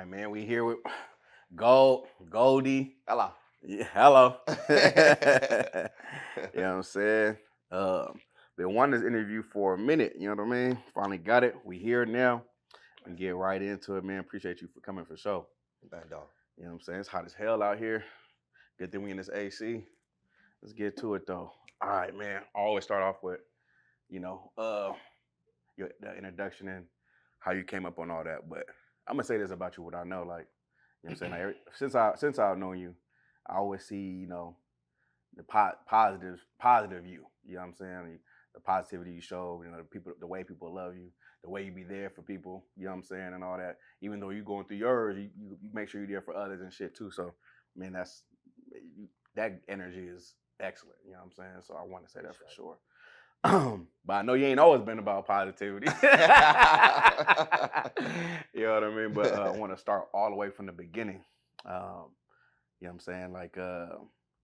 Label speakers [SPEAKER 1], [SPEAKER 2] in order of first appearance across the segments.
[SPEAKER 1] right, man. We here with Goldie.
[SPEAKER 2] Hello.
[SPEAKER 1] Yeah, hello. You know what I'm saying? Been wanting this interview for a minute. You know what I mean? Finally got it. We here now. And get right into it, man. Appreciate you for coming for sure.
[SPEAKER 2] Bad dog.
[SPEAKER 1] You know what I'm saying? It's hot as hell out here. Good thing we in this AC. Let's get to it though. All right, man. I always start off with, you know, the introduction and how you came up on all that. But I'm gonna say this about you, what I know. Like, you know what I'm saying? Like, since I've known you, I always see, the positive you. You know what I'm saying? The positivity you show, the way people love you, the way you be there for people, you know what I'm saying, and all that. Even though you're going through yours, you make sure you're there for others and shit too. So, man, that energy is excellent. You know what I'm saying? So I want to say that for sure. But I know you ain't always been about positivity. You know what I mean? But I want to start all the way from the beginning. You know what I'm saying? Like,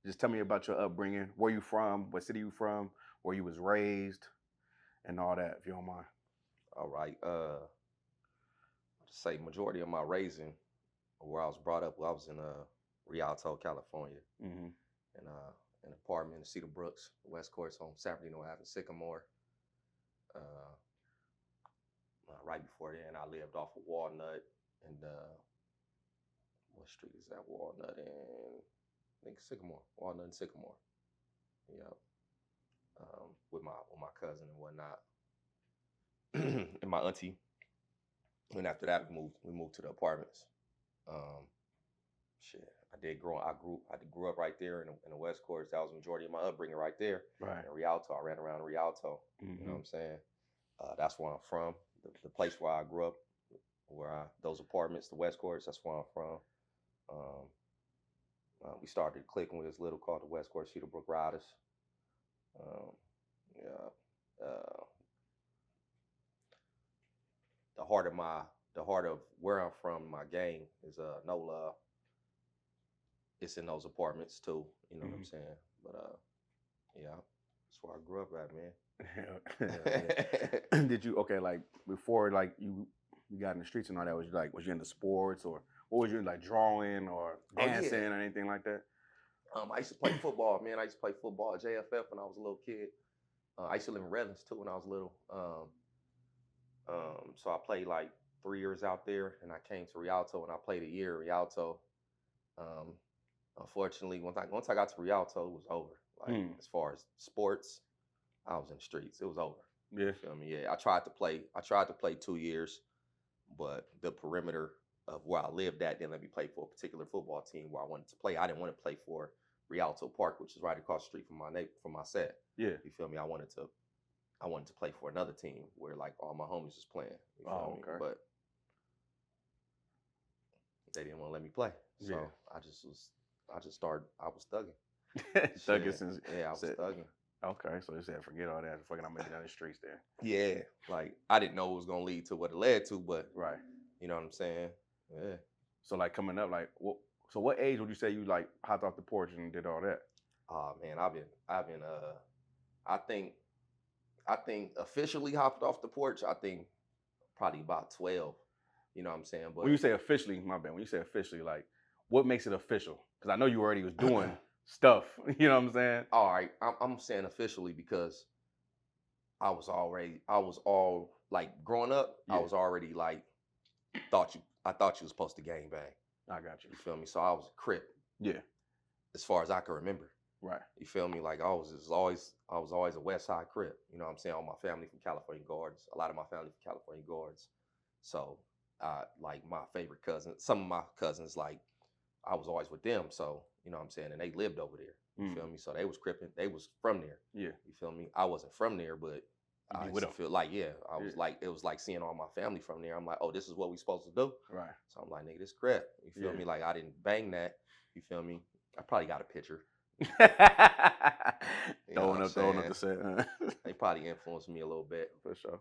[SPEAKER 1] just tell me about your upbringing. Where you from? What city you from? Where you was raised? And all that, if you don't mind.
[SPEAKER 2] All right. Say majority of my raising, where I was brought up, I was in Rialto, California,
[SPEAKER 1] Mm-hmm.
[SPEAKER 2] in an apartment in Cedar Brooks, West Coast on Sabrino Avenue, Sycamore. Right before then, I lived off of Walnut and what street is that? Walnut and I think Sycamore, Walnut and Sycamore. Yeah, with my cousin and whatnot, and my auntie. And after that, we moved to the apartments. Shit, I grew up right there in the West Coast. That was the majority of my upbringing right there.
[SPEAKER 1] Right.
[SPEAKER 2] In Rialto, I ran around Rialto.
[SPEAKER 1] Mm-hmm.
[SPEAKER 2] You know what I'm saying? That's where I'm from. The place where I grew up, those apartments, the West Coast. That's where I'm from. We started clicking with this little called the West Coast Cedarbrook Riders. Yeah. The heart of where I'm from, my gang is No Love. It's in those apartments too, you know what I'm saying? But yeah, that's where I grew up at, man.
[SPEAKER 1] Yeah. Did you like before like you got in the streets and all that, was you into sports, or what was you like, drawing or dancing or anything like that?
[SPEAKER 2] I used to play football, man. I used to play football at JFF when I was a little kid. I used to live in Redlands too when I was little. So I played like 3 years out there, and I came to Rialto, and I played a year at Rialto. Unfortunately, once I got to Rialto, it was over. Like as far as sports, I was in the streets. It was over.
[SPEAKER 1] Yeah.
[SPEAKER 2] You feel me? Yeah. I tried to play 2 years, but the perimeter of where I lived at didn't let me play for a particular football team where I wanted to play. I didn't want to play for Rialto Park, which is right across the street from my set.
[SPEAKER 1] Yeah.
[SPEAKER 2] You feel me? I wanted to play for another team where like all my homies was playing. You feel me?
[SPEAKER 1] Okay.
[SPEAKER 2] But they didn't want to let me play. So
[SPEAKER 1] Yeah.
[SPEAKER 2] I was thugging.
[SPEAKER 1] Thugging since
[SPEAKER 2] I was thugging.
[SPEAKER 1] Okay, so they said forget all that. Fucking I'm making down the streets there.
[SPEAKER 2] Yeah. Like I didn't know it was gonna lead to what it led to, but
[SPEAKER 1] right.
[SPEAKER 2] You know what I'm saying? Yeah.
[SPEAKER 1] So like coming up, like what age would you say you like hopped off the porch and did all that?
[SPEAKER 2] Oh man, I've been I think officially hopped off the porch, I think probably about 12. You know what I'm saying? But
[SPEAKER 1] when you say officially, my bad, when you say officially, like what makes it official? Because I know you already was doing stuff. You know what I'm saying?
[SPEAKER 2] All right, I'm saying officially because I was all like growing up, yeah. I was already like I thought you was supposed to gang bang.
[SPEAKER 1] I got you.
[SPEAKER 2] You feel me? So I was a Crip.
[SPEAKER 1] Yeah.
[SPEAKER 2] As far as I can remember.
[SPEAKER 1] Right.
[SPEAKER 2] You feel me? Like I was always a West Side Crip. You know what I'm saying? All my family from California Gardens. A lot of my family from California Gardens. So like my favorite cousins, some of my cousins, like I was always with them. So, you know what I'm saying? And they lived over there. You feel me? So they was cripping. They was from there.
[SPEAKER 1] Yeah.
[SPEAKER 2] You feel me? I wasn't from there, but I feel like, I was like, it was like seeing all my family from there. I'm like, oh, this is what we supposed to do.
[SPEAKER 1] Right.
[SPEAKER 2] So I'm like, nigga, this crap. You feel me? Like I didn't bang that. You feel me? I probably got a picture.
[SPEAKER 1] Throwing up the set.
[SPEAKER 2] They probably influenced me a little bit.
[SPEAKER 1] For sure.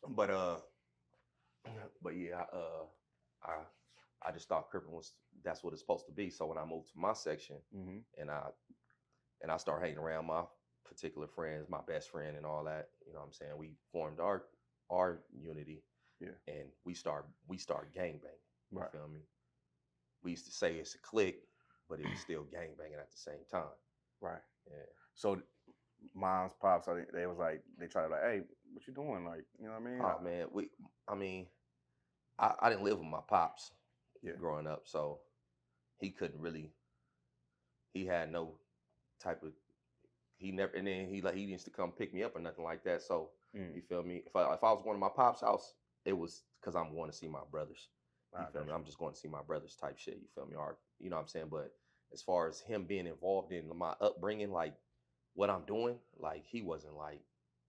[SPEAKER 2] But yeah, I just thought cripping that's what it's supposed to be. So when I moved to my section, and I started hanging around my particular friends, my best friend and all that, you know what I'm saying? We formed our unity.
[SPEAKER 1] Yeah.
[SPEAKER 2] and we start gang banging. You
[SPEAKER 1] Right.
[SPEAKER 2] feel me? We used to say it's a clique, but it was still gang banging at the same time.
[SPEAKER 1] Right.
[SPEAKER 2] Yeah.
[SPEAKER 1] So mom's pops, they was like, they tried to like, hey, what you doing? Like, you know what I mean?
[SPEAKER 2] Oh man, I mean, I didn't live with my pops
[SPEAKER 1] Yeah.
[SPEAKER 2] growing up, so he couldn't really. He had no type of. He never, and then he used to come pick me up or nothing like that. So
[SPEAKER 1] Mm.
[SPEAKER 2] you feel me? If I was going to my pop's house, it was because I'm going to see my brothers. You
[SPEAKER 1] I
[SPEAKER 2] feel
[SPEAKER 1] got
[SPEAKER 2] me?
[SPEAKER 1] you.
[SPEAKER 2] I'm just going to see my brothers type shit. You feel me? Or you know what I'm saying? But as far as him being involved in my upbringing, like what I'm doing, like he wasn't like.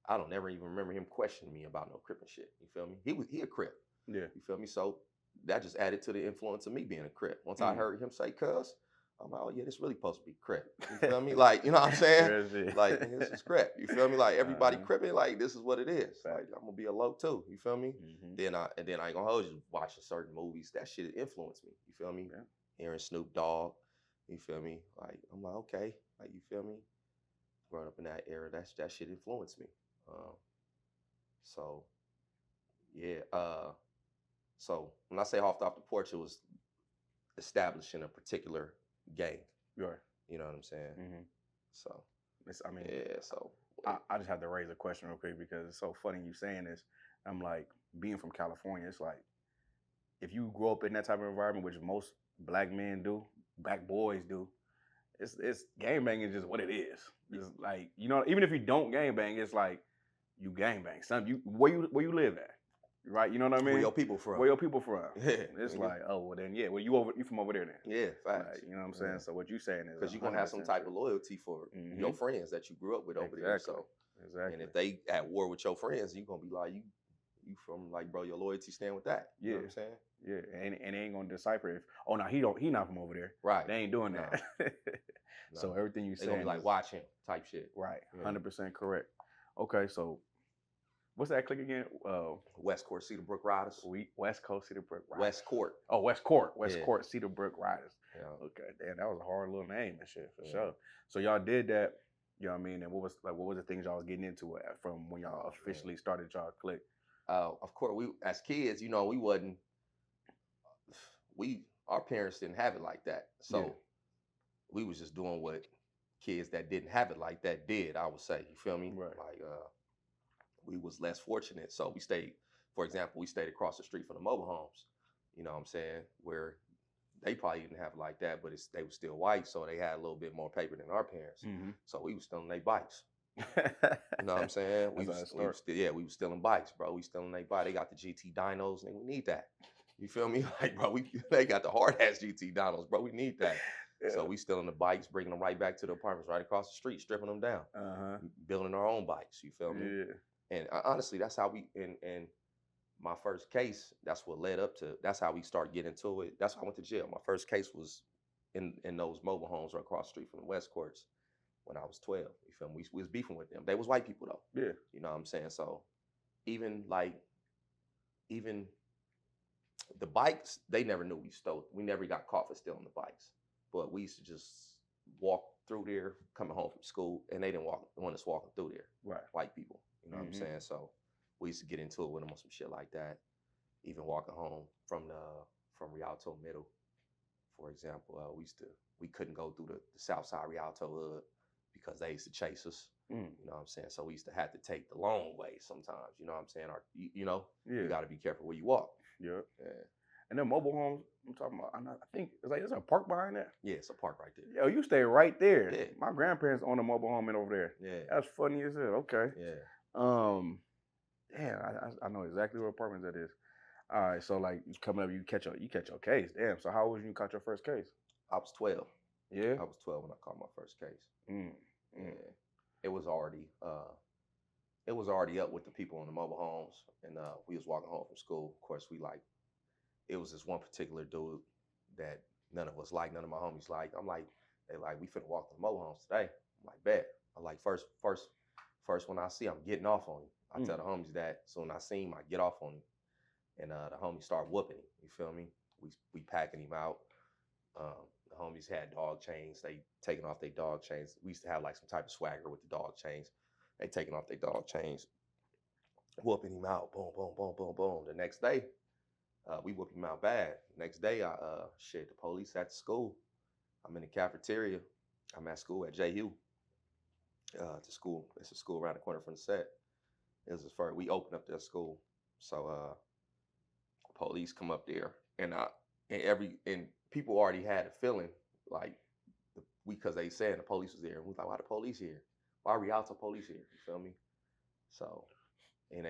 [SPEAKER 2] I don't ever even remember him questioning me about no Crip and shit. You feel me? He a Crip.
[SPEAKER 1] Yeah.
[SPEAKER 2] You feel me? So that just added to the influence of me being a Crip. Once I
[SPEAKER 1] Mm.
[SPEAKER 2] heard him say "cuz," I'm like, oh yeah, this really supposed to be Crip. You feel me? Like, you know what I'm saying?
[SPEAKER 1] Real shit.
[SPEAKER 2] Like, nigga, this is Crip. You feel me? Like everybody
[SPEAKER 1] Uh-huh.
[SPEAKER 2] cripping, like this is what it is.
[SPEAKER 1] Fact.
[SPEAKER 2] Like I'm gonna be a low too. You feel me?
[SPEAKER 1] Mhm.
[SPEAKER 2] Then I ain't gonna hold you watching certain movies. That shit influenced me. You feel me?
[SPEAKER 1] Yeah.
[SPEAKER 2] Hearing Snoop Dogg. You feel me? Like I'm like, okay. Like you feel me? Growing up in that era, that shit influenced me. So yeah. So when I say off the porch, it was establishing a particular gang.
[SPEAKER 1] Right.
[SPEAKER 2] You know what I'm saying?
[SPEAKER 1] Mhm.
[SPEAKER 2] So
[SPEAKER 1] I mean,
[SPEAKER 2] yeah. So
[SPEAKER 1] I just have to raise a question real quick because it's so funny you saying this. I'm like, being from California, it's like if you grow up in that type of environment, which most black men do, black boys do, it's gang banging is just what it is. It's like, you know, even if you don't gang bang, it's like you gang bang. Some you where you live at, right? You know what I mean?
[SPEAKER 2] where your people from?
[SPEAKER 1] Where your people from?
[SPEAKER 2] Yeah,
[SPEAKER 1] It's
[SPEAKER 2] nigga.
[SPEAKER 1] like, oh well, then yeah, well you from over there then?
[SPEAKER 2] Yeah, facts.
[SPEAKER 1] Like, you know what I'm saying? So what you saying is
[SPEAKER 2] Because you're gonna have some
[SPEAKER 1] 100%
[SPEAKER 2] type
[SPEAKER 1] true.
[SPEAKER 2] of loyalty for your friends that you grew up with over there.
[SPEAKER 1] Exactly.
[SPEAKER 2] So
[SPEAKER 1] Exactly.
[SPEAKER 2] and if they at war with your friends, you're gonna be like, you from like, bro, your loyalty stand with that. You know what I'm saying?
[SPEAKER 1] Yeah, and they ain't gonna decipher if he not from over there.
[SPEAKER 2] Right.
[SPEAKER 1] They ain't doing
[SPEAKER 2] Nah.
[SPEAKER 1] that. So everything you
[SPEAKER 2] They
[SPEAKER 1] saying
[SPEAKER 2] gonna be like,
[SPEAKER 1] is
[SPEAKER 2] watch him type shit.
[SPEAKER 1] right,
[SPEAKER 2] Yeah.
[SPEAKER 1] 100% correct. Okay, so what's that click again?
[SPEAKER 2] West Court Cedarbrook Riders.
[SPEAKER 1] West Coast Cedarbrook Riders.
[SPEAKER 2] West Court.
[SPEAKER 1] Oh, West Court. West
[SPEAKER 2] Yeah.
[SPEAKER 1] Court Cedarbrook Riders.
[SPEAKER 2] Yeah.
[SPEAKER 1] Okay, damn, that was a hard little name and shit for
[SPEAKER 2] Yeah.
[SPEAKER 1] sure. So y'all did that. You know what I mean? And what was the things y'all was getting into from when y'all officially started y'all click?
[SPEAKER 2] Of course, we as kids, you know, our parents didn't have it like that, so we was just doing what kids that didn't have it like that did. I would say, you feel me?
[SPEAKER 1] Right.
[SPEAKER 2] Like we was less fortunate, so we stayed. For example, we stayed across the street from the mobile homes. You know what I'm saying? Where they probably didn't have it like that, but they were still white, so they had a little bit more paper than our parents.
[SPEAKER 1] Mm-hmm.
[SPEAKER 2] So we was stealing their bikes. You know what I'm saying? We was stealing bikes, bro. We stealing their bike. They got the GT dynos, and we need that. You feel me? Like, bro, they got the hard ass GT dynos, bro. We need that. Yeah. So we stealing the bikes, bringing them right back to the apartments right across the street, stripping them down, building our own bikes. You feel me? Yeah. And honestly, that's how we in my first case. That's what led up to. That's how we start getting into it. That's how I went to jail. My first case was in those mobile homes right across the street from the West Courts when I was 12. You feel me? We was beefing with them. They was white people though. Yeah. You know what I'm saying? So even the bikes, they never knew we stole. We never got caught for stealing the bikes. But we used to just walk through there, coming home from school, and they didn't want us walking through there. Right. White people. You know what I'm saying? So we used to get into it with them on some shit like that. Even walking home from Rialto Middle, for example, we couldn't go through the south side Rialto hood because they used to chase us. You know what I'm saying? So we used to have to take the long way sometimes. You know what I'm saying? Or you got to be careful where you walk. Yeah. And then mobile homes, I'm talking about. I think there's a park behind that. Yeah, it's a park right there. Yo, you stay right there. Yeah. My grandparents own a mobile home over there. Yeah. That's funny as hell. Okay. Yeah. Damn, I know exactly what apartment that is. All right, so like coming up, you catch your case. Damn. So how old was you caught your first case? I was 12. Yeah. I was 12 when I caught my first case. Yeah. It was already up with the people in the mobile homes, and we was walking home from school. Of course, it was this one particular dude that none of us like, none of my homies like. I'm like, they like, we finna walk to the mobile homes today. I'm like, bet. I'm like, first when I see him, I'm getting off on him. I tell the homies that. So when I see him, I get off on him. And the homies start whooping him. You feel me? We packing him out. The homies had dog chains. They taking off their dog chains. We used to have like some type of swagger with the dog chains. They taking off their dog chains. whooping him out. Boom, boom, boom, boom, boom. The next day, we whooped him out bad. Next day, the police at the school. I'm in the cafeteria. I'm at school at JU. To school. It's a school around the corner from the set. It was the first. We opened up that school. So police come up there, and people already had a feeling like because they said the police was there. And we was like, why the police here? Why Rialto police here? You feel me? So, and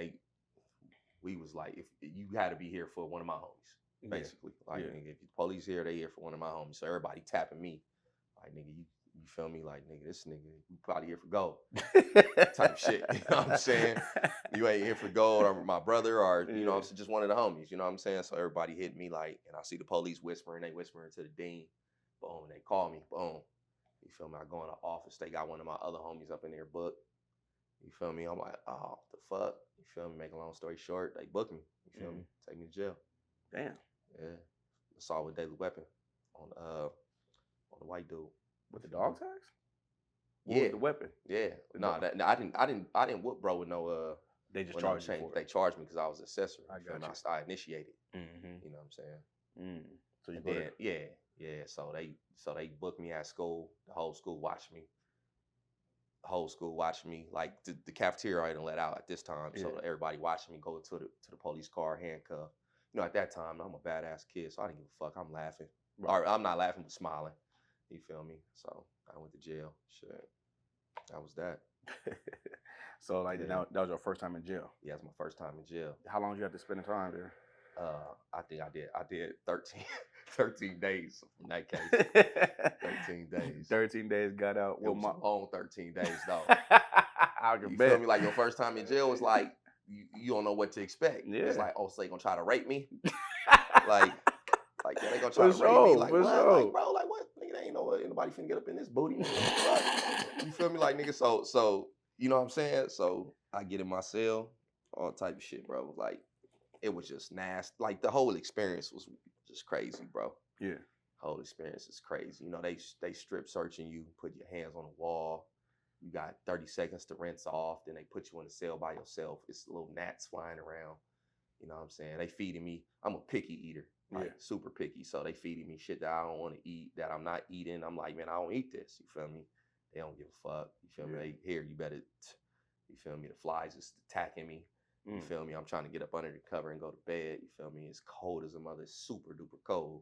[SPEAKER 2] we was like, if you had to be here for one of my homies, basically. Like, nigga, if the police here, they here for one of my homies. So everybody tapping me, like, nigga, you feel me? Like, nigga, this nigga, you probably here for gold, type shit. You know what I'm saying? You ain't here for gold, or my brother, or you know, I'm just one of the homies. You know what I'm saying? So everybody hit me like, and I see the police whispering. They whispering to the dean. Boom, they call me. Boom. You feel me? I go in the office. They got one of my other homies up in there booked. You feel me? I'm like, oh, the fuck? You feel me? Make a long story short, they booked me. You feel me? Take me to jail.
[SPEAKER 1] Damn.
[SPEAKER 2] Yeah. Assault with deadly weapon on the white dude.
[SPEAKER 1] With the dog tags? What
[SPEAKER 2] Yeah.
[SPEAKER 1] was the weapon?
[SPEAKER 2] Yeah. No, I didn't whoop bro with no
[SPEAKER 1] They just charged you for it.
[SPEAKER 2] They charged me because I was accessory.
[SPEAKER 1] I got you.
[SPEAKER 2] I initiated. You know what I'm saying?
[SPEAKER 1] So you
[SPEAKER 2] then, yeah. So they booked me at school. The whole school watched me. Like the cafeteria I didn't let out at this time, so everybody watching me go to the police car, handcuffed. You know, at that time I'm a badass kid, so I didn't give a fuck. I'm laughing, or I'm not laughing but smiling. You feel me? So I went to jail. Shit, that was that.
[SPEAKER 1] So like that was your first time in jail?
[SPEAKER 2] Yeah, it was my first time in jail.
[SPEAKER 1] How long did you have to spend the time there?
[SPEAKER 2] I think I did 13 days from that case. 13 days.
[SPEAKER 1] 13 days got out.
[SPEAKER 2] Well, my own 13 days though.
[SPEAKER 1] You
[SPEAKER 2] feel me? Like your first time in jail was like you don't know what to expect.
[SPEAKER 1] Yeah.
[SPEAKER 2] It's like, oh, so they gonna try to rape me? like yeah, they gonna try to rape me? Like what? Like bro, like what? Nigga, they ain't know anybody finna get up in this booty. You feel me? Like nigga, so you know what I'm saying? So I get in my cell, all type of shit, bro. Like it was just nasty. Like the whole experience was just crazy, bro.
[SPEAKER 1] Yeah.
[SPEAKER 2] Whole experience is crazy. You know, they strip searching you, put your hands on the wall. You got 30 seconds to rinse off. Then they put you in a cell by yourself. It's little gnats flying around. You know what I'm saying? They feeding me. I'm a picky eater, like super picky. So they feeding me shit that I don't want to eat, that I'm not eating. I'm like, man, I don't eat this. You feel me? They don't give a fuck. You feel me? They, here, you better, you feel me? The flies is attacking me. You feel me? I'm trying to get up under the cover and go to bed. You feel me? It's cold as a mother. It's super duper cold.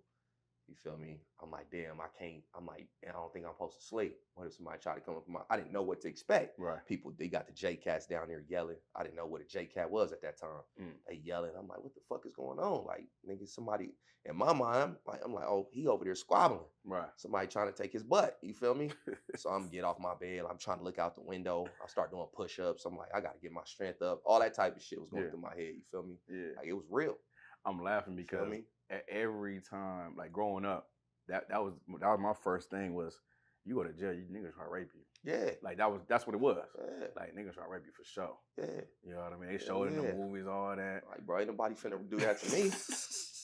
[SPEAKER 2] You feel me? I'm like, damn, I can't. I'm like, I don't think I'm supposed to sleep. What if somebody tried to come up with I didn't know what to expect.
[SPEAKER 1] Right.
[SPEAKER 2] People, they got the J-Cats down there yelling. I didn't know what a J-Cat was at that time. They yelling. I'm like, what the fuck is going on? Like, nigga, somebody, in my mind, like, I'm like, oh, he over there squabbling.
[SPEAKER 1] Right.
[SPEAKER 2] Somebody trying to take his butt. You feel me? So I'm get off my bed. I'm trying to look out the window. I start doing push-ups. I'm like, I got to get my strength up. All that type of shit was going through my head. You feel me?
[SPEAKER 1] Yeah.
[SPEAKER 2] Like, it was real.
[SPEAKER 1] I'm laughing because at every time, like growing up, that was my first thing was, you go to jail, you niggas try to rape you.
[SPEAKER 2] Yeah.
[SPEAKER 1] Like that's what it was.
[SPEAKER 2] Yeah.
[SPEAKER 1] Like niggas try to rape you for sure.
[SPEAKER 2] Yeah.
[SPEAKER 1] You know what I mean? They showed it in the movies, all that.
[SPEAKER 2] Like, bro, ain't nobody finna do that to me.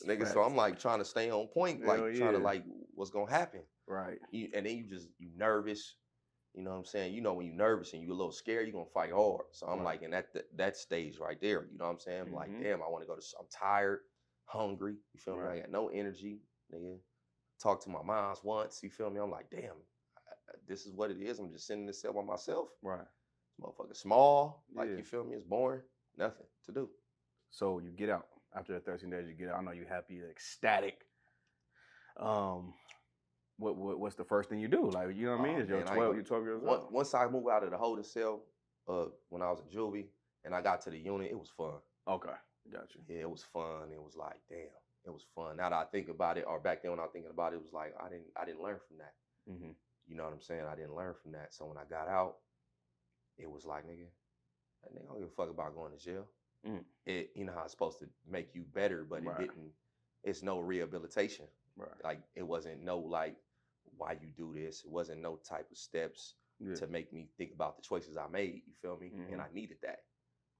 [SPEAKER 2] Nigga, so I'm like trying to stay on point, like trying to like what's gonna happen.
[SPEAKER 1] Right.
[SPEAKER 2] And then you nervous. You know what I'm saying? You know when you nervous and you a little scared, you're gonna fight hard. So I'm like in that stage right there. You know what I'm saying? I'm like, damn, I want to go to. I'm tired, hungry. You feel me? I got no energy, nigga. Talked to my moms once. You feel me? I'm like, damn, this is what it is. I'm just sitting in this cell by myself.
[SPEAKER 1] Right.
[SPEAKER 2] Motherfucker small. Like you feel me? It's boring. Nothing to do.
[SPEAKER 1] So you get out after the 13 days. You get out. I know you're happy, ecstatic. What's the first thing you do? Like, you know what I mean? You're 12 years old.
[SPEAKER 2] Once I moved out of the holding cell, when I was in juvie, and I got to the unit, it was fun.
[SPEAKER 1] Okay, got you.
[SPEAKER 2] Yeah, it was fun. It was like, damn, it was fun. Now that I think about it, or back then when I was thinking about it, it was like I didn't learn from that. You know what I'm saying? I didn't learn from that. So when I got out, it was like, nigga, I don't give a fuck about going to jail. It, you know how it's supposed to make you better, but it didn't. It's no rehabilitation.
[SPEAKER 1] Right.
[SPEAKER 2] Like it wasn't no like why you do this. It wasn't no type of steps to make me think about the choices I made. You feel me? And I needed that.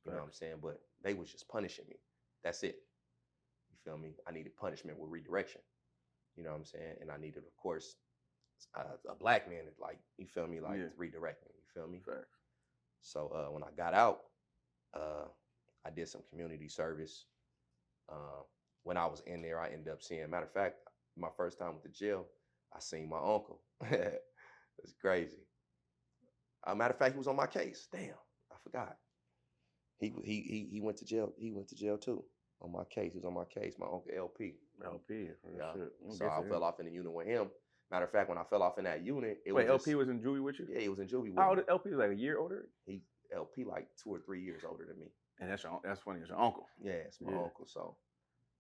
[SPEAKER 2] You know what I'm saying? But they was just punishing me. That's it. You feel me? I needed punishment with redirection. You know what I'm saying? And I needed, of course, a black man to like, you feel me? Like to redirect me. You feel me?
[SPEAKER 1] Fair.
[SPEAKER 2] So when I got out, I did some community service. When I was in there, I ended up seeing. Matter of fact, my first time with the jail, I seen my uncle. It's crazy. Matter of fact, he was on my case. Damn, I forgot. He went to jail. He went to jail too on my case. He was on my case. My uncle LP.
[SPEAKER 1] LP.
[SPEAKER 2] Yeah.
[SPEAKER 1] Shit.
[SPEAKER 2] So I fell off in the unit with him. Matter of fact, when I fell off in that unit, it
[SPEAKER 1] Wait,
[SPEAKER 2] was
[SPEAKER 1] LP was in juvie with you?
[SPEAKER 2] Yeah, he was in juvie with
[SPEAKER 1] How
[SPEAKER 2] me.
[SPEAKER 1] old? LP was like a year older.
[SPEAKER 2] He LP like 2 or 3 years older than me.
[SPEAKER 1] And that's funny. It's your uncle.
[SPEAKER 2] Yeah, it's my uncle. So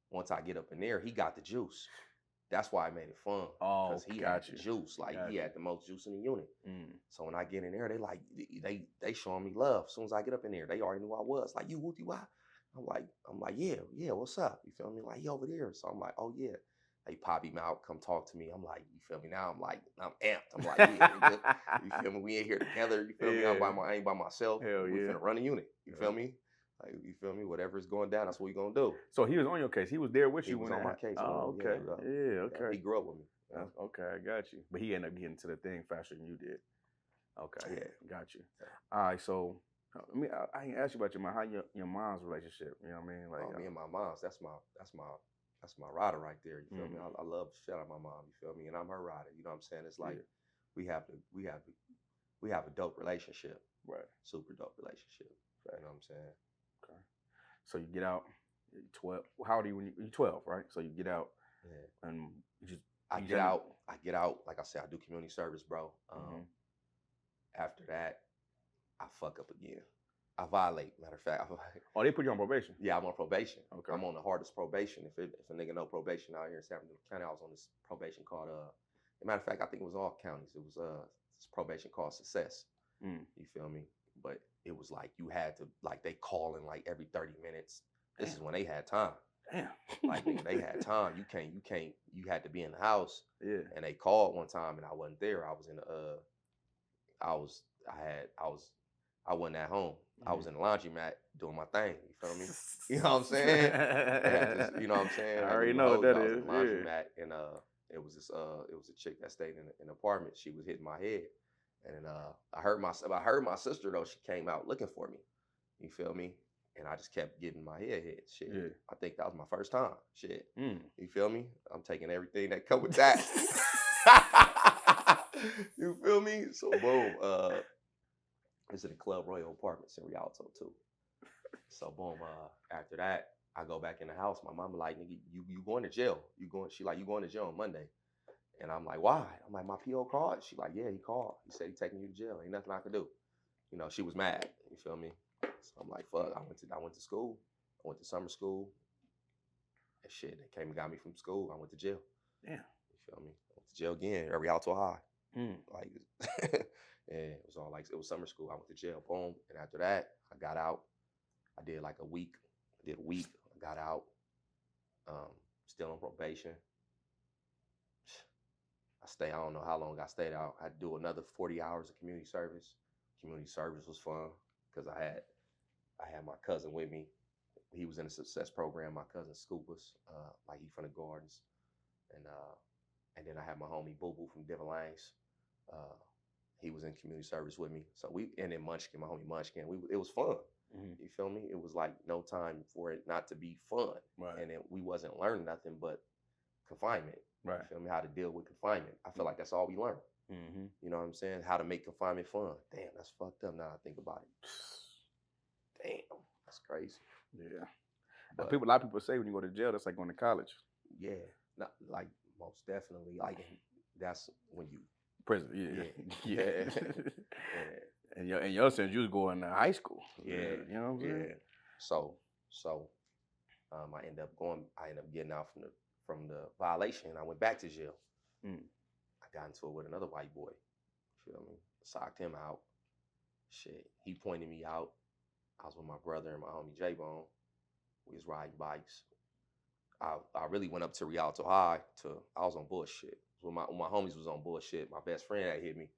[SPEAKER 2] once I get up in there, he got the juice. That's why I made it fun.
[SPEAKER 1] Oh,
[SPEAKER 2] because he had the juice. Like he had the most juice in the unit. So when I get in there, they showing me love. As soon as I get up in there, they already knew I was. Like, you Wooty, why? I'm like, yeah, what's up? You feel me? Like, he over there. So I'm like, oh yeah. They pop him out, come talk to me. I'm like, you feel me? Now I'm like, I'm amped. I'm like, yeah, you feel me? We ain't here together. You feel me? I ain't by myself.
[SPEAKER 1] Hell
[SPEAKER 2] we finna run a unit. You feel me? Like, you feel me? Whatever's going down, that's what we gonna do.
[SPEAKER 1] So he was on your case. He was there with you.
[SPEAKER 2] He was on my case.
[SPEAKER 1] Oh, okay. Yeah, okay.
[SPEAKER 2] He grew up with me.
[SPEAKER 1] Okay, I got you. But he ended up getting to the thing faster than you did. Okay,
[SPEAKER 2] yeah,
[SPEAKER 1] got you. All right, so I can ask you about your mom. How your mom's relationship? You know what I mean? Like,
[SPEAKER 2] me and my mom's. That's my rider right there. You feel me? I love the shit out of my mom. You feel me? And I'm her rider. You know what I'm saying? It's like we have a dope relationship.
[SPEAKER 1] Right.
[SPEAKER 2] Super dope relationship. You know what I'm saying?
[SPEAKER 1] Okay. So you get out. You're 12. How old are you when you're 12? Right. So you get out.
[SPEAKER 2] Yeah.
[SPEAKER 1] And
[SPEAKER 2] I get out. Like I said, I do community service, bro. After that, I fuck up again. I violate. Matter of fact,
[SPEAKER 1] oh, they put you on probation?
[SPEAKER 2] Yeah, I'm on probation.
[SPEAKER 1] Okay.
[SPEAKER 2] I'm on the hardest probation. If a nigga know probation out here in San Bernardino County, I was on this probation called matter of fact, I think it was all counties. It was this probation called Success. You feel me? But it was like you had to, like, they calling like every 30 minutes. This is when they had time. Damn. Like, nigga, they had time. You had to be in the house.
[SPEAKER 1] Yeah.
[SPEAKER 2] And they called one time and I wasn't there. I was in I wasn't at home. I was in the laundromat doing my thing. You feel me? You know what I'm saying? You know what I'm saying?
[SPEAKER 1] I already know what that is.
[SPEAKER 2] I was in the laundromat, and it was a chick that stayed in an apartment. She was hitting my head, and then I heard my sister though. She came out looking for me. You feel me? And I just kept getting my head hit. Shit. Yeah. I think that was my first time. Shit. You feel me? I'm taking everything that come with that. You feel me? So boom. It's in the Club Royal Apartments in Rialto too. So boom, after that, I go back in the house. My mom like, nigga, you going to jail. She like, you going to jail on Monday. And I'm like, why? I'm like, my PO called? She like, yeah, he called. He said he taking you to jail. Ain't nothing I could do. You know, she was mad. You feel me? So I'm like, fuck, I went to school. I went to summer school. And shit, they came and got me from school. I went to jail.
[SPEAKER 1] Damn.
[SPEAKER 2] You feel me? I went to jail again at Rialto High. Like, and it was all like, it was summer school. I went to jail, boom. And after that, I got out. I did like a week. I got out. Still on probation. I don't know how long I stayed out. I had to do another 40 hours of community service. Community service was fun because I had my cousin with me. He was in a success program. My cousin Scoopus, like he from the Gardens. And then I had my homie Boo Boo from Devon Lanes. He was in community service with me. So and then Munchkin, my homie Munchkin, it was fun. You feel me? It was like no time for it not to be fun.
[SPEAKER 1] Right.
[SPEAKER 2] And then we wasn't learning nothing but confinement.
[SPEAKER 1] Right.
[SPEAKER 2] You feel me? How to deal with confinement. I feel like that's all we learned. You know what I'm saying? How to make confinement fun. Damn, that's fucked up now I think about it. Damn, that's crazy.
[SPEAKER 1] Yeah. But a lot of people say when you go to jail, that's like going to college.
[SPEAKER 2] Yeah. Not, like, most definitely. Like, that's when you
[SPEAKER 1] prison. Yeah. And your sense, you was going to high school.
[SPEAKER 2] Yeah.
[SPEAKER 1] You know what I'm saying?
[SPEAKER 2] Yeah. So I ended up getting out from the violation. I went back to jail. I got into it with another white boy. Feel me? Socked him out. Shit. He pointed me out. I was with my brother and my homie J-Bone. We was riding bikes. I really went up to Rialto High I was on bullshit. When my homies was on bullshit, my best friend had hit me.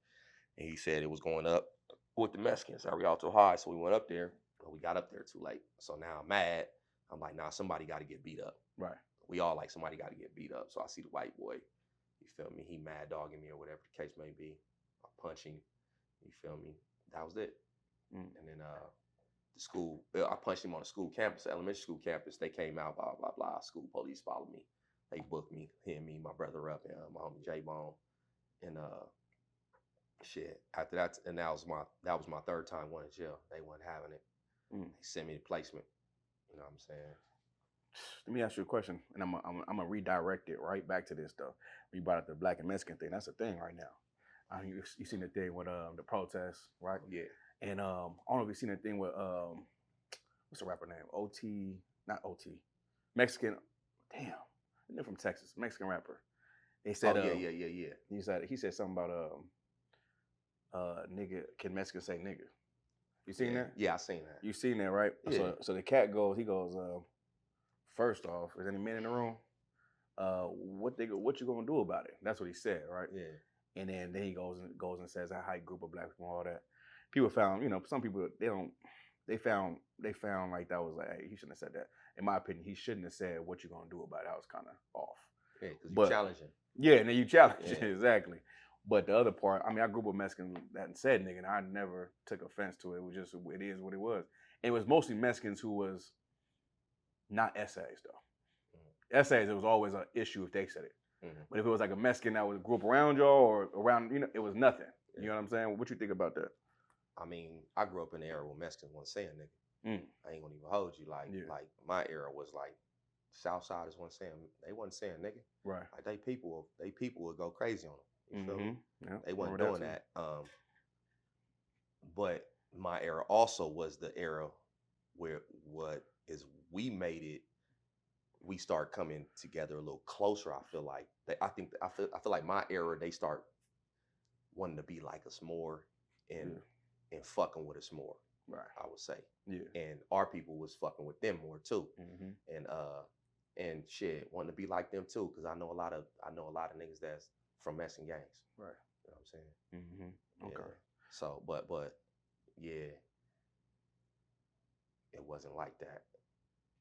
[SPEAKER 2] And he said it was going up with the Mexicans at Rialto High. So we went up there, but we got up there too late. So now I'm mad. I'm like, nah, somebody got to get beat up.
[SPEAKER 1] Right.
[SPEAKER 2] We all like, somebody got to get beat up. So I see the white boy. You feel me? He mad dogging me or whatever the case may be. I punch him. You feel me? That was it. And then the school. I punched him on the school campus, elementary school campus. They came out, blah blah blah. School police followed me. They booked me, him, me, my brother up, and my homie J Bone, and shit. After that, and that was my third time going to jail. They weren't having it. They sent me to placement. You know what I'm saying?
[SPEAKER 1] Let me ask you a question, and I'm gonna redirect it right back to this though. You brought up the black and Mexican thing. That's a thing right now. I mean, you seen the thing with the protests, right?
[SPEAKER 2] Yeah.
[SPEAKER 1] And I don't know if you seen the thing with what's the rapper name? OT, not OT, Mexican. Damn, they're from Texas, Mexican rapper. They said,
[SPEAKER 2] yeah.
[SPEAKER 1] He said something about nigga. Can Mexicans say nigga? You seen that?
[SPEAKER 2] Yeah, I seen that.
[SPEAKER 1] You seen that, right?
[SPEAKER 2] Yeah.
[SPEAKER 1] So the cat goes. He goes. First off, is any men in the room? What you gonna do about it? That's what he said, right?
[SPEAKER 2] Yeah.
[SPEAKER 1] And then he goes and says a high group of black people and all that. People found, some people they found like that was like, hey, he shouldn't have said that. In my opinion, he shouldn't have said what you gonna do about it. That was kind of off.
[SPEAKER 2] Yeah, because you're challenging.
[SPEAKER 1] Yeah, and then you challenge it, exactly. But the other part, I mean, I grew up with Mexicans that said nigga, and I never took offense to it. It was just, it is what it was. And it was mostly Mexicans who was not essays though. Essays, it was always an issue if they said it. But if it was like a Mexican that was grew up around y'all or around, it was nothing. You know what I'm saying? What you think about that?
[SPEAKER 2] I mean, I grew up in the era where Mexicans wasn't saying nigga. I ain't gonna even hold you. Like my era was like Southsiders they wasn't saying nigga.
[SPEAKER 1] Right.
[SPEAKER 2] Like they people would go crazy on them. You feel me?
[SPEAKER 1] Yeah,
[SPEAKER 2] they wasn't doing that. But my era also was the era where we start coming together a little closer. I feel like I feel like my era, they start wanting to be like us more and fucking with us more. Right. I would say. Yeah. And our people was fucking with them more too. And shit, wanting to be like them too, because I know a lot of niggas that's from Mexican gangs. Right. You know what I'm saying? Okay. Yeah. So, but yeah, it wasn't like that.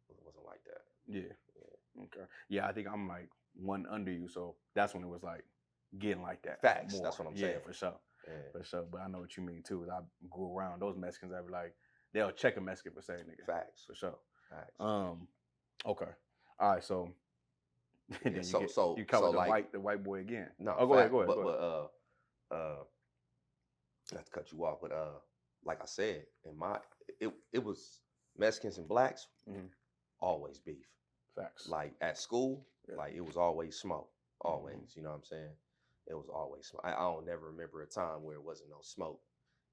[SPEAKER 2] It wasn't like that.
[SPEAKER 1] Yeah. Okay. Yeah, I think I'm like one under you, so that's when it was like getting like that.
[SPEAKER 2] Facts.
[SPEAKER 1] More.
[SPEAKER 2] That's what I'm saying.
[SPEAKER 1] Yeah, for sure. Yeah. For sure. But I know what you mean too. I grew around those Mexicans that were like, they'll check a Mexican for saying nigga.
[SPEAKER 2] Facts.
[SPEAKER 1] For sure.
[SPEAKER 2] Facts.
[SPEAKER 1] Okay. All right. So then you cover the white boy again.
[SPEAKER 2] No.
[SPEAKER 1] Oh, go ahead.
[SPEAKER 2] But not to cut you off, but like I said, it was Mexicans and blacks, always beef.
[SPEAKER 1] Facts.
[SPEAKER 2] Like at school, like it was always smoke. Always, you know what I'm saying? It was always smoke. I don't never remember a time where it wasn't no smoke.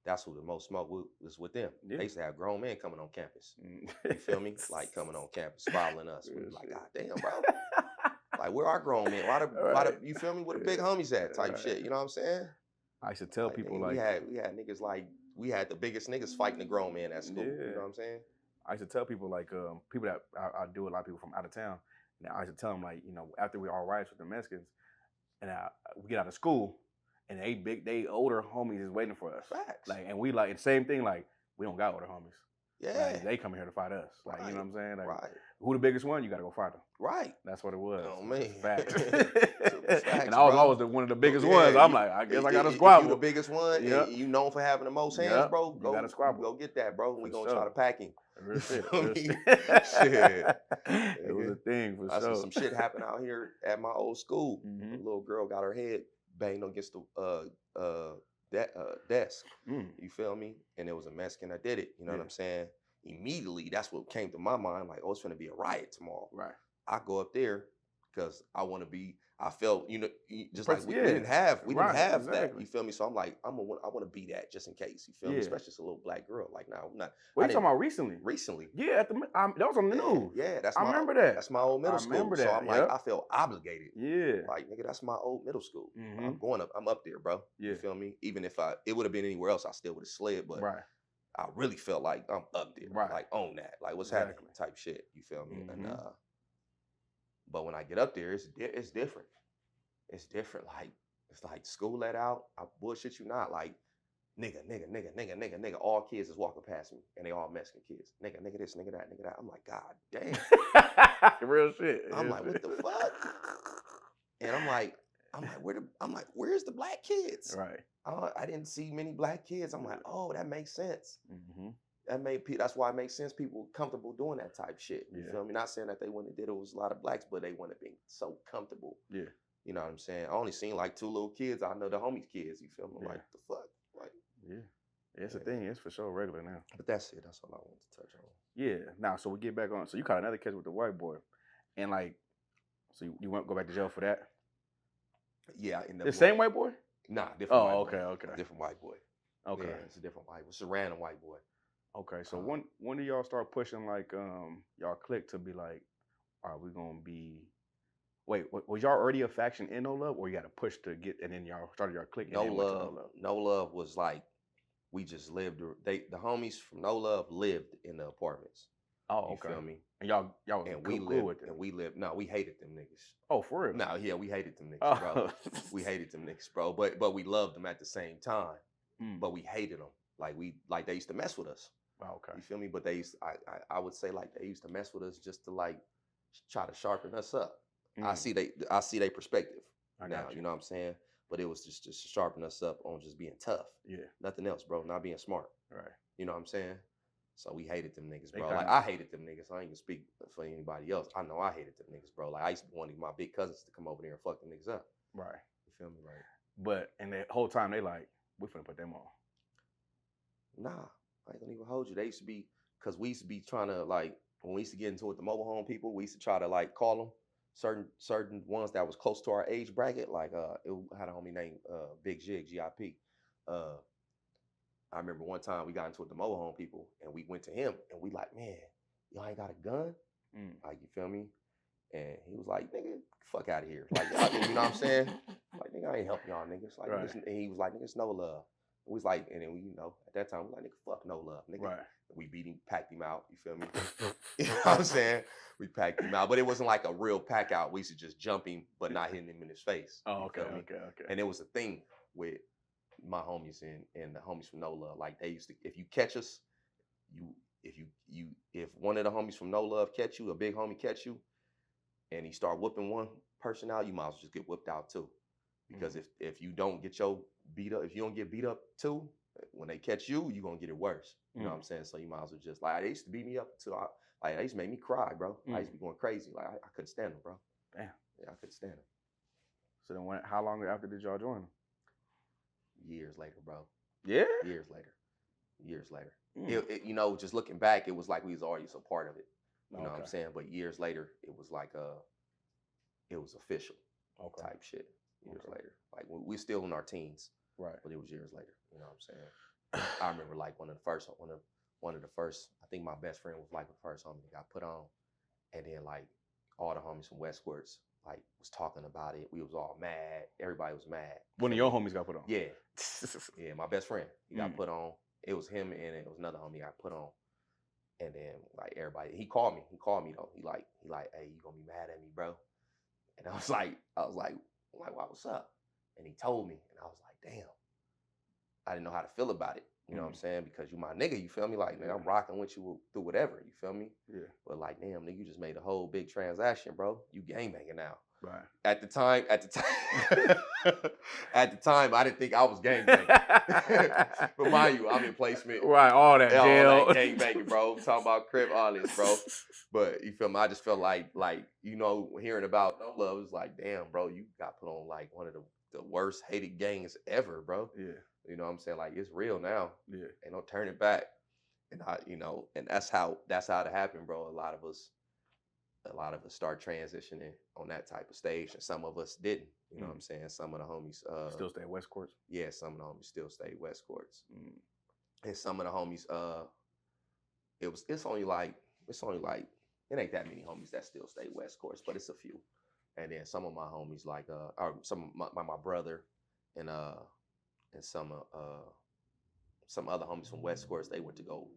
[SPEAKER 2] That's who the most smoke was with them. Yeah. They used to have grown men coming on campus. You feel me? Like coming on campus, following us. We was like, God damn, bro. Like, where are grown men? Why the you feel me? Where the big homies at? Type shit. You know what I'm saying?
[SPEAKER 1] I used to tell people
[SPEAKER 2] we had niggas like we had the biggest niggas fighting the grown men at school. You know what I'm saying?
[SPEAKER 1] I used to tell people like people that I do a lot of people from out of town. And I used to tell them like, after we all riots with the Mexicans, and we get out of school, and they older homies is waiting for us.
[SPEAKER 2] Facts.
[SPEAKER 1] Like, and we like the same thing. Like, we don't got older homies.
[SPEAKER 2] Yeah.
[SPEAKER 1] Like, they come here to fight us. Like, you know what I'm saying? Like,
[SPEAKER 2] right.
[SPEAKER 1] Who the biggest one? You got to go fight them.
[SPEAKER 2] Right.
[SPEAKER 1] That's what it was.
[SPEAKER 2] Oh man.
[SPEAKER 1] Facts.
[SPEAKER 2] Facts,
[SPEAKER 1] and I was always one of the biggest ones. I'm like, I guess I got to squabble.
[SPEAKER 2] You the biggest one. Yeah. You known for having the most hands, bro.
[SPEAKER 1] You got to squabble.
[SPEAKER 2] Go get that, bro. We gonna try to pack him.
[SPEAKER 1] Real shit.
[SPEAKER 2] Shit.
[SPEAKER 1] It was a thing for sure.
[SPEAKER 2] Some shit happened out here at my old school. A little girl got her head banged against the desk. You feel me? And it was a Mexican that did it. You know what I'm saying? Immediately, that's what came to my mind. Like, oh, it's gonna be a riot tomorrow.
[SPEAKER 1] Right.
[SPEAKER 2] I go up there because I want to be. I felt, just like we didn't have that. You feel me? So I'm like, I want to be that just in case. You feel me? Especially it's a little black girl. Like, now I'm not.
[SPEAKER 1] What are you talking about recently?
[SPEAKER 2] Recently.
[SPEAKER 1] Yeah, that was on the news.
[SPEAKER 2] Yeah,
[SPEAKER 1] I remember that.
[SPEAKER 2] That's my old middle school. I remember that. So I'm like, I feel obligated.
[SPEAKER 1] Yeah.
[SPEAKER 2] Like, nigga, that's my old middle school. I'm up there, bro. Yeah. You feel me? Even if it would have been anywhere else, I still would have slid. But I really felt like I'm up there. Right. Like, own that. Like, what's happening? Type shit. You feel me? And but when I get up there, it's different. It's different. Like, it's like school let out. I bullshit you not. Like, nigga. All kids is walking past me, and they all Mexican kids. Nigga this, nigga that, nigga that. I'm like, God damn.
[SPEAKER 1] Real shit.
[SPEAKER 2] I'm like, what the fuck? And I'm like, where's the black kids?
[SPEAKER 1] Right.
[SPEAKER 2] I didn't see many black kids. I'm like, oh, that makes sense. that's why it makes sense people comfortable doing that type shit. You
[SPEAKER 1] Yeah.
[SPEAKER 2] feel me? Not saying that they wouldn't have did it was a lot of blacks, but they wouldn't have been so comfortable.
[SPEAKER 1] Yeah.
[SPEAKER 2] You know what I'm saying? I only seen like 2 little kids. I know the homies' kids. You feel me?
[SPEAKER 1] Yeah.
[SPEAKER 2] Like the fuck, like
[SPEAKER 1] Yeah. It's a thing. It's for sure regular now.
[SPEAKER 2] But that's it. That's all I wanted to touch on.
[SPEAKER 1] Yeah. Now, so we get back on. So you caught another case with the white boy, and like, so you won't go back to jail for that?
[SPEAKER 2] Yeah,
[SPEAKER 1] the same white boy?
[SPEAKER 2] Nah, different.
[SPEAKER 1] Oh,
[SPEAKER 2] white
[SPEAKER 1] okay,
[SPEAKER 2] boy.
[SPEAKER 1] okay.
[SPEAKER 2] Different white boy.
[SPEAKER 1] Okay.
[SPEAKER 2] Yeah, it's a different white boy. It's a random white boy.
[SPEAKER 1] Okay, so when do y'all start pushing like y'all click to be like, are we gonna be? Wait, was y'all already a faction in No Love, or you got to push to get, and then y'all started your click?
[SPEAKER 2] No Love. No Love was like we just lived. The homies from No Love lived in the apartments.
[SPEAKER 1] Oh,
[SPEAKER 2] okay. You feel me?
[SPEAKER 1] And y'all
[SPEAKER 2] and we lived with them. And we lived. No, we hated them niggas.
[SPEAKER 1] Oh, for real?
[SPEAKER 2] No, yeah, we hated them niggas, bro. We hated them niggas, bro. But we loved them at the same time. But we hated them. Like they used to mess with us.
[SPEAKER 1] Oh, okay.
[SPEAKER 2] You feel me? But they used. I would say like they used to mess with us just to like try to sharpen us up. I see they perspective now. You know what I'm saying? But it was just to sharpen us up on just being tough.
[SPEAKER 1] Yeah.
[SPEAKER 2] Nothing else, bro. Not being smart.
[SPEAKER 1] Right.
[SPEAKER 2] You know what I'm saying? So we hated them niggas, bro. Like I hated them niggas. I ain't gonna speak for anybody else. I know I hated them niggas, bro. Like I used to want my big cousins to come over there and fuck them niggas up.
[SPEAKER 1] Right.
[SPEAKER 2] You feel me? Like.
[SPEAKER 1] But and the whole time they like, we finna put them on.
[SPEAKER 2] Nah, I ain't gonna even hold you. They used to be, cause we used to be trying to like when we used to get into it, the mobile home people, we used to try to like call them certain ones that was close to our age bracket. Like it had a homie named Big Jig, GIP. I remember one time we got into it with the mobile home people and we went to him and we like, man, y'all ain't got a gun? Like, you feel me? And he was like, nigga, fuck out of here. Like, y'all, you know what I'm saying? Like, nigga, I ain't helping y'all niggas. Like, right. And he was like, nigga, it's no love. We was like, and then we, you know, at that time, we was like, nigga, fuck no love, nigga. Right. We beat him, packed him out. You feel me? You know what I'm saying? We packed him out, but it wasn't like a real pack out. We used to just jump him, but not hitting him in his face.
[SPEAKER 1] Oh, okay.
[SPEAKER 2] And it was a thing with my homies and the homies from No Love. Like, they used to, if you catch us, if one of the homies from No Love catch you, a big homie catch you, and he start whooping one person out, you might as well just get whipped out too. Because if you don't get your beat up, if you don't get beat up too, when they catch you, you're gonna get it worse. You know what I'm saying? So you might as well just, like, they used to beat me up too. Like, they used to make me cry, bro. I used to be going crazy. Like, I couldn't stand them, bro.
[SPEAKER 1] Damn.
[SPEAKER 2] Yeah, I couldn't stand them.
[SPEAKER 1] So then how long after did y'all join them?
[SPEAKER 2] Years later, bro.
[SPEAKER 1] Yeah?
[SPEAKER 2] Years later. It, you know, just looking back, it was like we was already a part of it. You know what I'm saying? But years later, it was like it was official type shit. Years later, like we're still in our teens, right? But it was years later. You know what I'm saying? I remember like one of the first. I think my best friend was like the first homie that got put on, and then like all the homies from West Squirts like was talking about it. We was all mad. Everybody was mad.
[SPEAKER 1] One of your homies got put on.
[SPEAKER 2] Yeah, yeah. My best friend, he got put on. It was him and it was another homie got put on. And then like everybody, he called me though. He like, hey, you gonna be mad at me, bro? And I was like, what's up? And he told me, and I was like, damn. I didn't know how to feel about it. You know what I'm saying? Because you my nigga, you feel me? Like, man, I'm rocking with you through whatever, you feel me? Yeah. But like, damn, nigga, you just made a whole big transaction, bro. You gangbanging now. Right. At the time, at the time, I didn't think I was gangbanging. But mind you, I'm in placement.
[SPEAKER 1] Right, all that jail.
[SPEAKER 2] All that gangbanging, bro. Talking about crib, all this, bro. But you feel me? I just felt like, you know, hearing about No Love, was like, damn, bro, you got put on like one of the worst hated gangs ever, bro. Yeah. You know what I'm saying? Like, it's real now. Yeah. Ain't no turning back. And and that's how it happened, bro. A lot of us start transitioning on that type of stage, and some of us didn't. You know what I'm saying? Some of the homies
[SPEAKER 1] still stay West Courts.
[SPEAKER 2] Yeah, some of the homies still stay West Courts. And some of the homies, it's only like it ain't that many homies that still stay West Courts, but it's a few. And then some of my homies like or some of my brother and some other homies from West Courts, they went to go.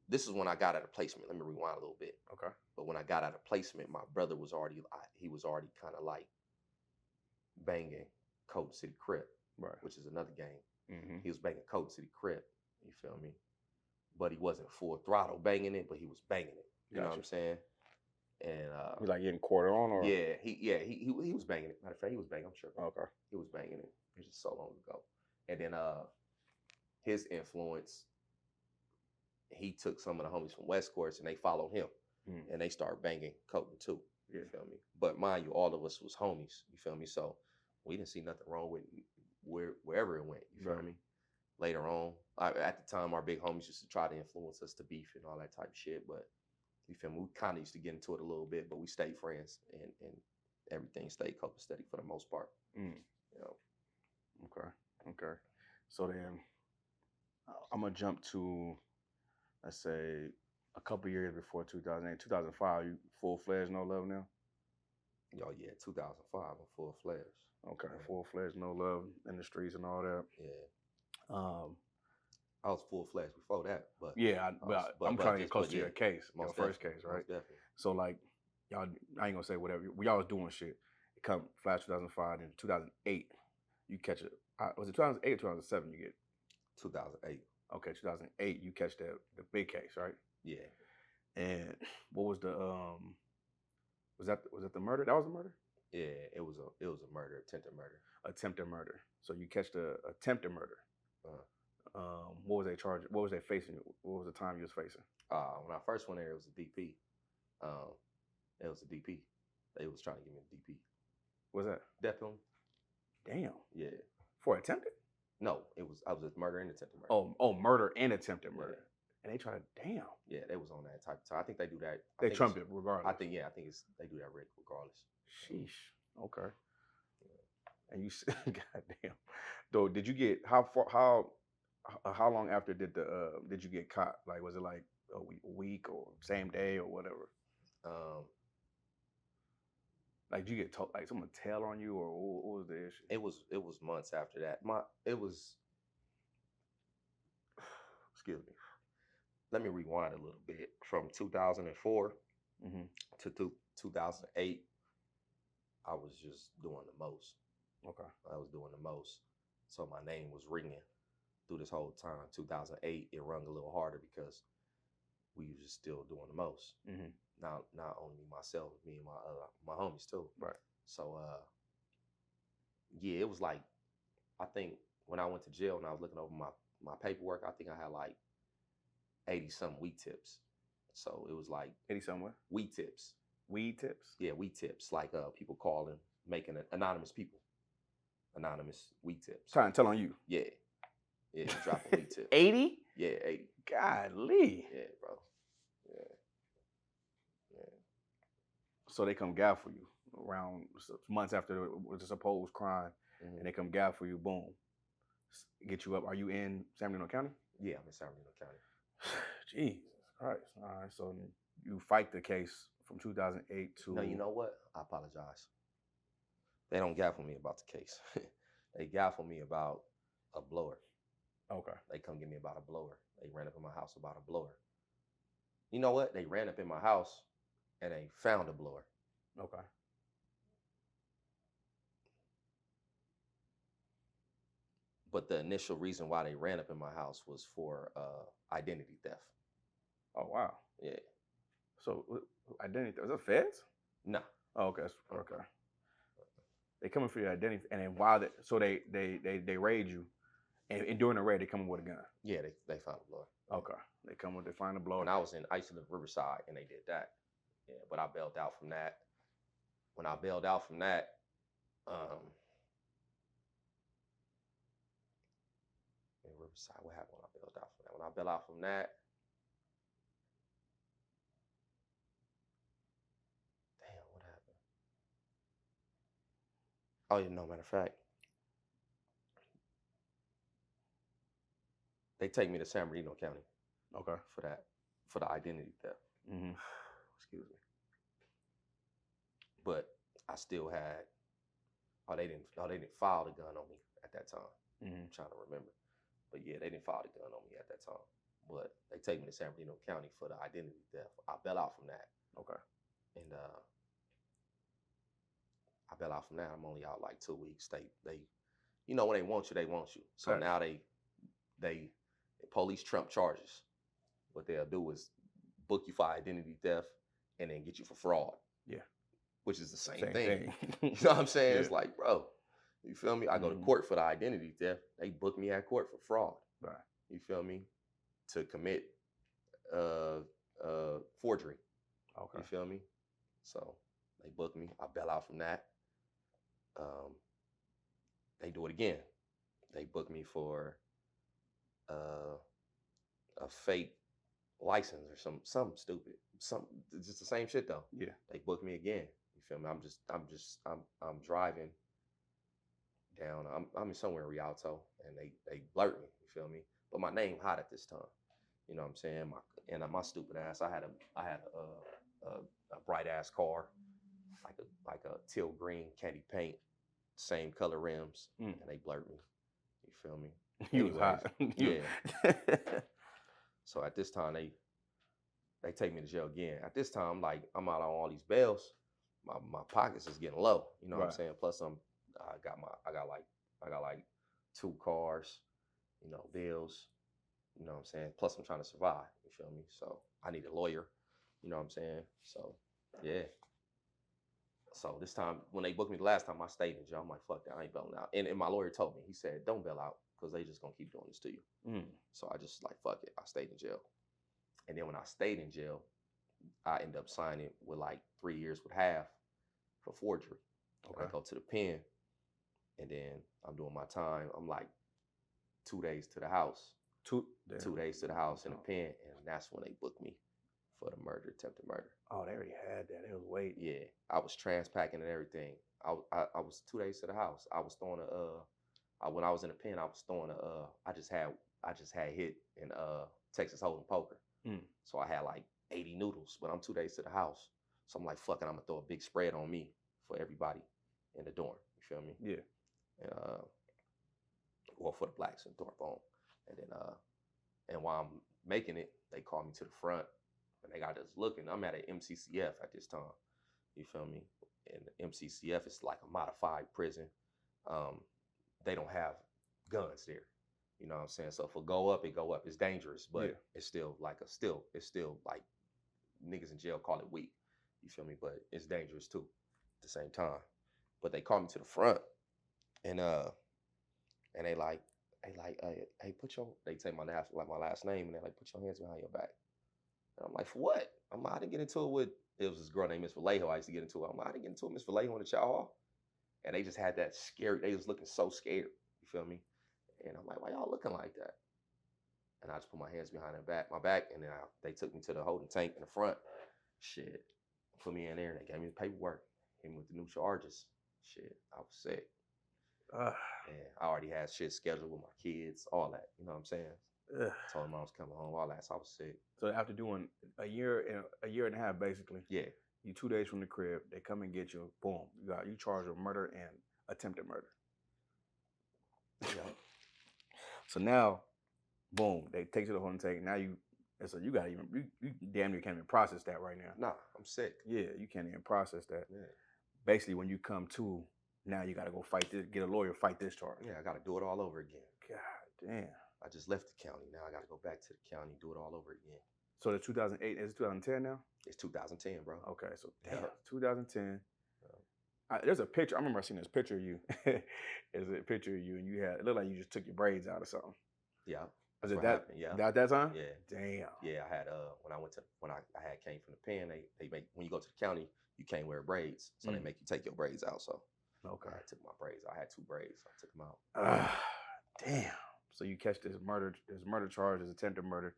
[SPEAKER 2] This is when I got out of placement. Let me rewind a little bit. Okay. But when I got out of placement, my brother was already kind of like banging Code City Crip, right? Which is another gang. He was banging Code City Crip. You feel me? But he wasn't full throttle banging it, but he was banging it. You know what I'm saying? And
[SPEAKER 1] he like getting quarter on, or
[SPEAKER 2] he was banging it. Matter of fact, he was banging. I'm sure. Okay. He was banging it. It was just so long ago. And then his influence he took some of the homies from West Courts and they followed him, and they started banging Colton too.
[SPEAKER 1] Yeah.
[SPEAKER 2] You feel me? But mind you, all of us was homies. You feel me? So we didn't see nothing wrong with wherever it went. You feel me? Later on, at the time, our big homies used to try to influence us to beef and all that type of shit. But you feel me? We kind of used to get into it a little bit, but we stayed friends, and everything stayed copacetic for the most part. You know.
[SPEAKER 1] Okay. So then, I'm gonna jump to, let's say, a couple years before 2008, 2005. You full-fledged No Love now?
[SPEAKER 2] Yo, yeah, 2005, I'm full-fledged.
[SPEAKER 1] Okay, full-fledged No Love in the streets and all that.
[SPEAKER 2] Yeah. I was full-fledged before that, but
[SPEAKER 1] yeah, I'm trying to get close to your case, your first case, right?
[SPEAKER 2] Definitely.
[SPEAKER 1] So like, y'all, I ain't gonna say whatever. Y'all was doing shit. It come flash 2005 and 2008. You catch it. Was it 2008 or 2007? You get
[SPEAKER 2] 2008.
[SPEAKER 1] Okay, 2008. You catch the big case, right?
[SPEAKER 2] Yeah.
[SPEAKER 1] And what was the was that the murder? That was the murder?
[SPEAKER 2] Yeah, it was a murder, attempted murder.
[SPEAKER 1] Attempted murder. So you catch the attempted murder. What was they charging? What was they facing? What was the time you was facing?
[SPEAKER 2] When I first went there, it was a DP. It was a DP. They was trying to give me a DP.
[SPEAKER 1] What's that?
[SPEAKER 2] Death penalty.
[SPEAKER 1] Damn.
[SPEAKER 2] Yeah.
[SPEAKER 1] For attempted?
[SPEAKER 2] No, I was a murder and attempted murder.
[SPEAKER 1] Oh, murder and attempted murder. Yeah. And they tried to, damn.
[SPEAKER 2] Yeah, they was on that type of time. I think they do that.
[SPEAKER 1] They trump it regardless.
[SPEAKER 2] I think they do that regardless.
[SPEAKER 1] Sheesh. Okay. Yeah. And you said, goddamn. Though, did you get how long after did you get caught? Like, was it like a week or same day or whatever? Like, did you get told, like someone tell on you, or what was the issue?
[SPEAKER 2] It was months after that. Excuse me. Let me rewind a little bit. From 2004 to 2008, I was just doing the most.
[SPEAKER 1] Okay.
[SPEAKER 2] I was doing the most. So my name was ringing through this whole time. 2008, it rung a little harder because we was just still doing the most. Not only myself, me and my homies too.
[SPEAKER 1] Right.
[SPEAKER 2] So yeah, it was like, I think when I went to jail and I was looking over my paperwork, I think I had like 80-something weed tips. So it was like
[SPEAKER 1] 80-something what?
[SPEAKER 2] Weed tips.
[SPEAKER 1] Weed tips?
[SPEAKER 2] Yeah, weed tips. Like people calling, making anonymous people. Anonymous weed tips.
[SPEAKER 1] Trying to tell on you.
[SPEAKER 2] Yeah. Yeah, dropping weed tips.
[SPEAKER 1] 80?
[SPEAKER 2] Yeah, 80.
[SPEAKER 1] Golly.
[SPEAKER 2] Yeah, bro. Yeah.
[SPEAKER 1] So they come gaffle you around months after the supposed crime, and they come gaffle you, boom, get you up. Are you in San Bernardino County?
[SPEAKER 2] Yeah, I'm in San Bernardino County.
[SPEAKER 1] Jesus Christ. All right, so you fight the case from 2008 to...
[SPEAKER 2] No, you know what? I apologize. They don't gaffle me about the case. They gaffle me about a blower.
[SPEAKER 1] Okay.
[SPEAKER 2] They come get me about a blower. They ran up in my house about a blower. You know what? They ran up in my house and they found a blower.
[SPEAKER 1] Okay.
[SPEAKER 2] But the initial reason why they ran up in my house was for identity theft.
[SPEAKER 1] Oh, wow.
[SPEAKER 2] Yeah.
[SPEAKER 1] So identity theft, was it feds?
[SPEAKER 2] No.
[SPEAKER 1] Oh, okay. Okay. They coming for your identity, and then while they raid you, and during the raid they come with a gun.
[SPEAKER 2] Yeah, they found a blower.
[SPEAKER 1] Okay. They find a blower.
[SPEAKER 2] When I was in Iceland, Riverside, and they did that. Yeah, but I bailed out from that. When I bailed out from that, in Riverside, what happened when I bailed out from that? When I bailed out from that, damn, what happened? Oh, yeah, no, matter of fact, they take me to San Bernardino County.
[SPEAKER 1] Okay.
[SPEAKER 2] For the identity theft.
[SPEAKER 1] Excuse me.
[SPEAKER 2] But I still had. They didn't file the gun on me at that time. I'm trying to remember, but yeah, they didn't file the gun on me at that time. But they take me to San Bernardino County for the identity theft. I bail out from that. Okay. And I bail out from that. I'm only out like 2 weeks. They, you know, when they want you, they want you. So right. Now they police trump charges. What they'll do is book you for identity theft and then get you for fraud. Yeah. Which is the same thing. You know what I'm saying? Yeah. It's like, bro, you feel me? I go to court for the identity theft. They book me at court for fraud. Right. You feel me? To commit forgery.
[SPEAKER 1] Okay.
[SPEAKER 2] You feel me? So they book me. I bail out from that. They do it again. They book me for a fake license or something stupid. It's just the same shit though.
[SPEAKER 1] Yeah.
[SPEAKER 2] They book me again. You feel me? I'm driving down. I'm in somewhere in Rialto, and they blurt me. You feel me? But my name hot at this time. You know what I'm saying? My stupid ass. I had a bright ass car, like a teal green candy paint, same color rims, and they blurt me. You feel me?
[SPEAKER 1] You was hot.
[SPEAKER 2] Yeah. So at this time they take me to jail again. At this time, like I'm out on all these bails. My pockets is getting low. You know what I'm saying? Plus I got like 2 cars, you know, bills. You know what I'm saying? Plus I'm trying to survive. You feel me? So I need a lawyer. You know what I'm saying? So yeah. So this time, when they booked me the last time, I stayed in jail. I'm like, fuck that, I ain't bailing out. And my lawyer told me, he said, don't bail out because they just gonna keep doing this to you. So I just like, fuck it. I stayed in jail. And then when I stayed in jail, I ended up signing with like 3 years with half for forgery. Okay. I go to the pen, and then I'm doing my time. I'm like 2 days to the house. 2 days to the house in the pen, and that's when they booked me for the murder, attempted murder.
[SPEAKER 1] Oh, they already had that. It was waiting.
[SPEAKER 2] Yeah, I was transpacking and everything. I was 2 days to the house. I was throwing when I was in the pen, I was throwing I just had hit in Texas Hold'em poker. So I had like 80 noodles, but I'm 2 days to the house. So I'm like, fuck it, I'm gonna throw a big spread on me for everybody in the dorm. You feel me?
[SPEAKER 1] Yeah.
[SPEAKER 2] And well, for the blacks in the dorm home. And then and while I'm making it, they call me to the front, and they got us looking. I'm at an MCCF at this time. You feel me? And the MCCF is like a modified prison. They don't have guns there. You know what I'm saying? So if it go up, it go up. It's dangerous, but it's still like it's still like niggas in jail call it weak. You feel me? But it's dangerous too at the same time. But they call me to the front, and they like, hey, they take my last name, and they like, put your hands behind your back. And I'm like, for what? I didn't get into it with, it was this girl named Miss Vallejo I used to get into it. I didn't get into it with Miss Vallejo in the chow hall. And they just had that scary, they was looking so scared. You feel me? And I'm like, why y'all looking like that? And I just put my hands behind my back, and then they took me to the holding tank in the front. Shit. Put me in there, and they gave me the paperwork. Hit me with the new charges. Shit, I was sick. And I already had shit scheduled with my kids, all that. You know what I'm saying? Told them I was coming home, all that. So I was sick.
[SPEAKER 1] So after doing a year and a half, basically.
[SPEAKER 2] Yeah.
[SPEAKER 1] You 2 days from the crib, they come and get you. Boom, you charged with murder and attempted murder.
[SPEAKER 2] Yeah.
[SPEAKER 1] So now, boom, they take you to the holding tank. Now you damn near can't even process that right now.
[SPEAKER 2] Nah, I'm sick.
[SPEAKER 1] Yeah, you can't even process that.
[SPEAKER 2] Yeah.
[SPEAKER 1] Basically, when you come to, now you got to go fight this, get a lawyer, fight this charge.
[SPEAKER 2] Yeah, I got to do it all over again.
[SPEAKER 1] God damn.
[SPEAKER 2] I just left the county. Now I got to go back to the county, do it all over again.
[SPEAKER 1] So the 2008, is it 2010 now?
[SPEAKER 2] It's 2010, bro.
[SPEAKER 1] Okay, so damn, 2010. There's a picture. I remember seeing this picture of you. There's a picture of you, and it looked like you just took your braids out or something.
[SPEAKER 2] Yeah.
[SPEAKER 1] Was it that?
[SPEAKER 2] Happened, yeah.
[SPEAKER 1] That time?
[SPEAKER 2] Yeah.
[SPEAKER 1] Damn.
[SPEAKER 2] Yeah, I had when I came from the pen, they make, when you go to the county, you can't wear braids, so they make you take your braids out. So
[SPEAKER 1] okay,
[SPEAKER 2] I took my braids. I had 2 braids. So I took them out.
[SPEAKER 1] Damn. So you catch this murder charge, this attempted murder.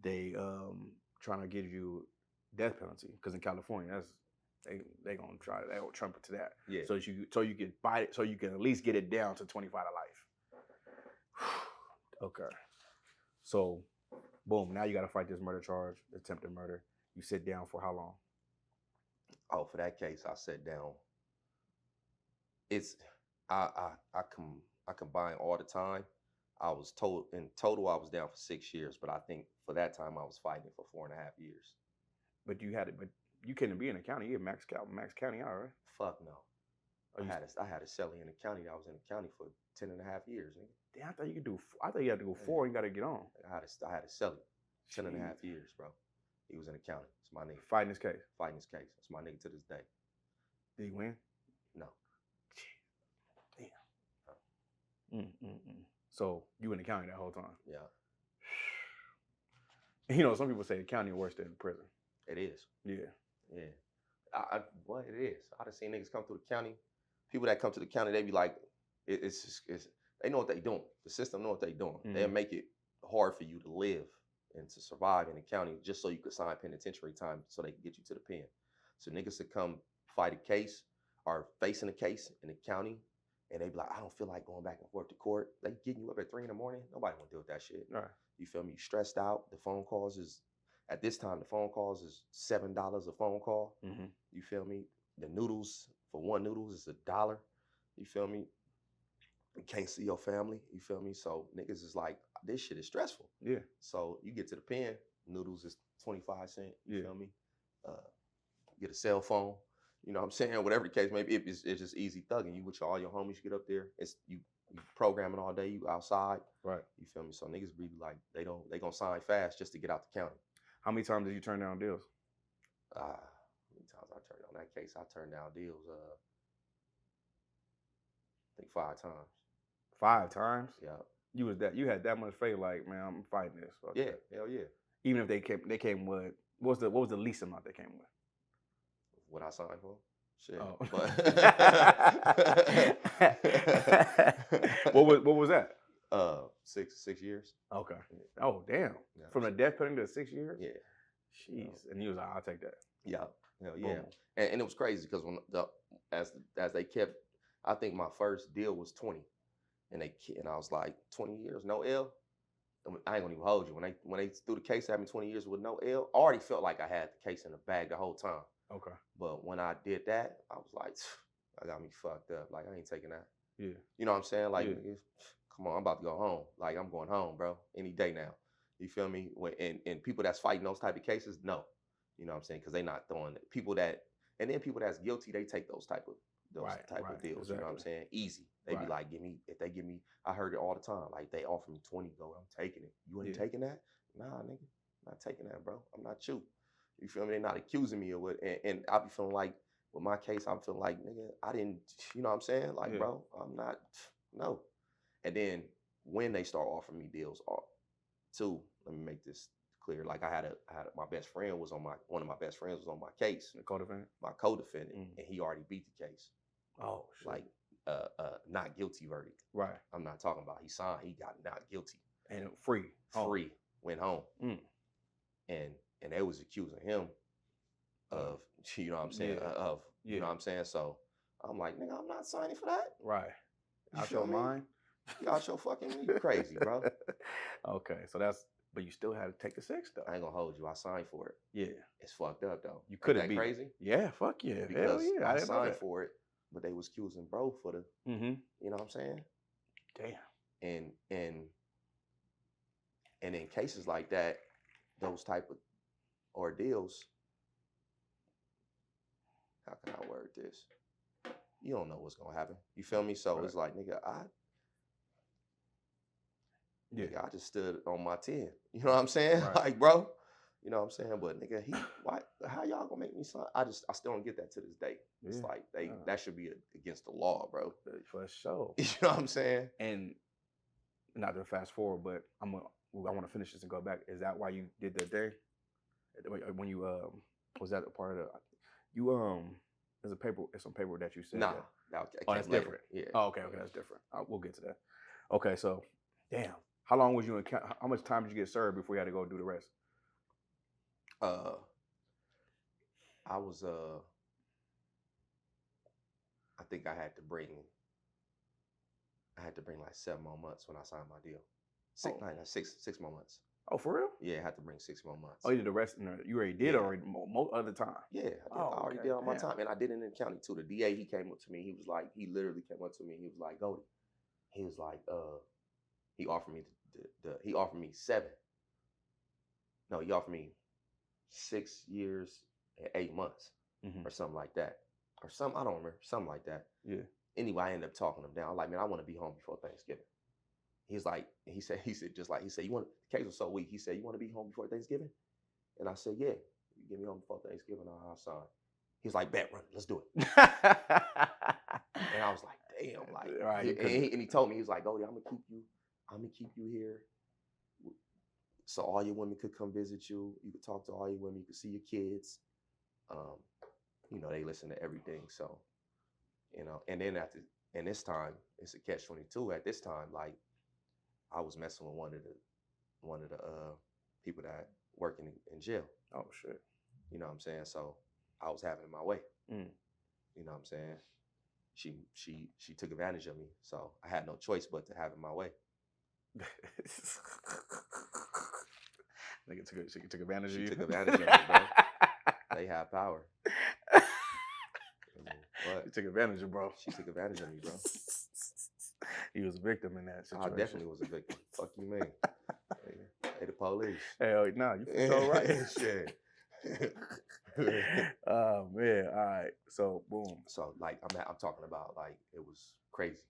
[SPEAKER 1] They trying to give you death penalty because in California, that's they gonna try to, they gonna trumpet to that.
[SPEAKER 2] Yeah.
[SPEAKER 1] So you can buy it, so you can at least get it down to 25 to life. Okay. So, boom. Now you got to fight this murder charge, attempted murder. You sit down for how long?
[SPEAKER 2] Oh, for that case, I sat down. It's I combine all the time. I was told in total I was down for 6 years, but I think for that time I was fighting for 4.5 years.
[SPEAKER 1] But you couldn't be in the county. You're Max County, all right?
[SPEAKER 2] Fuck no. I had a celly in the county. I was in the county for 10.5 years. Nigga.
[SPEAKER 1] Damn, I thought you had to go 4 and you got to get on.
[SPEAKER 2] I had a celly, 10.5 years, bro. He was in the county. It's my nigga.
[SPEAKER 1] Fighting this case.
[SPEAKER 2] It's my nigga to this day.
[SPEAKER 1] Did he win?
[SPEAKER 2] No.
[SPEAKER 1] Damn. So you in the county that whole time?
[SPEAKER 2] Yeah.
[SPEAKER 1] You know, some people say the county worse than prison.
[SPEAKER 2] It is.
[SPEAKER 1] Yeah.
[SPEAKER 2] Yeah. What it is. I done seen niggas come through the county. People that come to the county, they be like, it's they know what they doing. The system know what they doing. They'll make it hard for you to live and to survive in the county just so you could sign penitentiary time so they can get you to the pen. So niggas to come fight a case or facing a case in the county, and they be like, I don't feel like going back and forth to court. They getting you up at 3 a.m. Nobody want to deal with that shit.
[SPEAKER 1] Right.
[SPEAKER 2] You feel me? You stressed out. The phone calls is, at this time, the phone calls is $7 a phone call. You feel me? The noodles, for one noodles is $1. You feel me? You can't see your family. You feel me? So niggas is like, this shit is stressful.
[SPEAKER 1] Yeah.
[SPEAKER 2] So you get to the pen, noodles is 25 cents. You feel me? Get a cell phone. You know what I'm saying? Whatever the case may be, it's just easy thugging. You with all your homies, you get up there. It's you programming all day. You outside.
[SPEAKER 1] Right.
[SPEAKER 2] You feel me? So niggas be like, they gonna sign fast just to get out the county.
[SPEAKER 1] How many times did you turn down deals?
[SPEAKER 2] How many times I turned down that case? I turned down deals. I think 5 times.
[SPEAKER 1] 5 times?
[SPEAKER 2] Yeah.
[SPEAKER 1] You had that much faith, like, man, I'm fighting this. Fuck
[SPEAKER 2] yeah,
[SPEAKER 1] that.
[SPEAKER 2] hell yeah.
[SPEAKER 1] Even if they came with what was the least amount they came with?
[SPEAKER 2] What I signed for? Shit.
[SPEAKER 1] Oh.
[SPEAKER 2] But
[SPEAKER 1] what was that?
[SPEAKER 2] 6 years.
[SPEAKER 1] Okay. Oh damn.
[SPEAKER 2] Yeah.
[SPEAKER 1] From the death penalty to 6 years?
[SPEAKER 2] Yeah.
[SPEAKER 1] Jeez. And he was like, I'll take that.
[SPEAKER 2] Yeah. Hell yeah. And it was crazy because when as they kept, I think my first deal was 20. And I was like, 20 years, no L? I ain't gonna even hold you. When they threw the case at me 20 years with no L, I already felt like I had the case in the bag the whole time.
[SPEAKER 1] Okay.
[SPEAKER 2] But when I did that, I was like, I got me fucked up. Like, I ain't taking that.
[SPEAKER 1] Yeah.
[SPEAKER 2] You know what I'm saying? Like, come on, I'm about to go home. Like, I'm going home, bro. Any day now. You feel me? And people that's fighting those type of cases, no. You know what I'm saying? Because they not throwing it. People that's guilty, they take those type of deals.
[SPEAKER 1] Exactly.
[SPEAKER 2] You know what I'm saying? Easy. They be like, if they give me, I heard it all the time. Like, they offer me 20, go, I'm taking it. You ain't taking that? Nah, nigga. I'm not taking that, bro. I'm not you. You feel me? They're not accusing me of what, and I be feeling like, with my case, I'm feeling like, nigga, I didn't, you know what I'm saying? Like, bro, I'm not, no. And then when they start offering me deals, too, let me make this clear. Like, I had my best friend was one of my best friends was on my case.
[SPEAKER 1] The co-defendant?
[SPEAKER 2] My co-defendant, and he already beat the case.
[SPEAKER 1] Oh, shit.
[SPEAKER 2] Like, not guilty verdict.
[SPEAKER 1] Right.
[SPEAKER 2] I'm not talking about he signed, he got not guilty.
[SPEAKER 1] And free.
[SPEAKER 2] Free. Went home. And they was accusing him of, you know what I'm saying, you know what I'm saying? So I'm like, nigga, I'm not signing for that.
[SPEAKER 1] Right. Out your mind?
[SPEAKER 2] You out your fucking, you crazy, bro.
[SPEAKER 1] Okay, so but you still had to take the 6 though.
[SPEAKER 2] I ain't gonna hold you. I signed for it.
[SPEAKER 1] Yeah.
[SPEAKER 2] It's fucked up though.
[SPEAKER 1] You could have
[SPEAKER 2] been crazy.
[SPEAKER 1] Yeah, fuck yeah.
[SPEAKER 2] Because
[SPEAKER 1] hell yeah.
[SPEAKER 2] I signed for it, but they was accusing bro for the, you know what I'm saying?
[SPEAKER 1] Damn.
[SPEAKER 2] And in cases like that, those type of ordeals, how can I word this? You don't know what's gonna happen. You feel me? So it's like, nigga, nigga, I just stood on my 10. You know what I'm saying?
[SPEAKER 1] Right.
[SPEAKER 2] Like, bro, you know what I'm saying? But nigga, how y'all gonna make me sign? I still don't get that to this day. It's like that should be against the law, bro.
[SPEAKER 1] For sure.
[SPEAKER 2] You know what I'm saying?
[SPEAKER 1] And not to fast forward, but I want to finish this and go back. Is that why you did the day? When you was that a part of there's some paper that you said.
[SPEAKER 2] Nah.
[SPEAKER 1] That's different.
[SPEAKER 2] Yeah.
[SPEAKER 1] Oh, okay, that's different. We'll get to that. Okay, so damn. How long was you in? How much time did you get served before you had to go do the rest?
[SPEAKER 2] I was I think I had to bring like 7 more months when I signed my deal. 6 more months.
[SPEAKER 1] Oh, for real?
[SPEAKER 2] Yeah, I had to bring 6 more months.
[SPEAKER 1] Oh, you did the rest? No, you already did already most other time.
[SPEAKER 2] Yeah, I already did all my time, and I did it in the county too. The DA, he came up to me. He was like, he literally came up to me. He was like, Goldie. He was like, he offered me he offered me 7. No, he offered me 6 years and 8 months or something like that, or something. I don't remember, something like that.
[SPEAKER 1] Yeah.
[SPEAKER 2] Anyway, I ended up talking him down. I'm like, man, I want to be home before Thanksgiving. He's like, he said, you want, the case was so weak. He said, you want to be home before Thanksgiving? And I said, yeah. You get me home before Thanksgiving, I'll sign. He's like, bet, run, let's do it. And I was like, damn, like, right, and he told me, he was like, oh yeah, I'm gonna keep you here So all your women could come visit you. You could talk to all your women. You could see your kids. You know, they listen to everything. So, you know, and then and this time it's a catch-22. At this time, like I was messing with one of the people that working in jail.
[SPEAKER 1] Oh shit.
[SPEAKER 2] You know what I'm saying? So I was having it my way.
[SPEAKER 1] Mm.
[SPEAKER 2] You know what I'm saying? She took advantage of me. So I had no choice but to have it my way.
[SPEAKER 1] She took advantage of you.
[SPEAKER 2] She took advantage of me, bro. They have power.
[SPEAKER 1] She took advantage of bro.
[SPEAKER 2] She took advantage of me, bro.
[SPEAKER 1] He was a victim in that situation.
[SPEAKER 2] I definitely was a victim. Fuck you, man. Hey, the police.
[SPEAKER 1] Hell, nah, you so right.
[SPEAKER 2] Shit.
[SPEAKER 1] Oh man, all right. So boom.
[SPEAKER 2] So like I'm talking about like it was crazy,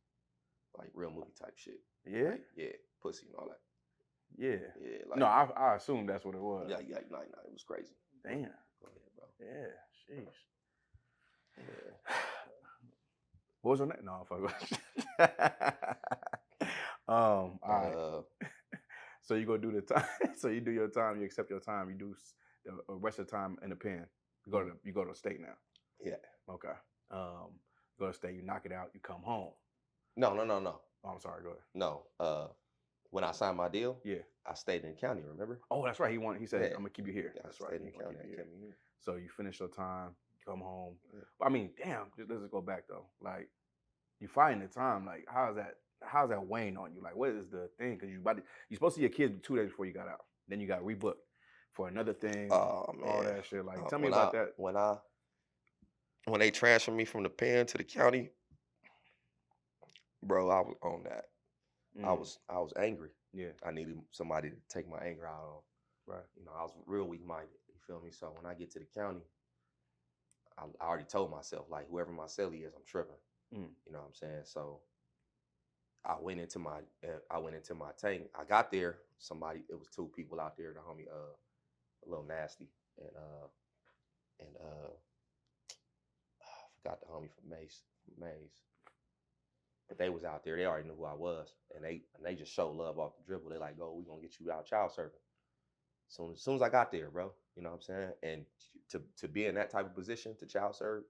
[SPEAKER 2] like real movie type shit.
[SPEAKER 1] Yeah.
[SPEAKER 2] Like, yeah, pussy and all that.
[SPEAKER 1] Yeah.
[SPEAKER 2] Yeah. Like,
[SPEAKER 1] No, I assume that's what it was.
[SPEAKER 2] Yeah. No, it was crazy.
[SPEAKER 1] Damn.
[SPEAKER 2] Go ahead, bro.
[SPEAKER 1] Yeah. Sheesh.
[SPEAKER 2] Yeah.
[SPEAKER 1] What was your name? No, fuck. All right. So you go do the time. So you do your time. You accept your time. You do the rest of the time in the pen. You go to the state now.
[SPEAKER 2] Yeah.
[SPEAKER 1] Okay. Go to the state. You knock it out. You come home.
[SPEAKER 2] No.
[SPEAKER 1] Oh, I'm sorry. Go ahead.
[SPEAKER 2] No. When I signed my deal,
[SPEAKER 1] yeah,
[SPEAKER 2] I stayed in the county. Remember?
[SPEAKER 1] Oh, that's right. He said,
[SPEAKER 2] Yeah.
[SPEAKER 1] "I'm gonna keep you here."
[SPEAKER 2] Yeah,
[SPEAKER 1] That's
[SPEAKER 2] I
[SPEAKER 1] right.
[SPEAKER 2] stayed in the county. I kept me here.
[SPEAKER 1] So you finish your time. Come home.
[SPEAKER 2] Yeah.
[SPEAKER 1] I mean, damn. Let's just go back though. Like, you find the time. Like, how's that weighing on you? Like, what is the thing? Because you're supposed to see your kids 2 days before you got out. Then you got rebooked for another thing.
[SPEAKER 2] Oh man,
[SPEAKER 1] all that shit. Like, tell me about that.
[SPEAKER 2] When they transferred me from the pen to the county, bro, I was on that. I was angry.
[SPEAKER 1] Yeah.
[SPEAKER 2] I needed somebody to take my anger out on.
[SPEAKER 1] Right.
[SPEAKER 2] You know, I was real weak-minded. You feel me? So when I get to the county, I already told myself, like, whoever my cellie is, I'm tripping. You know what I'm saying? So I went into my tank. I got there. It was 2 people out there. The homie, a little nasty, and I forgot the homie from Maze. But they was out there. They already knew who I was, and they just showed love off the dribble. They like, "Oh, we gonna get you out child serving." As soon as I got there, bro, you know what I'm saying? And to be in that type of position to child serve,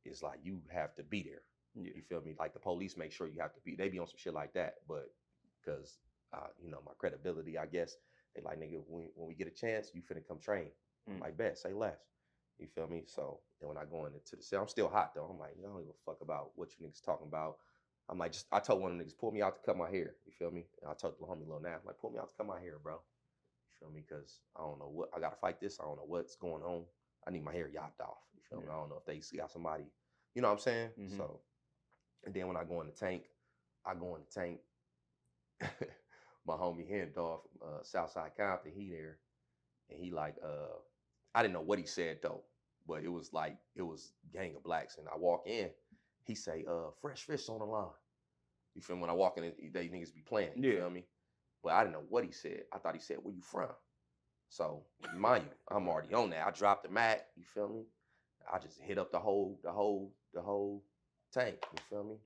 [SPEAKER 2] it's like you have to be there.
[SPEAKER 1] Yeah.
[SPEAKER 2] You feel me? Like the police make sure you have to be. They be on some shit like that, but because you know, my credibility, I guess they like, nigga, when we get a chance, you finna come train. I'm like, bet, say less. You feel me? So then when I go into the cell, I'm still hot though. I'm like, I don't give a fuck about what you niggas talking about. I'm like, I told one of the niggas, pull me out to cut my hair. You feel me? And I told the homie Lil Nav, like, pull me out to cut my hair, bro. You feel me? Because I don't know what, I gotta fight this. I don't know what's going on. I need my hair yopped off. You feel me? I don't know if they got somebody, you know what I'm saying? So, and then when I go in the tank, my homie Hendorf from Southside Compton, he there. And he like, I didn't know what he said though, but it was gang of blacks. And I walk in, he say, fresh fish on the line. You feel me? When I walk in, they niggas be playing, you feel me? But I didn't know what he said. I thought he said, where you from? So, mind you, I'm already on that. I dropped the Mac, you feel me? I just hit up the whole tank, you feel me?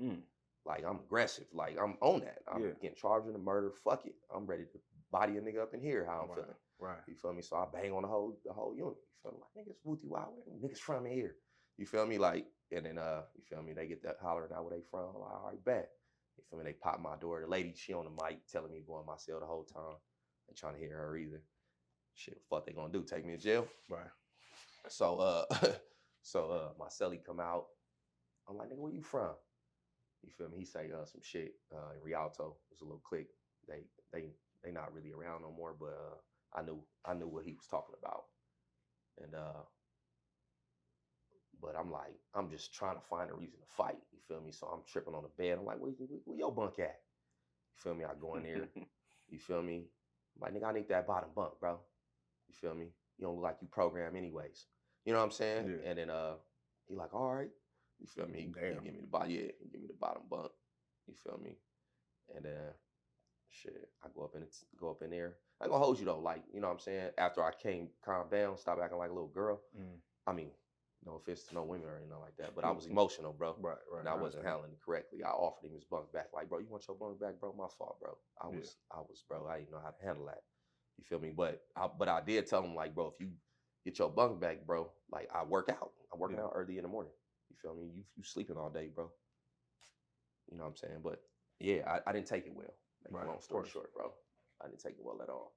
[SPEAKER 2] Like, I'm aggressive. Like, I'm on that. I'm getting charged in the murder. Fuck it. I'm ready to body a nigga up in here, how I'm feeling.
[SPEAKER 1] Right.
[SPEAKER 2] You feel me? So I bang on the whole unit. You feel me? Like, niggas wooty wild. Niggas from here. You feel me? Like, and then you feel me? They get that hollering out where they from. I'm like, all right, bet. You feel me? They pop my door. The lady, she on the mic telling me to go in my cell the whole time. Ain't trying to hear her either. Shit, what the fuck they gonna do? Take me to jail?
[SPEAKER 1] Right.
[SPEAKER 2] So my cellie come out. I'm like, nigga, where you from? You feel me? He say some shit in Rialto. It was a little clique. They not really around no more, but I knew what he was talking about. And but I'm like, I'm just trying to find a reason to fight. You feel me? So I'm tripping on the bed. I'm like, where your bunk at? You feel me? I go in there. You feel me? I'm like, nigga, I need that bottom bunk, bro. You feel me? You don't look like you programmed anyways. You know what I'm saying?
[SPEAKER 1] Yeah.
[SPEAKER 2] And then he like, all right. You feel me? He give me the bottom. Yeah, he give me the bottom bunk. You feel me? And then shit, I go up in there. I ain't gonna hold you though. Like, you know what I'm saying? After I calm down, stop acting like a little girl. I mean, no offense to no women or anything like that, but I was emotional, bro.
[SPEAKER 1] Right.
[SPEAKER 2] And I wasn't handling it correctly. I offered him his bunk back. Like, bro, you want your bunk back, bro? My fault, bro. I was, bro. I didn't know how to handle that. You feel me? But I did tell him, like, bro, if you get your bunk back, bro, like, I work out. I'm working out early in the morning. You feel me? You sleeping all day, bro. You know what I'm saying? But yeah, I didn't take it well. Make a long story short, bro. I didn't take it well at all.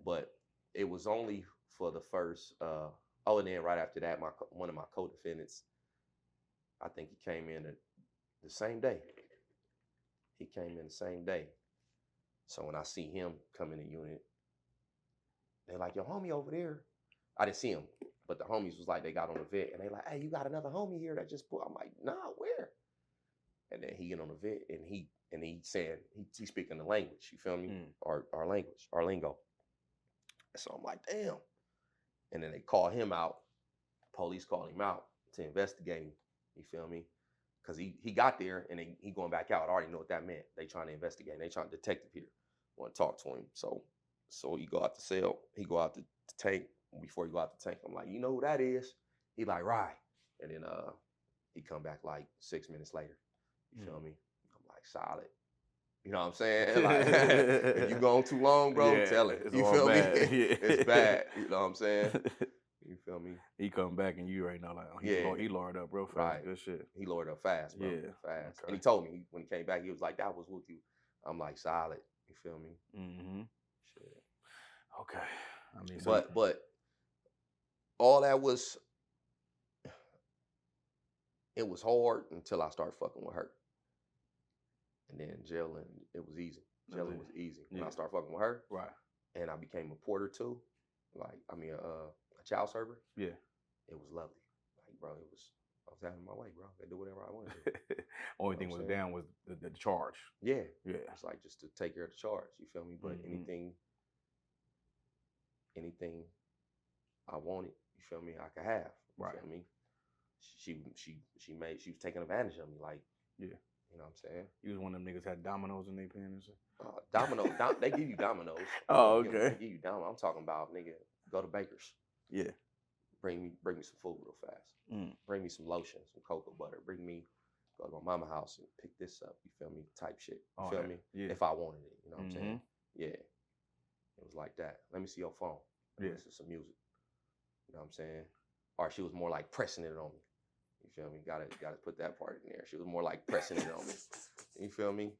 [SPEAKER 2] But it was only for the first and then right after that, one of my co-defendants, I think he came in the same day. He came in the same day. So when I see him come in the unit, they're like, "Your homie over there." I didn't see him, but the homies was like, they got on the vet, and they like, "Hey, you got another homie here that just pulled." I'm like, "Nah, where?" And then he get on the vet, and he saying he speaking the language. You feel me? Our language, our lingo. So I'm like, damn. And then they call him out. Police call him out to investigate him. You feel me? Because he got there and he going back out. I already know what that meant. They trying to investigate. They trying to detective here. Want to talk to him. So he go out the cell. He go out the tank. Before he go out the tank, I'm like, "You know who that is?" He like, "Right." And then he come back like 6 minutes later. You feel me? I'm like, solid. You know what I'm saying? Like, if you gone too long, bro, tell it. You feel me? It's bad. You know what I'm saying? You feel me?
[SPEAKER 1] He come back and you already know, like, he lowered up real fast.
[SPEAKER 2] Right.
[SPEAKER 1] Good shit.
[SPEAKER 2] He lowered up fast, bro.
[SPEAKER 1] Yeah.
[SPEAKER 2] Fast.
[SPEAKER 1] Okay.
[SPEAKER 2] And he told me when he came back, he was like, "That was with you." I'm like, solid. You feel me?
[SPEAKER 1] Mm-hmm.
[SPEAKER 2] Shit.
[SPEAKER 1] Okay. I mean,
[SPEAKER 2] but all that was, it was hard until I started fucking with her. And then jailing, it was easy. Jailing was easy. When I started fucking with her,
[SPEAKER 1] right,
[SPEAKER 2] and I became a porter too, like, I mean, a child server.
[SPEAKER 1] Yeah.
[SPEAKER 2] It was lovely. Like, bro, I was having my way, bro. I could do whatever I wanted to do.
[SPEAKER 1] Only thing was down was the charge.
[SPEAKER 2] Yeah.
[SPEAKER 1] Yeah.
[SPEAKER 2] It's like just to take care of the charge. You feel me? But anything I wanted, you feel me, I could have. You feel me? She was taking advantage of me, like,
[SPEAKER 1] yeah.
[SPEAKER 2] You know what I'm saying?
[SPEAKER 1] You was one of them niggas had dominoes in their pants.
[SPEAKER 2] Dominoes, they give you dominoes.
[SPEAKER 1] Oh, okay.
[SPEAKER 2] They give you dominoes. I'm talking about, nigga, go to Baker's.
[SPEAKER 1] Yeah.
[SPEAKER 2] Bring me some food real fast. Bring me some lotion, some cocoa butter. Go to my mama's house and pick this up. You feel me? Type shit. You feel me?
[SPEAKER 1] Yeah.
[SPEAKER 2] If I wanted it, you know what I'm saying? Yeah. It was like that. Let me see your phone.
[SPEAKER 1] Yeah.
[SPEAKER 2] Listen to some music. You know what I'm saying? Or she was more like pressing it on me. You feel me? Gotta put that part in there. She was more like pressing it on me. You feel me?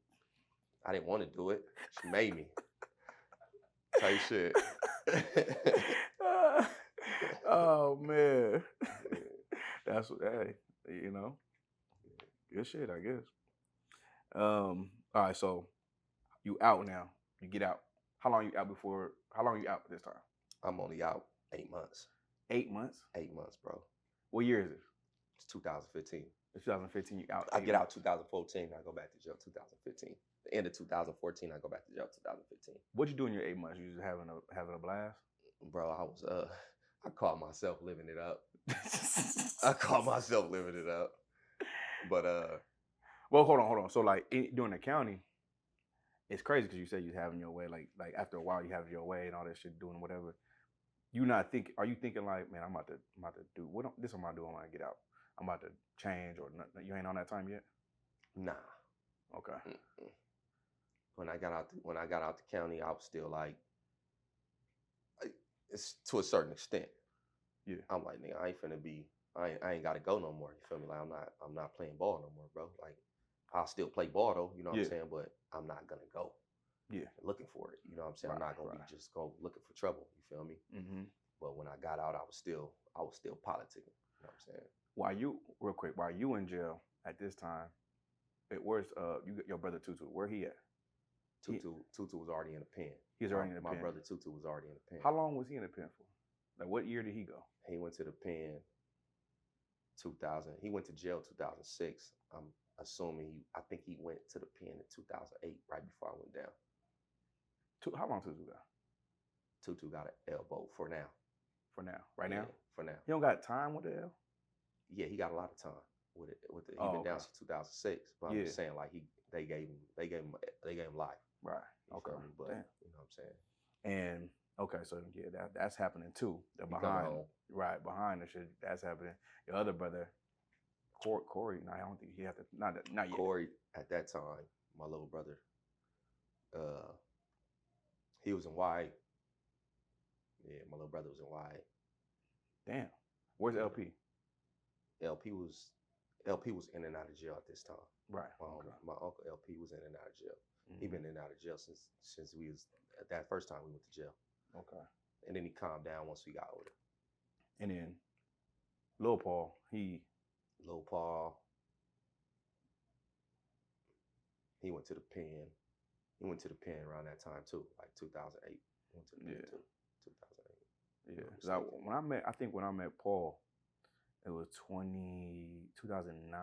[SPEAKER 2] I didn't want to do it. She made me. Type shit.
[SPEAKER 1] Oh man. That's what, hey, you know. Good shit, I guess. All right, so you out now. You get out. How long you out this time?
[SPEAKER 2] I'm only out 8 months.
[SPEAKER 1] 8 months?
[SPEAKER 2] 8 months, bro.
[SPEAKER 1] What year is it?
[SPEAKER 2] It's 2015.
[SPEAKER 1] It's 2015, you out.
[SPEAKER 2] I get out 2014, I go back to jail 2015. The end of 2014, I go back to jail 2015.
[SPEAKER 1] What you do in your 8 months? You just having a blast?
[SPEAKER 2] Bro, I was I call myself living it up. I call myself living it up. But
[SPEAKER 1] well, hold on. So like during the county, it's crazy because you said you're having your way. Like after a while, you have your way and all that shit, doing whatever. Are you thinking like, man, I'm about to do this? I'm about to do when I get out. I'm about to change, or you ain't on that time yet?
[SPEAKER 2] Nah.
[SPEAKER 1] Okay.
[SPEAKER 2] Mm-mm. When I got out the county, I was still like, it's to a certain extent.
[SPEAKER 1] Yeah.
[SPEAKER 2] I'm like, nigga, I ain't gotta go no more. You feel me? Like, I'm not playing ball no more, bro. Like, I'll still play ball though, you know what I'm saying? But I'm not gonna go.
[SPEAKER 1] Yeah.
[SPEAKER 2] Looking for it. You know what I'm saying? I'm not gonna be just go looking for trouble. You feel me?
[SPEAKER 1] Mm-hmm.
[SPEAKER 2] But when I got out, I was still politicking. You know what I'm saying?
[SPEAKER 1] While you in jail at this time, where's your brother Tutu? Where he at?
[SPEAKER 2] Tutu was already in the pen.
[SPEAKER 1] He's already in the pen.
[SPEAKER 2] My brother Tutu was already in the pen.
[SPEAKER 1] How long was he in the pen for? Like, what year did he go?
[SPEAKER 2] He went to the pen 2000. He went to jail 2006. I'm assuming I think he went to the pen in 2008, right before I went down.
[SPEAKER 1] How long Tutu got?
[SPEAKER 2] Tutu got an elbow for now.
[SPEAKER 1] For now, right now.
[SPEAKER 2] For now.
[SPEAKER 1] He don't got time with the L.
[SPEAKER 2] Yeah, he got a lot of time with it. He been down since 2006. But I'm just saying, like, they gave him life.
[SPEAKER 1] Right.
[SPEAKER 2] Okay. But
[SPEAKER 1] damn.
[SPEAKER 2] You know what I'm saying?
[SPEAKER 1] And okay, so yeah, that's happening too. They're behind the shit. That's happening. Your other brother, Corey. No, I don't think he had to. Not yet.
[SPEAKER 2] Corey, at that time, my little brother, he was in YA. Yeah, my little brother was in YA.
[SPEAKER 1] Damn. Where's
[SPEAKER 2] Yeah.
[SPEAKER 1] LP?
[SPEAKER 2] LP was in and out of jail at this time.
[SPEAKER 1] Right.
[SPEAKER 2] My uncle LP was in and out of jail.
[SPEAKER 1] Mm-hmm.
[SPEAKER 2] He been in and out of jail since we was at that first time we went to jail.
[SPEAKER 1] Okay.
[SPEAKER 2] And then he calmed down once we got older.
[SPEAKER 1] And then Lil Paul,
[SPEAKER 2] Lil Paul, he went to the pen. He went to the pen around that time too, like 2008. He went to the pen too, 2008.
[SPEAKER 1] Yeah. I think when I met Paul, it was 2009.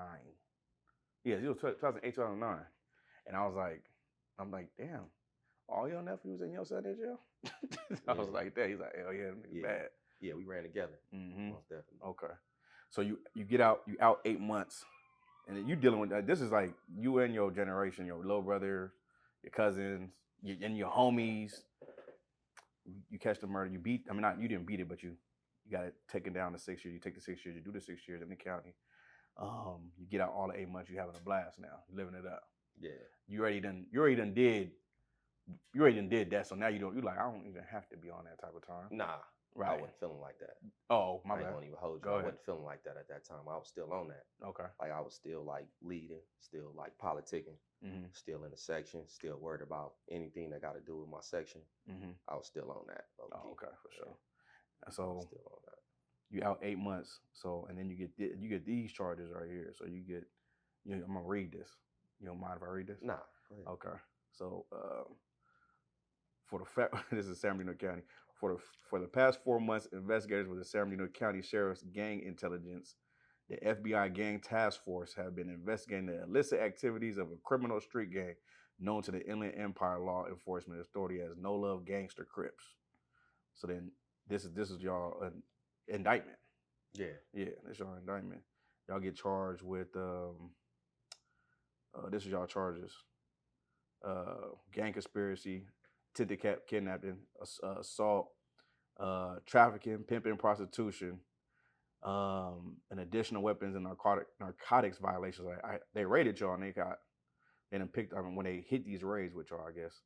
[SPEAKER 1] Yeah, it was 2008, 2009. And I'm like, damn, all your nephews and your son in jail? I was like that. He's like, hell yeah, them niggas bad.
[SPEAKER 2] Yeah, we ran together.
[SPEAKER 1] Mm-hmm.
[SPEAKER 2] Most definitely.
[SPEAKER 1] Okay. So you get out, you out 8 months. And you dealing with that. This is like you and your generation, your little brother, your cousins, and your homies. You catch the murder. You didn't beat it, but you got it taken down to 6 years. You take the 6 years. You do the 6 years in the county. You get out all the 8 months. You having a blast now. You living it up.
[SPEAKER 2] Yeah.
[SPEAKER 1] You already done did that. So now you like, I don't even have to be on that type of time.
[SPEAKER 2] Nah.
[SPEAKER 1] Right.
[SPEAKER 2] I wasn't feeling like that.
[SPEAKER 1] Oh, my bad.
[SPEAKER 2] I ain't gonna even hold you.
[SPEAKER 1] Go ahead.
[SPEAKER 2] I wasn't feeling like that at that time. I was still on that.
[SPEAKER 1] Okay.
[SPEAKER 2] Like I was still like leading, still like politicking, still in the section, still worried about anything that got to do with my section. I was still on that.
[SPEAKER 1] Oh, okay, for sure.
[SPEAKER 2] So still on that.
[SPEAKER 1] You out 8 months. So and then you get these charges right here. So you get, I'm gonna read this. You don't mind if I read this?
[SPEAKER 2] Nah. Go ahead.
[SPEAKER 1] Okay. So for the fact this is San Bernardino County. For the past 4 months, investigators with the San Bernardino County Sheriff's Gang Intelligence, the FBI Gang Task Force, have been investigating the illicit activities of a criminal street gang known to the Inland Empire Law Enforcement Authority as No Love Gangster Crips. So then this is y'all indictment.
[SPEAKER 2] Yeah.
[SPEAKER 1] Yeah, this is y'all indictment. Y'all get charged with this is y'all charges. Gang conspiracy, attempted kidnapping, assault, trafficking, pimping, prostitution, and additional weapons and narcotics violations. They raided y'all and they done picked up, when they hit these raids with y'all, I guess,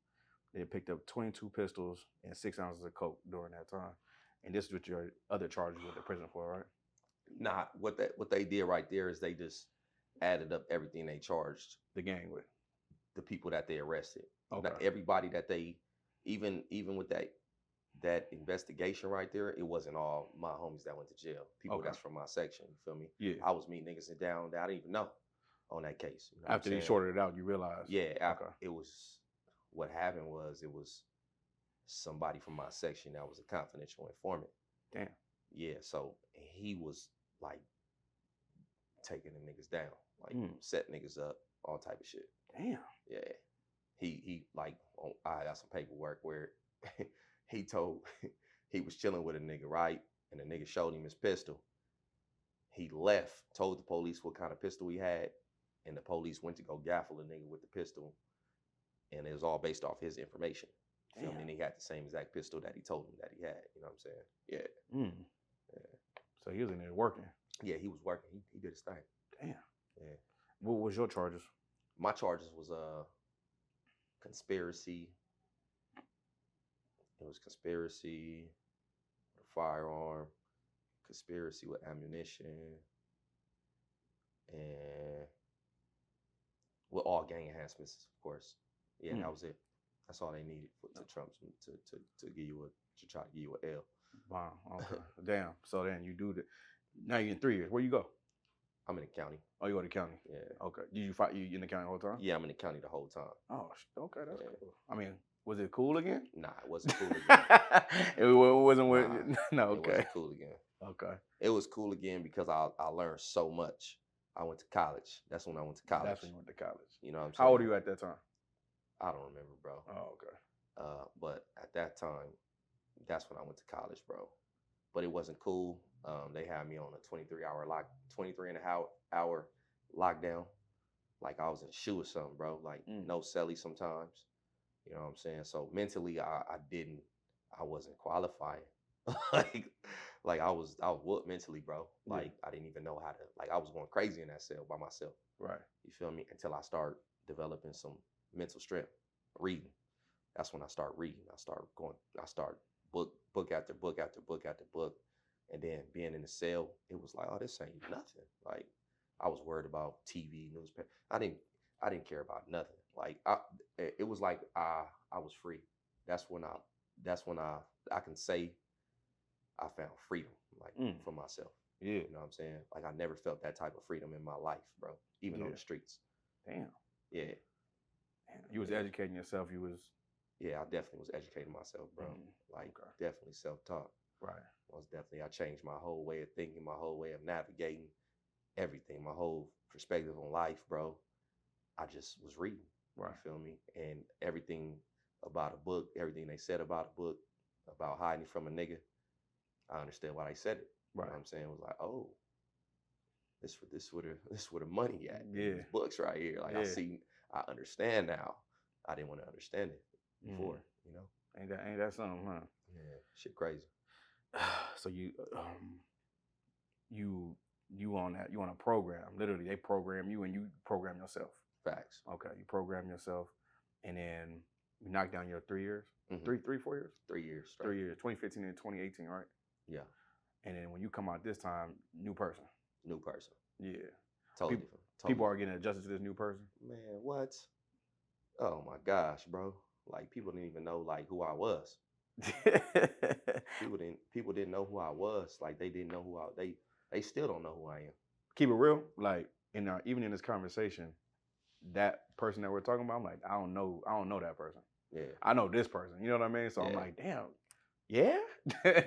[SPEAKER 1] they picked up 22 pistols and 6 ounces of coke during that time. And this is what your other charges went to prison for, right?
[SPEAKER 2] Nah, what they did right there is they just added up everything they charged
[SPEAKER 1] the gang with,
[SPEAKER 2] the people that they arrested.
[SPEAKER 1] Okay.
[SPEAKER 2] Not everybody that they, even with that investigation right there, it wasn't all my homies that went to jail. People that's from my section, you feel me?
[SPEAKER 1] Yeah.
[SPEAKER 2] I was meeting niggas down that I didn't even know on that case. You know
[SPEAKER 1] after they shorted it out, you realized?
[SPEAKER 2] Yeah. After it was, what happened was, it was somebody from my section that was a confidential informant.
[SPEAKER 1] Damn.
[SPEAKER 2] Yeah, so he was like taking the niggas down, like set niggas up, all type of shit.
[SPEAKER 1] Damn.
[SPEAKER 2] Yeah. He like, I got some paperwork where he was chilling with a nigga, right? And the nigga showed him his pistol. He left, told the police what kind of pistol he had, and the police went to go gaffle the nigga with the pistol, and it was all based off his information. Feel me? And he had the same exact pistol that he told him that he had. You know what I'm saying? Yeah. Yeah.
[SPEAKER 1] So he was in there working.
[SPEAKER 2] Yeah, he was working. He did his thing.
[SPEAKER 1] Damn.
[SPEAKER 2] Yeah.
[SPEAKER 1] What was your charges?
[SPEAKER 2] My charges was conspiracy. It was conspiracy with a firearm, conspiracy with ammunition, and with all gang enhancements, of course. Yeah, that was it. That's all they needed to Trump to give you to try to give you an L.
[SPEAKER 1] Wow. Okay. Damn. So then you do the. Now you're in 3 years. Where you go?
[SPEAKER 2] I'm in the county.
[SPEAKER 1] Oh, you go to the county?
[SPEAKER 2] Yeah.
[SPEAKER 1] Okay. Did you fight? You in the county the whole time?
[SPEAKER 2] Yeah, I'm in the county the whole time.
[SPEAKER 1] Oh, okay. That's cool. I mean, was it cool again?
[SPEAKER 2] Nah, it wasn't cool again.
[SPEAKER 1] It wasn't. No. Okay.
[SPEAKER 2] It wasn't cool again.
[SPEAKER 1] Okay.
[SPEAKER 2] It was cool again because I learned so much. I went to college. That's when I went to college.
[SPEAKER 1] That's when you went to college.
[SPEAKER 2] You know what I'm saying?
[SPEAKER 1] How old are you at that time?
[SPEAKER 2] I don't remember, bro.
[SPEAKER 1] Oh, okay.
[SPEAKER 2] But at that time, that's when I went to college, bro. But it wasn't cool. They had me on a 23 and a half hour lockdown. Like I was in a shoe or something, bro. Like no celly sometimes. You know what I'm saying? So mentally, I wasn't qualifying. like I was whooped mentally, bro. Like I didn't even know how to, like I was going crazy in that cell by myself.
[SPEAKER 1] Right.
[SPEAKER 2] You feel me? Until I start developing some mental strength, reading. That's when I start reading. I start book after book after book after book, and then being in the cell, it was like, oh, this ain't nothing. Like I was worried about TV, newspaper. I didn't care about nothing. Like it was like I was free. That's when I can say I found freedom, like for myself.
[SPEAKER 1] Yeah.
[SPEAKER 2] You know what I'm saying? Like I never felt that type of freedom in my life, bro. Even on the streets.
[SPEAKER 1] Damn.
[SPEAKER 2] Yeah.
[SPEAKER 1] Damn. You was educating yourself. You was.
[SPEAKER 2] Yeah, I definitely was educating myself, bro. Like definitely self-taught.
[SPEAKER 1] Right.
[SPEAKER 2] Most definitely, I changed my whole way of thinking, my whole way of navigating everything, my whole perspective on life, bro. I just was reading. Right. You feel me? And everything about a book, everything they said about a book, about hiding from a nigga, I understand why they said it. Right. You know what I'm saying? It was like, oh, this where the money at. Yeah. These books right here. Like I understand now. I didn't want to understand it before, you know.
[SPEAKER 1] Ain't that something, huh?
[SPEAKER 2] Yeah, shit crazy.
[SPEAKER 1] So you on a program. Literally, they program you and you program yourself.
[SPEAKER 2] Facts.
[SPEAKER 1] Okay, you program yourself, and then you knock down your 3 years. 4 years.
[SPEAKER 2] 3 years. Straight.
[SPEAKER 1] 3 years. 2015 and 2018, right?
[SPEAKER 2] Yeah.
[SPEAKER 1] And then when you come out this time, new person.
[SPEAKER 2] New person.
[SPEAKER 1] Yeah.
[SPEAKER 2] Totally different.
[SPEAKER 1] People are getting adjusted to this new person.
[SPEAKER 2] Man, what? Oh my gosh, bro. Like people didn't even know like who I was. People didn't know who I was. Like they didn't know they still don't know who I am.
[SPEAKER 1] Keep it real. Like even in this conversation, that person that we're talking about, I'm like, I don't know that person. Yeah. I know this person. You know what I mean? So I'm like, damn. Yeah.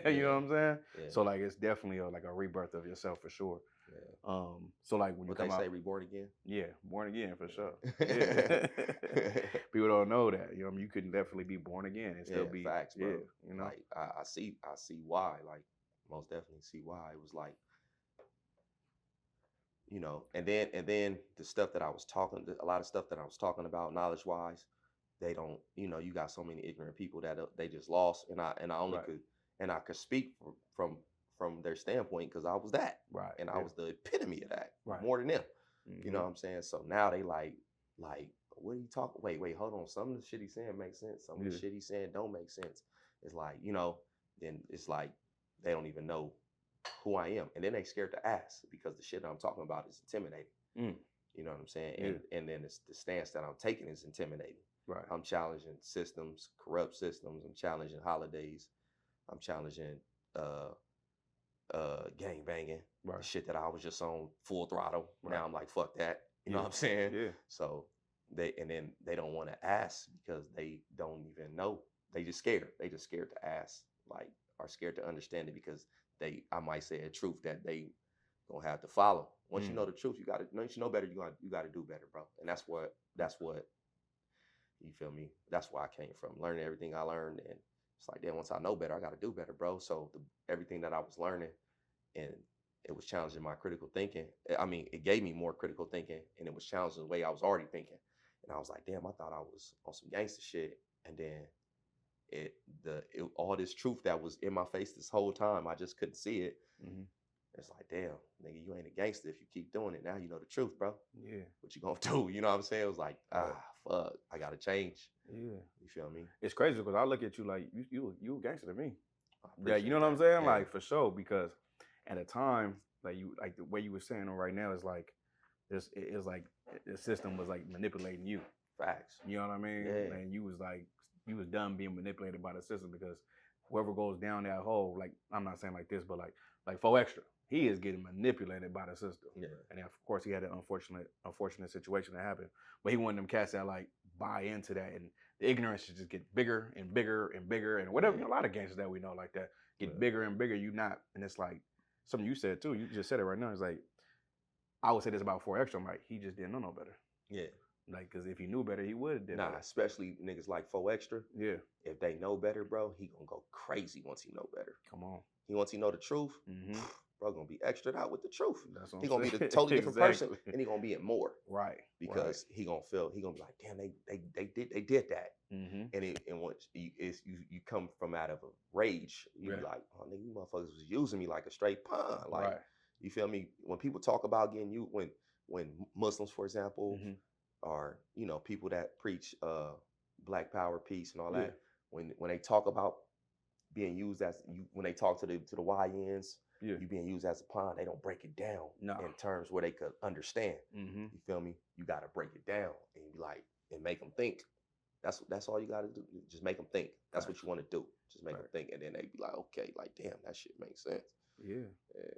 [SPEAKER 1] You know what I'm saying? Yeah. So like it's definitely like a rebirth of yourself for sure. Yeah. So like when you come out,
[SPEAKER 2] say reborn again?
[SPEAKER 1] Yeah, born again for sure. Yeah. People don't know that. You know, you could definitely be born again and still be
[SPEAKER 2] facts, bro.
[SPEAKER 1] Yeah, you know.
[SPEAKER 2] Like I see why. Like most definitely see why. It was like, you know, and then the stuff that I was talking, a lot of stuff that I was talking about knowledge wise, they don't, you know, you got so many ignorant people that they just lost, and I only could speak from their standpoint because I was that, right, and I was the epitome of that, right, more than them. You know what I'm saying? So now they like, what are you talking? Wait, hold on. Some of the shit he's saying makes sense. Some of the shit he's saying don't make sense. It's like, you know, then it's like they don't even know who I am, and then they scared to ask because the shit that I'm talking about is intimidating. You know what I'm saying? And then it's the stance that I'm taking is intimidating. Right. I'm challenging systems, corrupt systems. I'm challenging holidays. I'm challenging gang banging. Right. The shit that I was just on full throttle. Right. Now I'm like, fuck that. You know what I'm saying? Yeah. So they don't want to ask because they don't even know. They just scared. They just scared to ask. Like, are scared to understand it because I might say a truth that they gonna have to follow. Once you know the truth, once you know better, you gotta do better, bro. And that's what you feel me? That's where I came from, learning everything I learned, and it's like, then once I know better, I gotta do better, bro. So everything that I was learning, and it was challenging my critical thinking. I mean, it gave me more critical thinking, and it was challenging the way I was already thinking. And I was like, damn, I thought I was on some gangster shit, and then all this truth that was in my face this whole time, I just couldn't see it. It's like, damn, nigga, you ain't a gangster if you keep doing it. Now you know the truth, bro. Yeah. What you gonna do? You know what I'm saying? It was like, fuck, I gotta change. Yeah. You feel me?
[SPEAKER 1] It's crazy because I look at you like you a gangster to me. Yeah, you know what I'm saying? Yeah. Like for sure, because at a time, like the way you were saying it right now is like it's like the system was like manipulating you.
[SPEAKER 2] Facts.
[SPEAKER 1] You know what I mean? Yeah. And you was done being manipulated by the system because whoever goes down that hole, like I'm not saying like this, but like 4 Extra. He is getting manipulated by the system. Yeah. And of course he had an unfortunate situation that happened. But he wanted them cats that like buy into that, and the ignorance should just get bigger and bigger and bigger and whatever. A lot of gangsters that we know like that get bigger and bigger. And it's like something you said too. You just said it right now. It's like, I would say this about 4 Extra. I'm like, he just didn't know no better. Yeah. Like, because if he knew better, he would have did better.
[SPEAKER 2] Especially niggas like 4 Extra.
[SPEAKER 1] Yeah.
[SPEAKER 2] If they know better, bro, he gonna go crazy once he know better.
[SPEAKER 1] Come on.
[SPEAKER 2] Once he know the truth, bro gonna be extra out with the truth. He gonna be a totally different person, and he gonna be it more.
[SPEAKER 1] Right.
[SPEAKER 2] Because he gonna be like, damn, they did that. And once you come from out of a rage, you be like, oh nigga, you motherfuckers was using me like a straight pawn. Like, you feel me? When people talk about getting you, when Muslims, for example, or you know, people that preach Black Power, peace, and all that, when they talk about being used as you when they talk to the YNs,
[SPEAKER 1] Yeah.
[SPEAKER 2] you being used as a pawn. They don't break it down in terms where they could understand.
[SPEAKER 1] Mm-hmm.
[SPEAKER 2] You feel me? You got to break it down and be like and make them think. That's all you got to do. Just make them think. That's what you want to do. Just make them think, and then they be like, okay, like damn, that shit makes sense.
[SPEAKER 1] Yeah.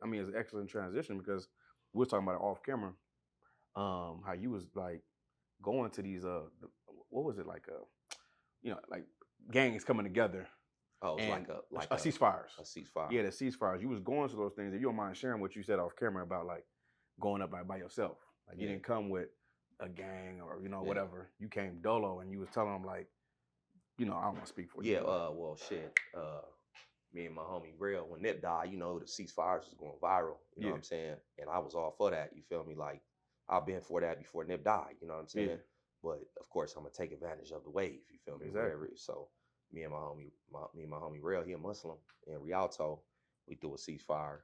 [SPEAKER 1] I mean, it's an excellent transition because we were talking about it off camera. How you was like going to these what was it like like gangs coming together.
[SPEAKER 2] Oh, it's
[SPEAKER 1] and
[SPEAKER 2] like
[SPEAKER 1] a ceasefires.
[SPEAKER 2] A ceasefire.
[SPEAKER 1] Yeah, the ceasefires. You was going to those things. If you don't mind sharing what you said off camera about like going up by yourself. Like you didn't come with a gang or whatever. You came dolo and you was telling them like, I don't want to speak for you.
[SPEAKER 2] Yeah, well shit. Me and my homie Real, when Nip died, the ceasefires was going viral. You know what I'm saying? And I was all for that. You feel me? Like I've been for that before Nip died. You know what I'm saying?
[SPEAKER 1] Yeah.
[SPEAKER 2] But of course, I'm gonna take advantage of the wave. You feel me?
[SPEAKER 1] Exactly.
[SPEAKER 2] Whatever. So me and my homie Real, he a Muslim in Rialto. We threw a ceasefire,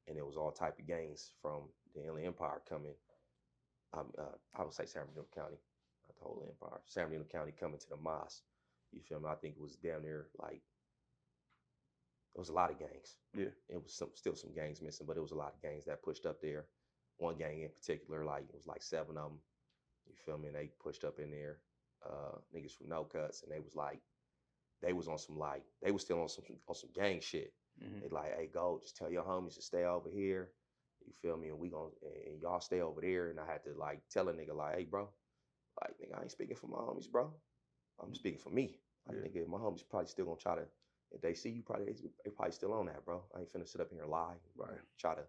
[SPEAKER 2] and it was all type of gangs from the Inland Empire coming. I would say San Bernardino County, not the whole empire. San Bernardino County coming to the mosque. You feel me? I think it was damn near like it was a lot of gangs.
[SPEAKER 1] Yeah.
[SPEAKER 2] It was still some gangs missing, but it was a lot of gangs that pushed up there. One gang in particular, like it was like 7 of them. You feel me? And they pushed up in there, niggas from No Cuts, and they was like, they was on some like, they was still on some gang shit.
[SPEAKER 1] Mm-hmm.
[SPEAKER 2] They like, hey, go, just tell your homies to stay over here. You feel me? And y'all stay over there. And I had to like tell a nigga like, hey, bro, like nigga, I ain't speaking for my homies, bro. I'm speaking for me. Like nigga, my homies probably still gonna try to. If they see you, they probably still on that, bro. I ain't finna sit up here and lie, right? Try to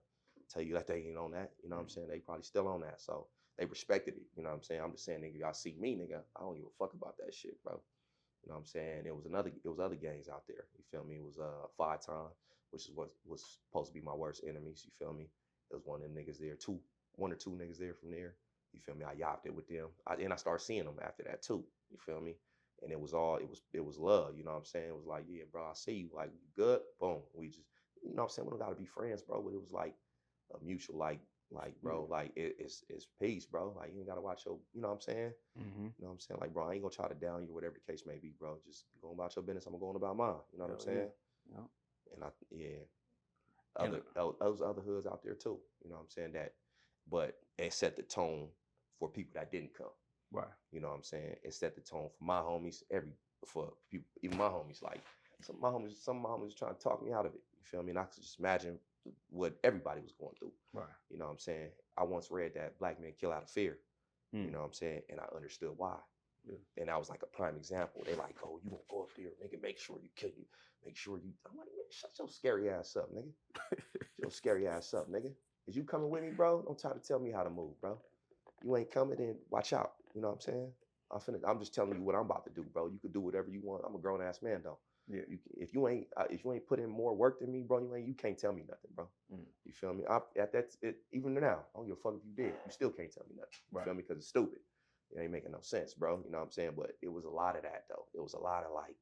[SPEAKER 2] tell you that they ain't on that. You know what I'm saying? They probably still on that. So they respected it. You know what I'm saying? I'm just saying, nigga, y'all see me, nigga. I don't give a fuck about that shit, bro. You know what I'm saying? It was other gangs out there. You feel me? It was 5 Time, which is what was supposed to be my worst enemies. You feel me? There was one of them niggas there, 1 or 2 niggas there from there. You feel me? I yapped it with them. And I started seeing them after that too. You feel me? And it was love, you know what I'm saying? It was like, yeah, bro, I see you, like, you good? Boom. We just, you know what I'm saying? We don't gotta be friends, bro, but it was like a mutual, like, bro, like, it's peace, bro. Like, you ain't gotta watch your, you know what I'm saying?
[SPEAKER 1] Mm-hmm.
[SPEAKER 2] You know what I'm saying? Like, bro, I ain't gonna try to down you, whatever the case may be, bro. Just go about your business. I'm going about mine. You know what I'm saying?
[SPEAKER 1] Yeah.
[SPEAKER 2] And those other hoods out there too. You know what I'm saying? But it set the tone for people that didn't come.
[SPEAKER 1] Right.
[SPEAKER 2] You know what I'm saying? It set the tone for my homies, for people, even my homies. Like some of my homies trying to talk me out of it. You feel me? And I could just imagine what everybody was going through.
[SPEAKER 1] Right.
[SPEAKER 2] You know what I'm saying? I once read that black men kill out of fear. You know what I'm saying? And I understood why. Yeah. And that was like a prime example. They like, oh, you gonna go up there, nigga, make sure you kill you. Make sure you. I'm like, man, shut your scary ass up, nigga. Shut your scary ass up, nigga. Is you coming with me, bro? Don't try to tell me how to move, bro. You ain't coming, then watch out. You know what I'm saying? I'm just telling you what I'm about to do, bro. You could do whatever you want. I'm a grown ass man, though. Yeah. If you ain't put in more work than me, bro, you can't tell me nothing, bro. You feel me? Even now, I don't give a fuck if you did. You still can't tell me nothing. You feel me? Because it's stupid. It ain't making no sense, bro. You know what I'm saying? But it was a lot of that, though. It was a lot of like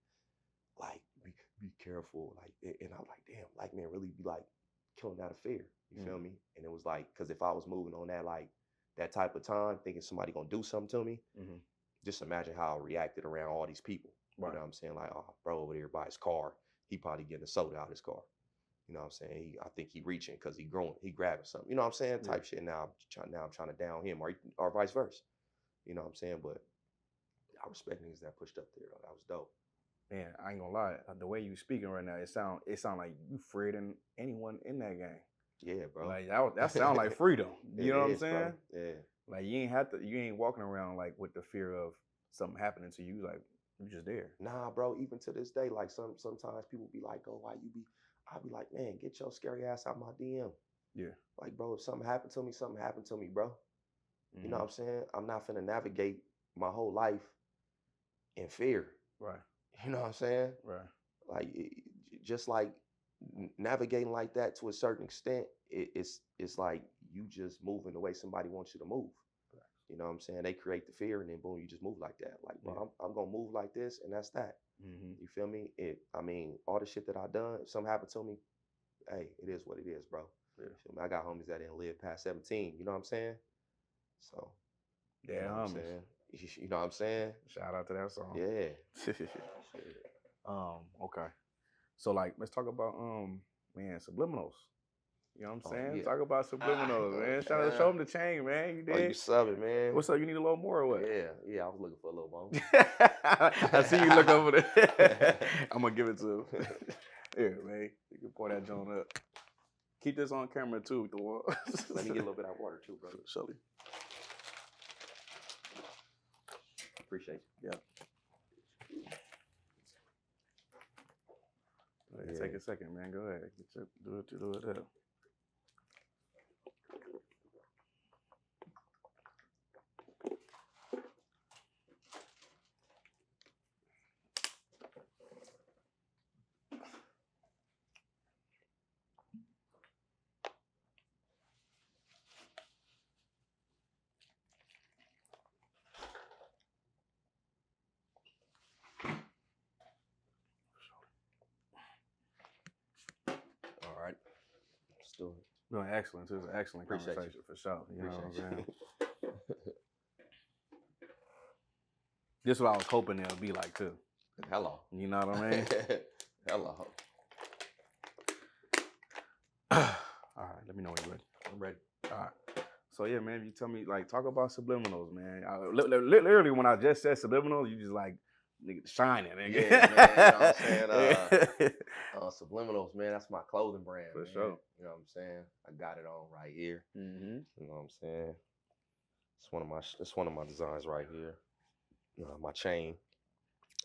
[SPEAKER 2] be careful, like, and I'm like, damn, like, man, really be like killing out of fear. You feel me? And it was like, because if I was moving on that like that type of time, thinking somebody gonna do something to me, just imagine how I reacted around all these people. Right. You know what I'm saying? Like, oh, bro, over there by his car, he probably getting a soda out of his car. You know what I'm saying? I think he reaching because he grabbing something. You know what I'm saying? Type shit. Now I'm trying to down him, or vice versa. You know what I'm saying? But I respect niggas that pushed up there. Though. That was dope.
[SPEAKER 1] Man, I ain't gonna lie. The way you speaking right now, it sound like you freer than anyone in that gang.
[SPEAKER 2] Yeah, bro.
[SPEAKER 1] Like that sound like freedom. You know what I'm saying?
[SPEAKER 2] Bro. Yeah.
[SPEAKER 1] Like you ain't walking around like with the fear of something happening to you. Like you just there.
[SPEAKER 2] Nah, bro. Even to this day, like sometimes people be like, "Oh, why you be?" I be like, "Man, get your scary ass out my DM."
[SPEAKER 1] Yeah.
[SPEAKER 2] Like, bro, if something happened to me, something happened to me, bro. You know what I'm saying? I'm not finna navigate my whole life in fear.
[SPEAKER 1] Right.
[SPEAKER 2] You know what I'm saying?
[SPEAKER 1] Right.
[SPEAKER 2] Like, just like navigating like that to a certain extent, it's like you just moving the way somebody wants you to move. Right. You know what I'm saying? They create the fear and then boom, you just move like that. Like, bro, I'm gonna move like this and that's that. You feel me? All the shit that I done, if something happened to me, hey, it is what it is, bro. Yeah. Feel me? I got homies that didn't live past 17. You know what I'm saying? So,
[SPEAKER 1] yeah,
[SPEAKER 2] you know what I'm saying? You know what I'm saying?
[SPEAKER 1] Shout out to that song.
[SPEAKER 2] Yeah.
[SPEAKER 1] Okay. So like, let's talk about man, Subliminals. You know what I'm saying?
[SPEAKER 2] Yeah.
[SPEAKER 1] Talk about Subliminals, man. Show them the chain, man. You
[SPEAKER 2] Oh, you
[SPEAKER 1] did.
[SPEAKER 2] subbing, man.
[SPEAKER 1] What's up? You need a little more or what?
[SPEAKER 2] Yeah, I was looking for a little more.
[SPEAKER 1] I see you look over there. I'm gonna give it to him. Here, man. You can pour that joint up. Keep this on camera too, Thor.
[SPEAKER 2] Let me get a little bit of water too, brother.
[SPEAKER 1] Surely.
[SPEAKER 2] Appreciate you.
[SPEAKER 1] Yeah. Yeah. Take a second, man. Go ahead. Do it up.
[SPEAKER 2] All right. Let's do it.
[SPEAKER 1] No, excellent. It was an excellent
[SPEAKER 2] Appreciate
[SPEAKER 1] conversation for sure. You know what I'm saying? This is what I was hoping it'll be like too.
[SPEAKER 2] Hello.
[SPEAKER 1] You know what I mean?
[SPEAKER 2] Hello.
[SPEAKER 1] All right, let me know when you're ready.
[SPEAKER 2] I'm ready.
[SPEAKER 1] All right. So yeah, man, if you tell me, like, talk about Subliminals, man. Literally, when I just said Subliminals, you just like nigga, shining, nigga.
[SPEAKER 2] Yeah, man. You know what I'm saying? Subliminals, man. That's my clothing brand.
[SPEAKER 1] For
[SPEAKER 2] man.
[SPEAKER 1] sure.
[SPEAKER 2] You know what I'm saying? I got it on right here.
[SPEAKER 1] Mm-hmm.
[SPEAKER 2] You know what I'm saying? It's one of my designs right here. My chain.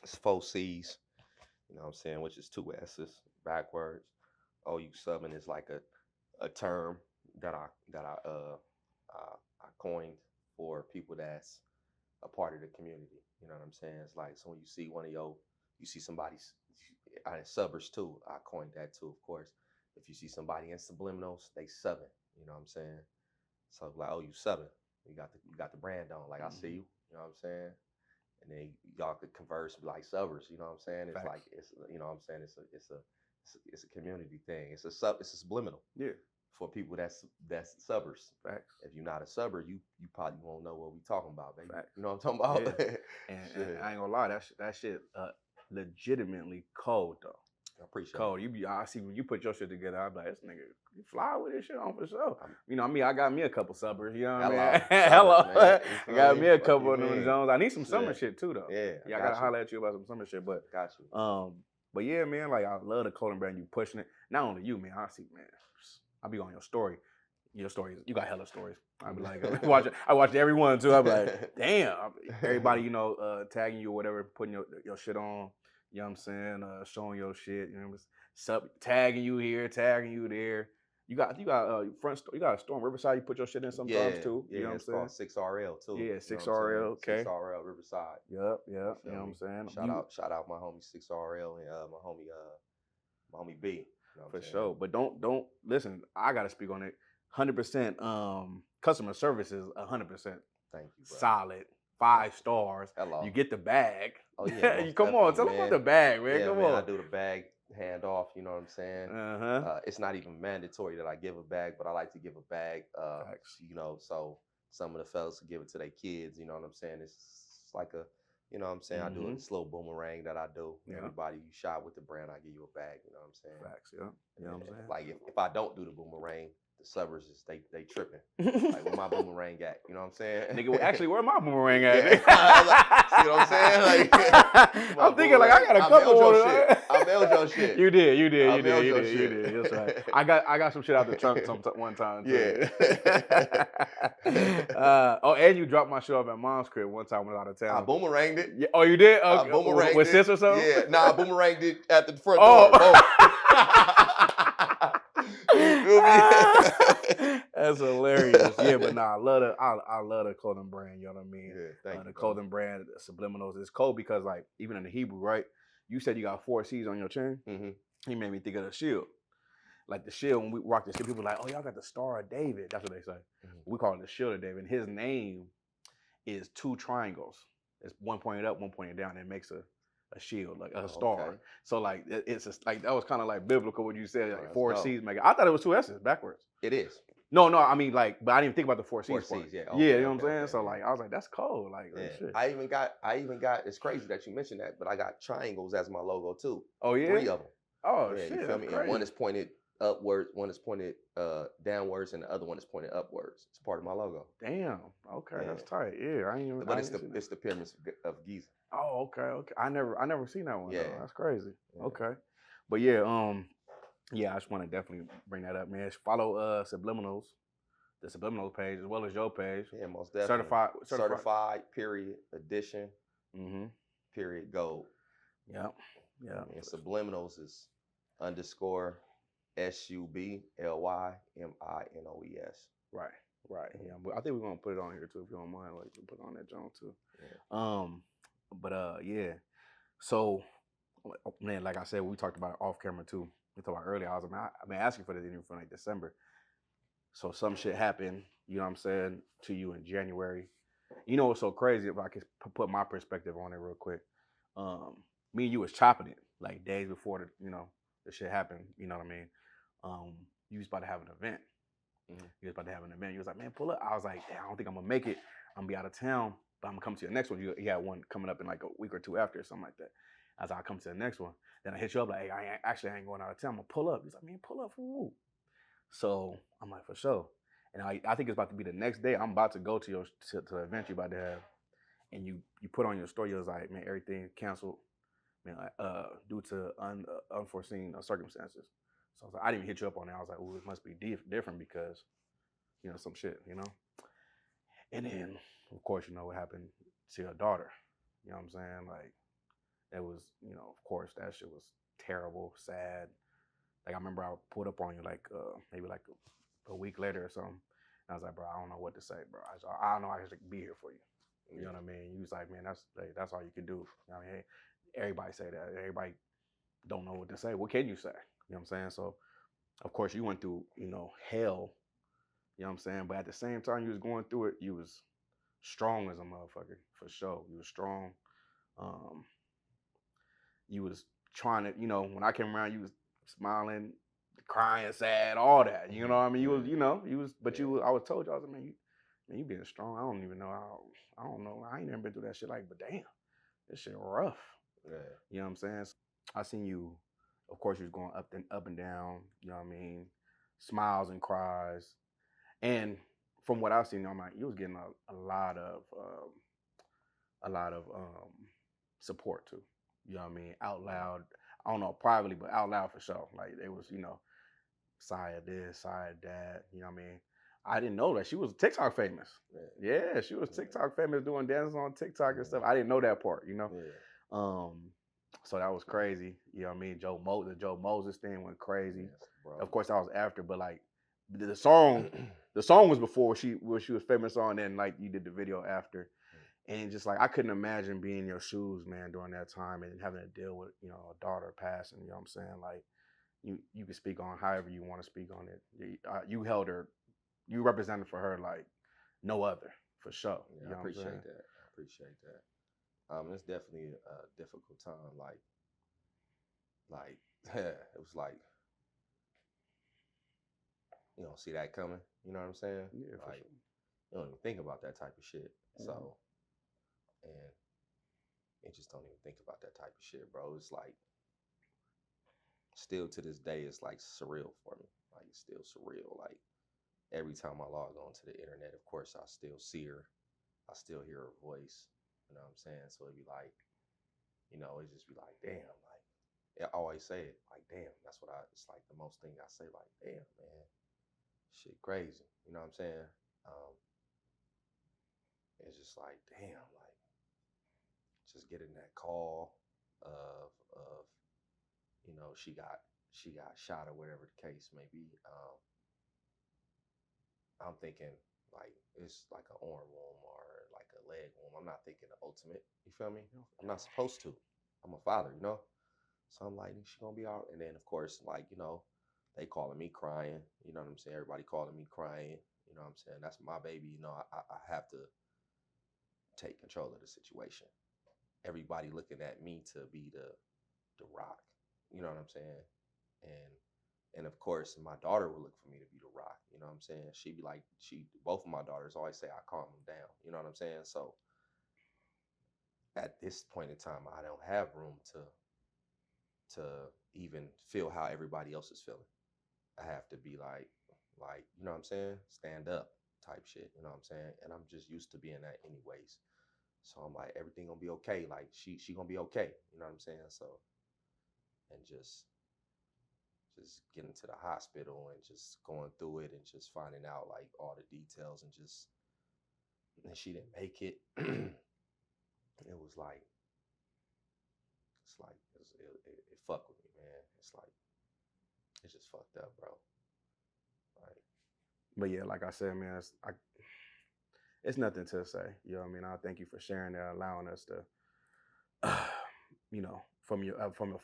[SPEAKER 2] It's 4 C's. You know what I'm saying? Which is 2 S's backwards. Oh, you subbing is like a term that I coined for people that's a part of the community. You know what I'm saying? It's like, so when you see you see somebody's subbers too. I coined that too, of course. If you see somebody in Subliminals, they subbing. You know what I'm saying? So like, oh, you subbing. You got the brand on. Like, I see you. You know what I'm saying? And then y'all could converse like subbers. You know what I'm saying? It's
[SPEAKER 1] Facts.
[SPEAKER 2] like you know what I'm saying? It's a community thing. It's a subliminal.
[SPEAKER 1] Yeah.
[SPEAKER 2] For people that's subbers.
[SPEAKER 1] Facts.
[SPEAKER 2] If you're not a subber, you probably won't know what we talking about, baby.
[SPEAKER 1] Facts.
[SPEAKER 2] You know what I'm talking about?
[SPEAKER 1] Yeah. and I ain't gonna lie, that shit legitimately cold though.
[SPEAKER 2] I appreciate
[SPEAKER 1] cold.
[SPEAKER 2] it.
[SPEAKER 1] I see when you put your shit together, I'm like, this nigga, you fly with this shit on for sure. You know, I got me a couple subbers, you know what I mean? Hello. I got me a couple of them Jones. I need some summer shit too though.
[SPEAKER 2] Yeah.
[SPEAKER 1] I gotta holler at you about some summer shit, but
[SPEAKER 2] got you.
[SPEAKER 1] But yeah, man, like I love the clothing brand, you pushing it. Not only you, man, I see, man, I'll be on your story. Your stories, you got hella stories. I be like, I watch every one too. I be like, damn, everybody, you know, tagging you or whatever, putting your shit on. You know what I'm saying? Showing your shit. You know, tagging you here, tagging you there. You got front store. You got a store in Riverside. You put your shit in sometimes too.
[SPEAKER 2] Yeah,
[SPEAKER 1] you know what I'm saying?
[SPEAKER 2] It's called 6RL too.
[SPEAKER 1] Yeah,
[SPEAKER 2] you know
[SPEAKER 1] 6RL. Okay.
[SPEAKER 2] 6RL Riverside.
[SPEAKER 1] Yep. You know what I'm saying?
[SPEAKER 2] Shout out my homie 6RL and my homie B. You know
[SPEAKER 1] for sure. But don't listen. I gotta speak on it. 100%. Customer service is 100%.
[SPEAKER 2] Thank you, bro.
[SPEAKER 1] Solid. 5 stars.
[SPEAKER 2] Hello.
[SPEAKER 1] You get the bag.
[SPEAKER 2] Oh yeah.
[SPEAKER 1] Come on, tell them about the bag, man.
[SPEAKER 2] Yeah,
[SPEAKER 1] Come
[SPEAKER 2] man,
[SPEAKER 1] on.
[SPEAKER 2] I do the bag handoff. You know what I'm saying? It's not even mandatory that I give a bag, but I like to give a bag. You know, so some of the fellas can give it to their kids. You know what I'm saying? It's like a, you know what I'm saying? I do this little boomerang that I do. Yeah. Everybody you shop with the brand, I give you a bag. You know what I'm saying?
[SPEAKER 1] Facts, yeah. You know what I'm saying?
[SPEAKER 2] Like if I don't do the boomerang, the subbers is they tripping. Like where my boomerang at? You know what I'm saying?
[SPEAKER 1] Nigga, actually, where my boomerang at?
[SPEAKER 2] Yeah. See what I'm saying? Like,
[SPEAKER 1] I'm thinking like I got a couple of
[SPEAKER 2] shit. I mailed your shit.
[SPEAKER 1] You did. You did. That's right. I got some shit out the trunk one time too.
[SPEAKER 2] Yeah.
[SPEAKER 1] And you dropped my shit off at mom's crib one time when I was out of town.
[SPEAKER 2] I boomeranged it.
[SPEAKER 1] Yeah. Oh, you did?
[SPEAKER 2] I boomeranged
[SPEAKER 1] with
[SPEAKER 2] it.
[SPEAKER 1] sis or something?
[SPEAKER 2] Yeah. Nah, I boomeranged it at the front door.
[SPEAKER 1] That's hilarious. Yeah, but nah, I love the clothing brand. You know what I mean?
[SPEAKER 2] Yeah, thank you.
[SPEAKER 1] The clothing brand, Subliminals, is cold because like even in the Hebrew, right? You said you got 4 C's on your chain.
[SPEAKER 2] Mm-hmm.
[SPEAKER 1] He made me think of the shield. Like the shield, when we rock the shield, people are like, oh, y'all got the Star of David. That's what they say. Mm-hmm. We call it the Shield of David. And his name is 2 triangles. It's one pointed up, one pointed down. And it makes a shield, like a star. Okay. So like it's like that was kind of like biblical what you said, like 4 C's make it. I thought it was 2 S's backwards.
[SPEAKER 2] It is.
[SPEAKER 1] No, I mean like, but I didn't think about the 4 C's.
[SPEAKER 2] 4 C's, yeah.
[SPEAKER 1] Okay, yeah, you know what I'm saying? Okay. So like I was like, that's cold. Like shit.
[SPEAKER 2] I even got it's crazy that you mentioned that, but I got triangles as my logo too.
[SPEAKER 1] Oh yeah?
[SPEAKER 2] 3 of them.
[SPEAKER 1] Oh
[SPEAKER 2] Yeah, you
[SPEAKER 1] shit,
[SPEAKER 2] feel
[SPEAKER 1] that's
[SPEAKER 2] me? And one
[SPEAKER 1] crazy.
[SPEAKER 2] is pointed upwards, one is pointed downwards, and the other one is pointed upwards. It's part of my logo.
[SPEAKER 1] Damn. Okay, that's
[SPEAKER 2] Yeah,
[SPEAKER 1] tight. Yeah,
[SPEAKER 2] but
[SPEAKER 1] I
[SPEAKER 2] it's
[SPEAKER 1] ain't
[SPEAKER 2] the
[SPEAKER 1] seen that.
[SPEAKER 2] it's the pyramids of Giza.
[SPEAKER 1] Oh, okay, okay. I never seen that one though.
[SPEAKER 2] Yeah,
[SPEAKER 1] That's crazy.
[SPEAKER 2] yeah,
[SPEAKER 1] Okay. But yeah, yeah, I just want to definitely bring that up, man. Follow Subliminals, the Subliminals page as well as your page.
[SPEAKER 2] yeah, most definitely.
[SPEAKER 1] Certified.
[SPEAKER 2] Certified period edition
[SPEAKER 1] Mm-hmm.
[SPEAKER 2] period gold.
[SPEAKER 1] Yep.
[SPEAKER 2] I
[SPEAKER 1] Yeah.
[SPEAKER 2] mean, Subliminals is underscore SUBLYMINOES.
[SPEAKER 1] Right. Right.
[SPEAKER 2] Mhm.
[SPEAKER 1] Yeah. But I think we're gonna put it on here too, if you don't mind. Like, we put it on that John too.
[SPEAKER 2] Yeah.
[SPEAKER 1] But yeah. So, man, like I said, we talked about it off camera too. We talked about earlier. I've been asking for this interview for like December. So some shit happened. You know what I'm saying to you in January. You know what's so crazy? If I could put my perspective on it real quick. Me and you was chopping it like days before the shit happened. You know what I mean? You was about to have an event.
[SPEAKER 2] Mhm.
[SPEAKER 1] You was about to have an event. You was like, man, pull up. I was like, damn, I don't think I'm gonna make it. I'm gonna be out of town, but I'm gonna come to the next one. You had one coming up in like a week or two after, or something like that. As I come to the next one, then I hit you up like, hey, I ain't going out of town. I'm gonna pull up. He's like, man, pull up for who? So I'm like, for sure. And I think it's about to be the next day. I'm about to go to the event you about to have, and you put on your story. You was like, man, everything canceled, man, due to unforeseen circumstances. So I was like, I didn't even hit you up on that. I was like, oh, it must be different because some shit, And then, of course, you know what happened to your daughter. You know what I'm saying? Like, it was, of course, that shit was terrible, sad. Like, I remember I pulled up on you, like, maybe like a week later or something. And I was like, bro, I don't know what to say, bro. I don't know I should be here for you. You know what I mean? You was like, man, that's all you can do. You know what I mean? Hey, everybody say that. Everybody don't know what to say. What can you say? You know what I'm saying? So, of course, you went through, hell. You know what I'm saying? But at the same time you was going through it, you was strong as a motherfucker, for sure. You was strong. Um, you was trying to, when I came around, you was smiling, crying, sad, all that. You know what I mean? You was, but I was told you, I was like, man, you being strong. I don't even know how, I don't know. I ain't never been through that shit but damn, this shit rough.
[SPEAKER 2] Yeah.
[SPEAKER 1] You know what I'm saying? I seen you, of course, you was going up and down, you know what I mean? Smiles and cries. And from what I've seen, I'm like, you was getting a lot of support too. You know what I mean? Out loud. I don't know privately, but out loud for sure. Like they was, side this, side that. You know what I mean? I didn't know that she was TikTok famous. Yeah, she was TikTok famous doing dances on TikTok and stuff. I didn't know that part.
[SPEAKER 2] Yeah.
[SPEAKER 1] So that was crazy. You know what I mean? The Joe Moses thing went crazy.
[SPEAKER 2] Yes, bro.
[SPEAKER 1] Of course, I was after, but like the song was before she was famous on, and like you did the video after. And just like I couldn't imagine being in your shoes, man, during that time and having to deal with, a daughter passing, you know what I'm saying? Like you can speak on however you want to speak on it. You held her, you represented for her like no other, for sure.
[SPEAKER 2] Yeah,
[SPEAKER 1] You know
[SPEAKER 2] I
[SPEAKER 1] what I'm saying?
[SPEAKER 2] appreciate that. I appreciate that. It's definitely a difficult time. Like it was like you don't see that coming. You know what I'm saying?
[SPEAKER 1] Yeah, for
[SPEAKER 2] Like
[SPEAKER 1] sure.
[SPEAKER 2] you don't even think about that type of shit.
[SPEAKER 1] Mhm.
[SPEAKER 2] So, and you just don't even think about that type of shit, bro. It's like still to this day, it's like surreal for me. Like it's still surreal. Like every time I log on to the internet, of course, I still see her. I still hear her voice. You know what I'm saying? So it'd be like, it just be like, damn, like I always say it, like, damn, that's what it's like the most thing I say, like, damn, man, shit crazy. You know what I'm saying? Um, it's just like, damn, like just getting that call of she got shot or whatever the case may be. I'm thinking like it's like an arm wound or like a leg wound. I'm not thinking the ultimate. You feel me? I'm not supposed to. I'm a father, you know. So I'm like, she gonna be all right. And then of course, like, they calling me crying. You know what I'm saying? Everybody calling me crying. You know what I'm saying? That's my baby. I have to take control of the situation. Everybody looking at me to be the rock. You know what I'm saying? And of course, my daughter would look for me to be the rock. You know what I'm saying? She'd be like, both of my daughters always say I calm them down. You know what I'm saying? So at this point in time, I don't have room to even feel how everybody else is feeling. I have to be like, you know what I'm saying? Stand up type shit, you know what I'm saying? And I'm just used to being that anyways. So I'm like, everything gonna be okay. Like she gonna be okay. You know what I'm saying? So, and just getting to the hospital and just going through it and just finding out like all the details and just, and she didn't make it. It was like, it fucked with me, man. It's like, it's just fucked up, bro. Like,
[SPEAKER 1] But yeah, like I said, man, it's nothing to say. You know what I mean? I thank you for sharing that, allowing us to, you know, from your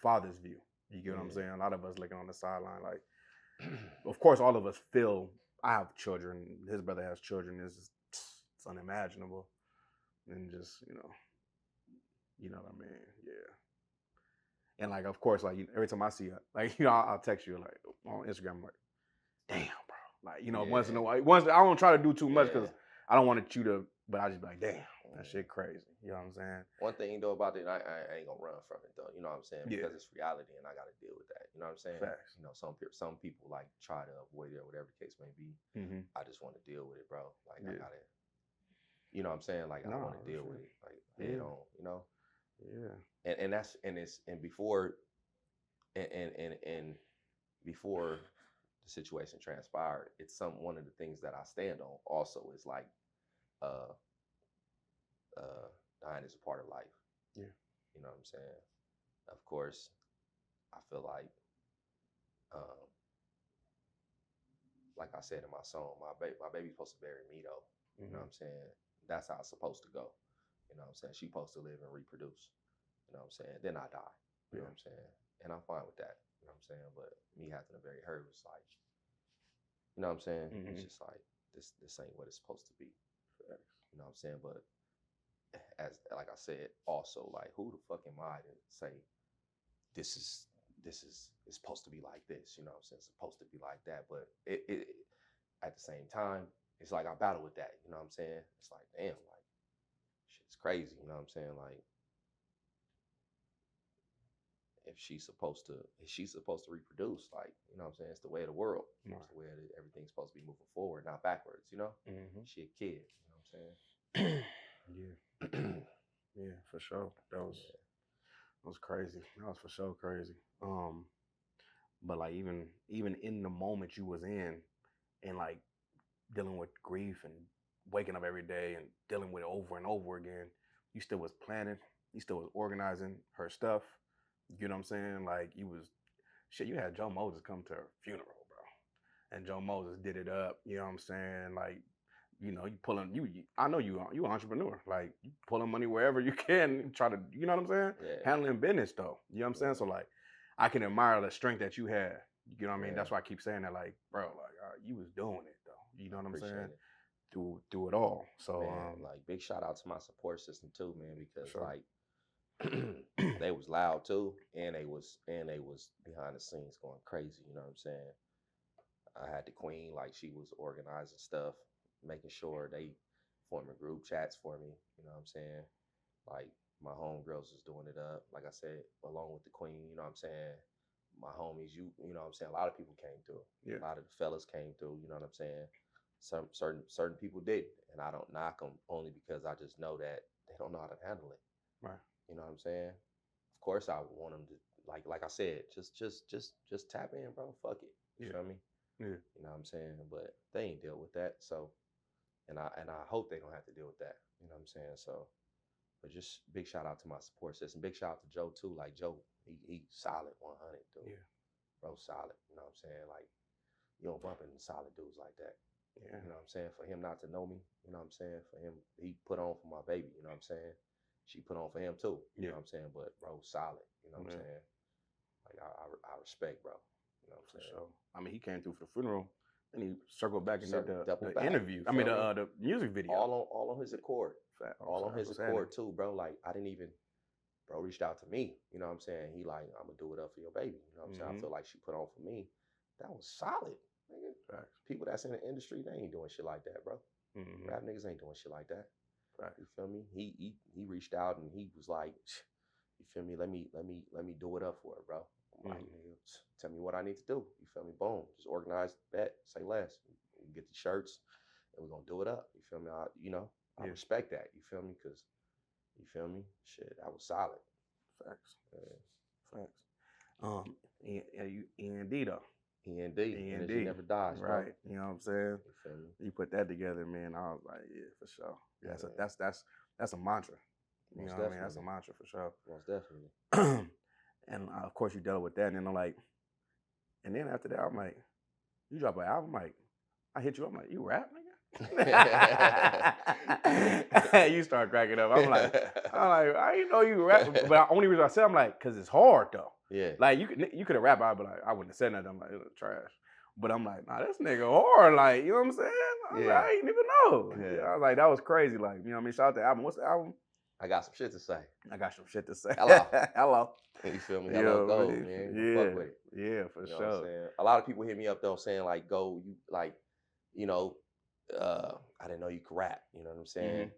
[SPEAKER 1] father's view. You get what I'm saying? A lot of us looking on the sideline, like, of course, all of us feel. I have children. His brother has children. It's unimaginable, and just you know what I mean? Yeah. And like, of course, like every time I see it, like I'll text you like on Instagram, I'm like, damn, bro. Like once in a while, I don't try to do too much because I don't want you to, but I just be like, damn, that shit crazy. You know what I'm saying?
[SPEAKER 2] One thing though about it, I ain't gonna run from it though. You know what I'm saying? Because it's reality, and I got to deal with that. You know what I'm saying?
[SPEAKER 1] Facts.
[SPEAKER 2] You know, some people like try to avoid it or whatever the case may be.
[SPEAKER 1] Mm-hmm.
[SPEAKER 2] I just want to deal with it, bro. Like I gotta, you know what I'm saying? Like I want to deal with it, like head on. You know?
[SPEAKER 1] Yeah.
[SPEAKER 2] And before, and before the situation transpired, it's one of the things that I stand on. Also, is like, dying is a part of life.
[SPEAKER 1] Yeah.
[SPEAKER 2] You know what I'm saying? Of course, I feel like I said in my song, my baby's supposed to bury me though. You know what I'm saying? That's how it's supposed to go. You know what I'm saying? She's supposed to live and reproduce. You know what I'm saying? Then I die. You know what I'm saying? And I'm fine with that. You know what I'm saying? But me having to bury her was like, you know what I'm saying? It's just like this ain't what it's supposed to be. You know what I'm saying? But as like I said, also like who the fuck am I to say this is it's supposed to be like this, you know what I'm saying? It's supposed to be like that. But it at the same time, it's like I battle with that, you know what I'm saying? It's like, damn, like shit's crazy, you know what I'm saying? Like if she's supposed to reproduce, like, you know what I'm saying? It's the way of the world. Right. It's the way that everything's supposed to be moving forward, not backwards, you know? She a kid, you know what I'm saying?
[SPEAKER 1] Yeah. Yeah, for sure. That was crazy. That was for sure crazy. But like even in the moment you was in and like dealing with grief and waking up every day and dealing with it over and over again, you still was planning, you still was organizing her stuff. You know what I'm saying? Like you had Joe Moses come to her funeral, bro. And Joe Moses did it up, you know what I'm saying? Like, you I know you an entrepreneur. Like you pulling money wherever you can, try to, you know what I'm saying?
[SPEAKER 2] Yeah.
[SPEAKER 1] Handling business though. You know what I'm saying? So like I can admire the strength that you had. You know what I mean? That's why I keep saying that, like, bro, like you was doing it though. You know what I'm saying? Through it all. So
[SPEAKER 2] man, like big shout out to my support system too, man, because like they was loud too, and they was behind the scenes going crazy. You know what I'm saying? I had the queen, like she was organizing stuff, making sure they forming group chats for me. You know what I'm saying? Like my homegirls was doing it up. Like I said, along with the queen. You know what I'm saying? My homies, you know what I'm saying? A lot of people came through. Yeah. A lot of the fellas came through. You know what I'm saying? Some certain people did, and I don't knock them only because I just know that they don't know how to handle it. Right. You know what I'm saying? Of course, I want them to like I said, just tap in, bro. Fuck it. You feel me? Yeah. You know what I'm saying? But they ain't dealt with that, so and I hope they don't have to deal with that. You know what I'm saying? So, but just big shout out to my support system. Big shout out to Joe too. Like Joe, he solid 100, dude. Yeah. Bro, solid. You know what I'm saying? Like you don't bump into solid dudes like that. Yeah. You know what I'm saying? For him not to know me, you know what I'm saying? For him, he put on for my baby, you know what I'm saying? She put on for him too, you know what I'm saying? But bro, solid, you know what I'm saying? Like I respect, bro. You know what I'm saying?
[SPEAKER 1] Sure. I mean, he came through for the funeral, and he circled back and did the
[SPEAKER 2] back,
[SPEAKER 1] interview. I mean, the music video.
[SPEAKER 2] All on his accord. All on his accord too, bro. Like I didn't even. Bro reached out to me. You know what I'm saying? He like, I'm gonna do it up for your baby. You know what I'm saying? I feel like she put on for me. That was solid. Nigga. People that's in the industry, they ain't doing shit like that, bro. Rap niggas ain't doing shit like that. You feel me? He reached out and he was like, you feel me? Let me do it up for her, bro. Like, nigga, tell me what I need to do. You feel me? Boom. Just organize, bet, say less. We get the shirts and we're gonna do it up. You feel me? I respect that. You feel me? Cause you feel me? Shit, I was solid.
[SPEAKER 1] Facts. Facts. E&D though.
[SPEAKER 2] E&D. Energy never dies, bro.
[SPEAKER 1] Right. You know what I'm saying?
[SPEAKER 2] You feel me?
[SPEAKER 1] You put that together, man. I was like, yeah, for sure.
[SPEAKER 2] Yeah,
[SPEAKER 1] That's a mantra. You
[SPEAKER 2] Most
[SPEAKER 1] know what I mean?
[SPEAKER 2] definitely.
[SPEAKER 1] That's a mantra for sure.
[SPEAKER 2] Most definitely.
[SPEAKER 1] And of course you dealt with that, and then I'm like, and then after that I'm like, you drop an album, like I hit you, I'm like, you rap, nigga? You start cracking up. I'm like, I didn't know you rap, but the only reason I said I'm like, cause it's hard though.
[SPEAKER 2] Yeah.
[SPEAKER 1] Like you could have rapped, I'd be like, I wouldn't have said nothing. I'm like, it was trash. But I'm like, nah, this nigga hard. Like, you know what I'm saying? Like, I didn't even know.
[SPEAKER 2] Yeah.
[SPEAKER 1] You know, I was like, that was crazy. Like, you know what I mean? Shout out to the album. What's the album?
[SPEAKER 2] I got some shit to say.
[SPEAKER 1] I got some shit to say.
[SPEAKER 2] Hello.
[SPEAKER 1] Hello.
[SPEAKER 2] You feel me? Hello, go, man.
[SPEAKER 1] Yeah.
[SPEAKER 2] Fuck with it.
[SPEAKER 1] Yeah, for
[SPEAKER 2] You know
[SPEAKER 1] sure.
[SPEAKER 2] what I'm saying? A lot of people hit me up though saying like, go, you like, you know, I didn't know you could rap. You know what I'm saying?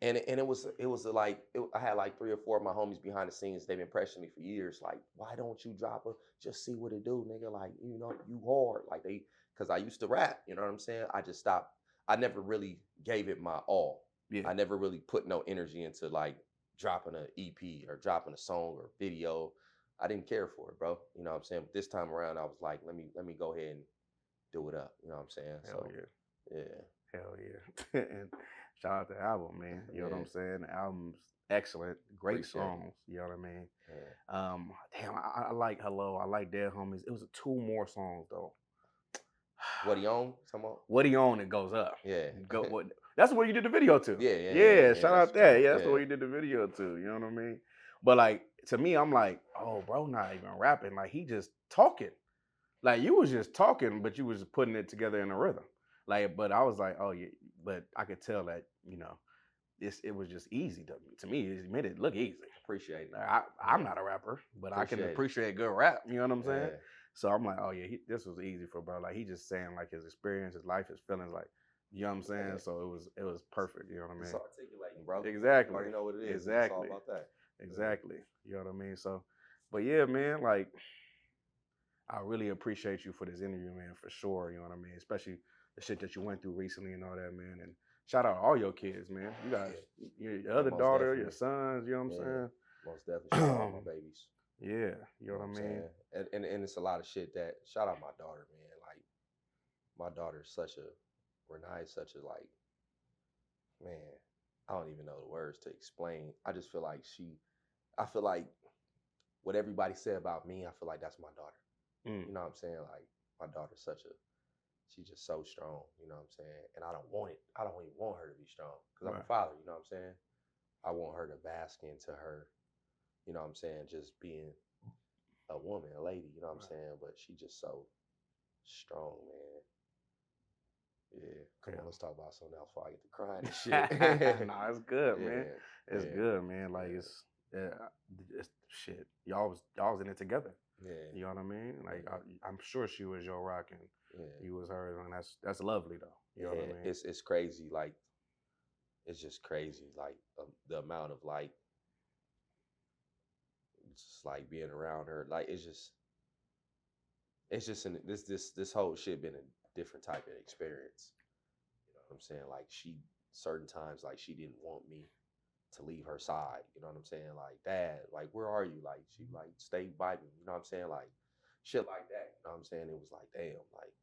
[SPEAKER 2] And it was like I had like 3 or 4 of my homies behind the scenes. They've been pressuring me for years. Like, why don't you drop a? Just see what it do, nigga. Like, you know, you hard. Like because I used to rap. You know what I'm saying? I just stopped. I never really gave it my all.
[SPEAKER 1] Yeah.
[SPEAKER 2] I never really put no energy into like dropping an EP or dropping a song or video. I didn't care for it, bro. You know what I'm saying? But this time around, I was like, let me go ahead and do it up. You know what I'm saying?
[SPEAKER 1] Hell
[SPEAKER 2] so
[SPEAKER 1] yeah.
[SPEAKER 2] Yeah.
[SPEAKER 1] Hell yeah. And shout out to the album, man. You know what I'm saying? The album's excellent. Great
[SPEAKER 2] Appreciate
[SPEAKER 1] songs. You know what I mean?
[SPEAKER 2] Yeah.
[SPEAKER 1] Damn, I like Hello. I like Dead Homies. It was 2 more songs though.
[SPEAKER 2] What he on? Come on.
[SPEAKER 1] What he on? It goes up.
[SPEAKER 2] Yeah.
[SPEAKER 1] That's what you did the video to.
[SPEAKER 2] Yeah.
[SPEAKER 1] Shout out that. Yeah, that's what you did the video to. You know what I mean? But like to me, I'm like, oh, bro, not even rapping. Like he just talking. Like you was just talking, but you was putting it together in a rhythm. Like, but I was like, oh yeah, but I could tell that, you know, it was just easy to me. It made it look easy.
[SPEAKER 2] Appreciate it.
[SPEAKER 1] Like, I'm not a rapper, but I can appreciate good rap. You know what I'm saying?
[SPEAKER 2] Yeah.
[SPEAKER 1] So I'm like, oh yeah, this was easy for bro. Like he just saying like his experience, his life, his feelings, like, you know what I'm saying?
[SPEAKER 2] Yeah.
[SPEAKER 1] So it was perfect. You know what I mean?
[SPEAKER 2] It's articulating, bro.
[SPEAKER 1] Exactly.
[SPEAKER 2] You already know what it is.
[SPEAKER 1] Exactly.
[SPEAKER 2] It's all about that.
[SPEAKER 1] Exactly. You know what I mean? So, but yeah, man, like I really appreciate you for this interview, man, for sure. You know what I mean? Especially the shit that you went through recently and all that, man. And shout out to all your kids, man. You guys, your other daughter, your sons, you know what I'm saying?
[SPEAKER 2] Most definitely. Shout out my babies.
[SPEAKER 1] Yeah, you know what I mean?
[SPEAKER 2] And it's a lot of shit that, shout out my daughter, man. Like, my daughter's Renee is such a, like, man, I don't even know the words to explain. I just feel like I feel like what everybody said about me, I feel like that's my daughter. You know what I'm saying? Like, my daughter's she's just so strong, you know what I'm saying? And I don't even want her to be strong because I'm a father, you know what I'm saying? I want her to bask into her, you know what I'm saying, just being a woman, a lady, you know what I'm saying? But she just so strong, man. Yeah. Come on, let's talk about something else before I get to crying and shit.
[SPEAKER 1] Nah, it's good, man. It's good, man. Like it's shit. Y'all was in it together.
[SPEAKER 2] Yeah.
[SPEAKER 1] You know what I mean? Like I'm sure she was your rock and you was hers, and that's lovely though. You know what I mean?
[SPEAKER 2] It's crazy. Like, it's just crazy. Like the amount of like, just like being around her. Like it's just this whole shit been a different type of experience. You know what I'm saying? Like certain times like she didn't want me to leave her side. You know what I'm saying? Like, Dad, like, where are you? Like, she like, stay by me. You know what I'm saying? Like, shit like that. You know what I'm saying? It was like, damn, like,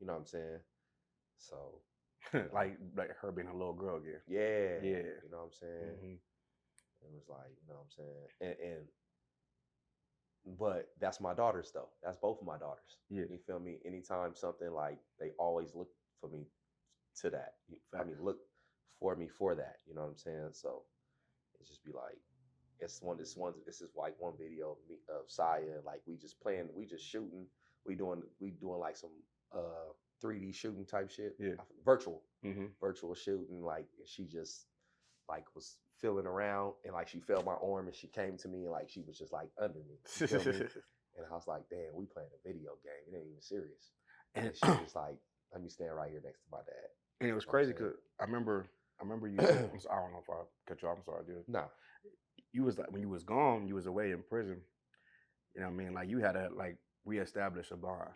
[SPEAKER 2] you know what I'm saying? So,
[SPEAKER 1] like her being a little girl again.
[SPEAKER 2] Yeah. You know what I'm saying?
[SPEAKER 1] Mm-hmm.
[SPEAKER 2] It was like, you know what I'm saying? But that's my daughters though. That's both of my daughters.
[SPEAKER 1] Yeah.
[SPEAKER 2] You feel me? Anytime something like, they always look for me to that. I mean, look for me for that. You know what I'm saying? So it's just be like, this is like one video of me of Saya, like we just shooting. We doing like some 3D shooting type shit.
[SPEAKER 1] Yeah.
[SPEAKER 2] Virtual shooting. Like she just like was feeling around and like she felt my arm and she came to me and like she was just like under me. You feel me? And I was like, damn, we playing a video game. It ain't even serious. And she was like, let me stand right here next to my dad.
[SPEAKER 1] And it was crazy because I remember you. I don't know if I cut you off. I'm sorry, dude.
[SPEAKER 2] No.
[SPEAKER 1] You was like, when you was gone, you was away in prison. You know what I mean? Like you had to like reestablish a bond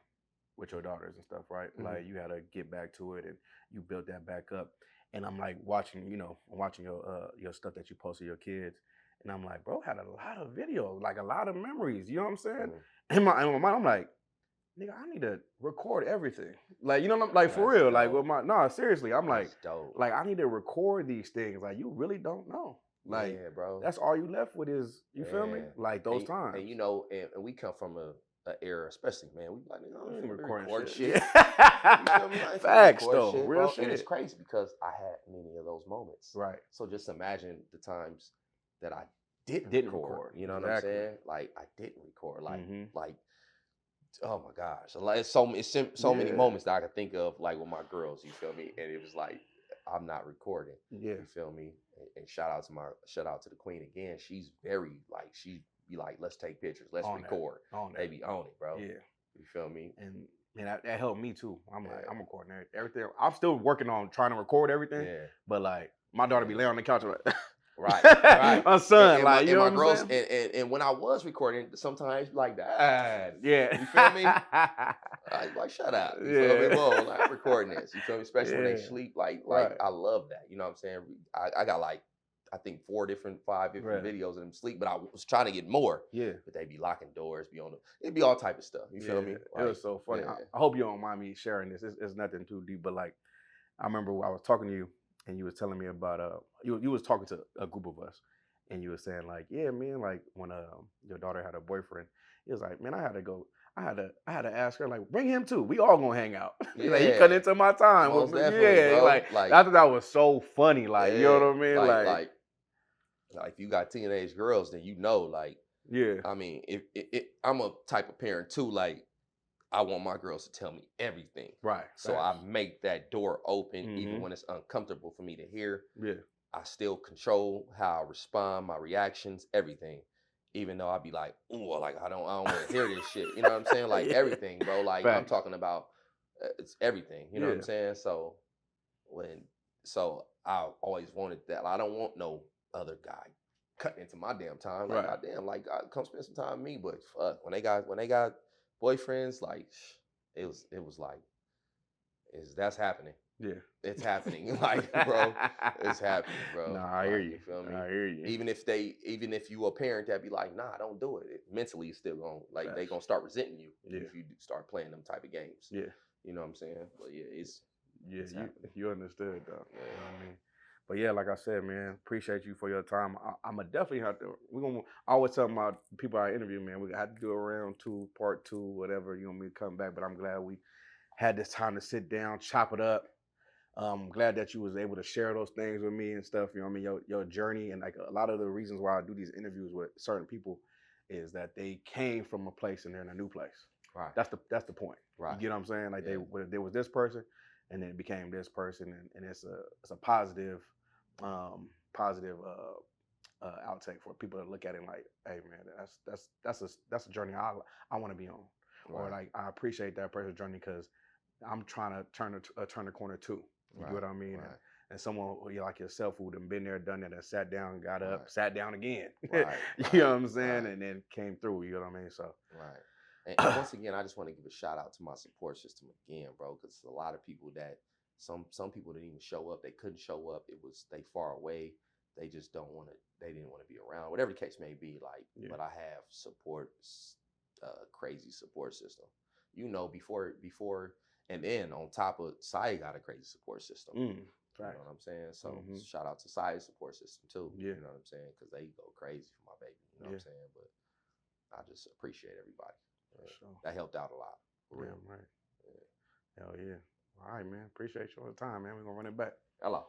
[SPEAKER 1] with your daughters and stuff, right? Like you had to get back to it and you built that back up. And I'm like watching, I'm watching your stuff that you post to your kids. And I'm like, bro, had a lot of videos, like a lot of memories. You know what I'm saying? In my mind, I'm like, nigga, I need to record everything. Like, you know, like for
[SPEAKER 2] That's
[SPEAKER 1] real. Like
[SPEAKER 2] dope.
[SPEAKER 1] with no, seriously, I'm like,
[SPEAKER 2] That's dope.
[SPEAKER 1] like I need to record these things. Like you really don't know. Like
[SPEAKER 2] Yeah, bro.
[SPEAKER 1] that's all you left with is you feel me?
[SPEAKER 2] Yeah.
[SPEAKER 1] Like those
[SPEAKER 2] And
[SPEAKER 1] times.
[SPEAKER 2] and you know, and we come from a era, especially man, we like, I don't finna
[SPEAKER 1] Recording
[SPEAKER 2] record
[SPEAKER 1] shit.
[SPEAKER 2] shit. You feel me? I ain't finna
[SPEAKER 1] Facts
[SPEAKER 2] record
[SPEAKER 1] though,
[SPEAKER 2] shit,
[SPEAKER 1] real
[SPEAKER 2] bro.
[SPEAKER 1] shit.
[SPEAKER 2] And it's crazy because I had many of those moments.
[SPEAKER 1] Right.
[SPEAKER 2] So just imagine the times that I didn't record. You know what I'm
[SPEAKER 1] Exactly.
[SPEAKER 2] saying? Like I didn't record. Like
[SPEAKER 1] Mhm.
[SPEAKER 2] like oh my gosh. Like it's so many
[SPEAKER 1] Yeah.
[SPEAKER 2] moments that I could think of like with my girls, you feel me? And it was like I'm not recording.
[SPEAKER 1] Yeah.
[SPEAKER 2] You feel me? And shout out to the queen again. She's very like she be like, let's take pictures, let's
[SPEAKER 1] On
[SPEAKER 2] record.
[SPEAKER 1] On that.
[SPEAKER 2] They be on it, bro.
[SPEAKER 1] Yeah.
[SPEAKER 2] You feel me?
[SPEAKER 1] And that helped me too. I'm like,
[SPEAKER 2] Yeah.
[SPEAKER 1] I'm recording everything. I'm still working on trying to record everything.
[SPEAKER 2] Yeah.
[SPEAKER 1] But like my daughter be laying on the couch like
[SPEAKER 2] Right.
[SPEAKER 1] my son,
[SPEAKER 2] and
[SPEAKER 1] like
[SPEAKER 2] my,
[SPEAKER 1] you
[SPEAKER 2] and
[SPEAKER 1] know
[SPEAKER 2] my
[SPEAKER 1] what
[SPEAKER 2] girls
[SPEAKER 1] I'm saying?
[SPEAKER 2] and when I was recording, sometimes like that.
[SPEAKER 1] Yeah.
[SPEAKER 2] You feel me? I like shut up. You feel me? Whoa, I'm recording this. You feel me? Especially when they
[SPEAKER 1] Yeah.
[SPEAKER 2] sleep. Like
[SPEAKER 1] Right.
[SPEAKER 2] I love that. You know what I'm saying? I got like I think 5 different
[SPEAKER 1] Right.
[SPEAKER 2] videos of them sleep, but I was trying to get more.
[SPEAKER 1] Yeah.
[SPEAKER 2] But they be locking doors, it'd be all type of stuff. You feel me?
[SPEAKER 1] It was so funny.
[SPEAKER 2] yeah.
[SPEAKER 1] I hope you don't mind me sharing this. It's nothing too deep, but like I remember I was talking to you and you was telling me about you was talking to a group of us and you were saying like, yeah, man, like when your daughter had a boyfriend, he was like, man, I had to ask her, like, bring him too. We all gonna hang out. He's like, he cut
[SPEAKER 2] Yeah.
[SPEAKER 1] into my time.
[SPEAKER 2] Most
[SPEAKER 1] with me.
[SPEAKER 2] definitely,
[SPEAKER 1] Yeah,
[SPEAKER 2] bro.
[SPEAKER 1] like
[SPEAKER 2] Like
[SPEAKER 1] I thought that was so funny. Like, you know what I mean?
[SPEAKER 2] like if you got teenage girls, then you know, like,
[SPEAKER 1] yeah.
[SPEAKER 2] I mean, if I'm a type of parent too, like, I want my girls to tell me everything.
[SPEAKER 1] Right.
[SPEAKER 2] So I make that door open, even
[SPEAKER 1] Mhm.
[SPEAKER 2] when it's uncomfortable for me to hear.
[SPEAKER 1] Yeah.
[SPEAKER 2] I still control how I respond, my reactions, everything. Even though I be like, ooh, like I don't want to hear this shit. You know what I'm saying? Like
[SPEAKER 1] Yeah.
[SPEAKER 2] everything, bro. Like I'm
[SPEAKER 1] Facts.
[SPEAKER 2] talking about it's everything. You know what I'm
[SPEAKER 1] Yeah.
[SPEAKER 2] saying? So I always wanted that. I don't want no other guy cutting into my damn time. Like
[SPEAKER 1] Right.
[SPEAKER 2] goddamn, like God, come spend some time with me. But fuck, when they got boyfriends, like it was like that's happening.
[SPEAKER 1] Yeah.
[SPEAKER 2] It's happening. Like, bro, it's happening, bro.
[SPEAKER 1] Nah, I
[SPEAKER 2] like,
[SPEAKER 1] hear you.
[SPEAKER 2] You feel me?
[SPEAKER 1] I hear you.
[SPEAKER 2] Even if you a parent that be like, nah, don't do it. Mentally, it's still gonna like they
[SPEAKER 1] Facts.
[SPEAKER 2] gonna start resenting you
[SPEAKER 1] Yeah.
[SPEAKER 2] if you start playing them type of games.
[SPEAKER 1] Yeah.
[SPEAKER 2] You know what I'm saying? But yeah, it's happening.
[SPEAKER 1] You understood though.
[SPEAKER 2] Yeah.
[SPEAKER 1] You know what I mean? But yeah, like I said, man, appreciate you for your time. I'm gonna definitely have to. I always tell my people I interview, man, we had to do a round 2, part 2, whatever. You know me to come back, but I'm glad we had this time to sit down, chop it up. Glad that you was able to share those things with me and stuff. You know what I mean? Your journey and like a lot of the reasons why I do these interviews with certain people is that they came from a place and they're in a new place.
[SPEAKER 2] Right.
[SPEAKER 1] That's the point.
[SPEAKER 2] Right.
[SPEAKER 1] You get what I'm saying? Like
[SPEAKER 2] Yeah.
[SPEAKER 1] there was this person, and then it became this person, and it's a positive outtake for people to look at it like, hey man, that's a journey I want to be on, or like I appreciate that person's journey because I'm trying to turn the corner too. You get what I mean?
[SPEAKER 2] Right.
[SPEAKER 1] And someone like yourself who done been there, done that, and sat down, got up,
[SPEAKER 2] Right.
[SPEAKER 1] sat down again.
[SPEAKER 2] Right.
[SPEAKER 1] You know what I'm saying?
[SPEAKER 2] Right.
[SPEAKER 1] And then came through. You know what I mean? So
[SPEAKER 2] Right. And once again, I just want to give a shout out to my support system again, bro, because a lot of people that some people didn't even show up. They couldn't show up. They far away. They just don't want to. They didn't want to be around. Whatever the case may be, like.
[SPEAKER 1] Yeah.
[SPEAKER 2] But I have support, crazy support system. You know, before, and then on top of Sai got a crazy support system. You know what I'm saying? So shout out to Sai's support system too.
[SPEAKER 1] Yeah.
[SPEAKER 2] You know what I'm saying? Because they go crazy for my baby. You know what I'm saying? But I just appreciate everybody.
[SPEAKER 1] Sure.
[SPEAKER 2] That helped out a lot. For real.
[SPEAKER 1] Right. Yeah. Hell yeah. All right, man. Appreciate your time, man. We're gonna run it back.
[SPEAKER 2] Hello.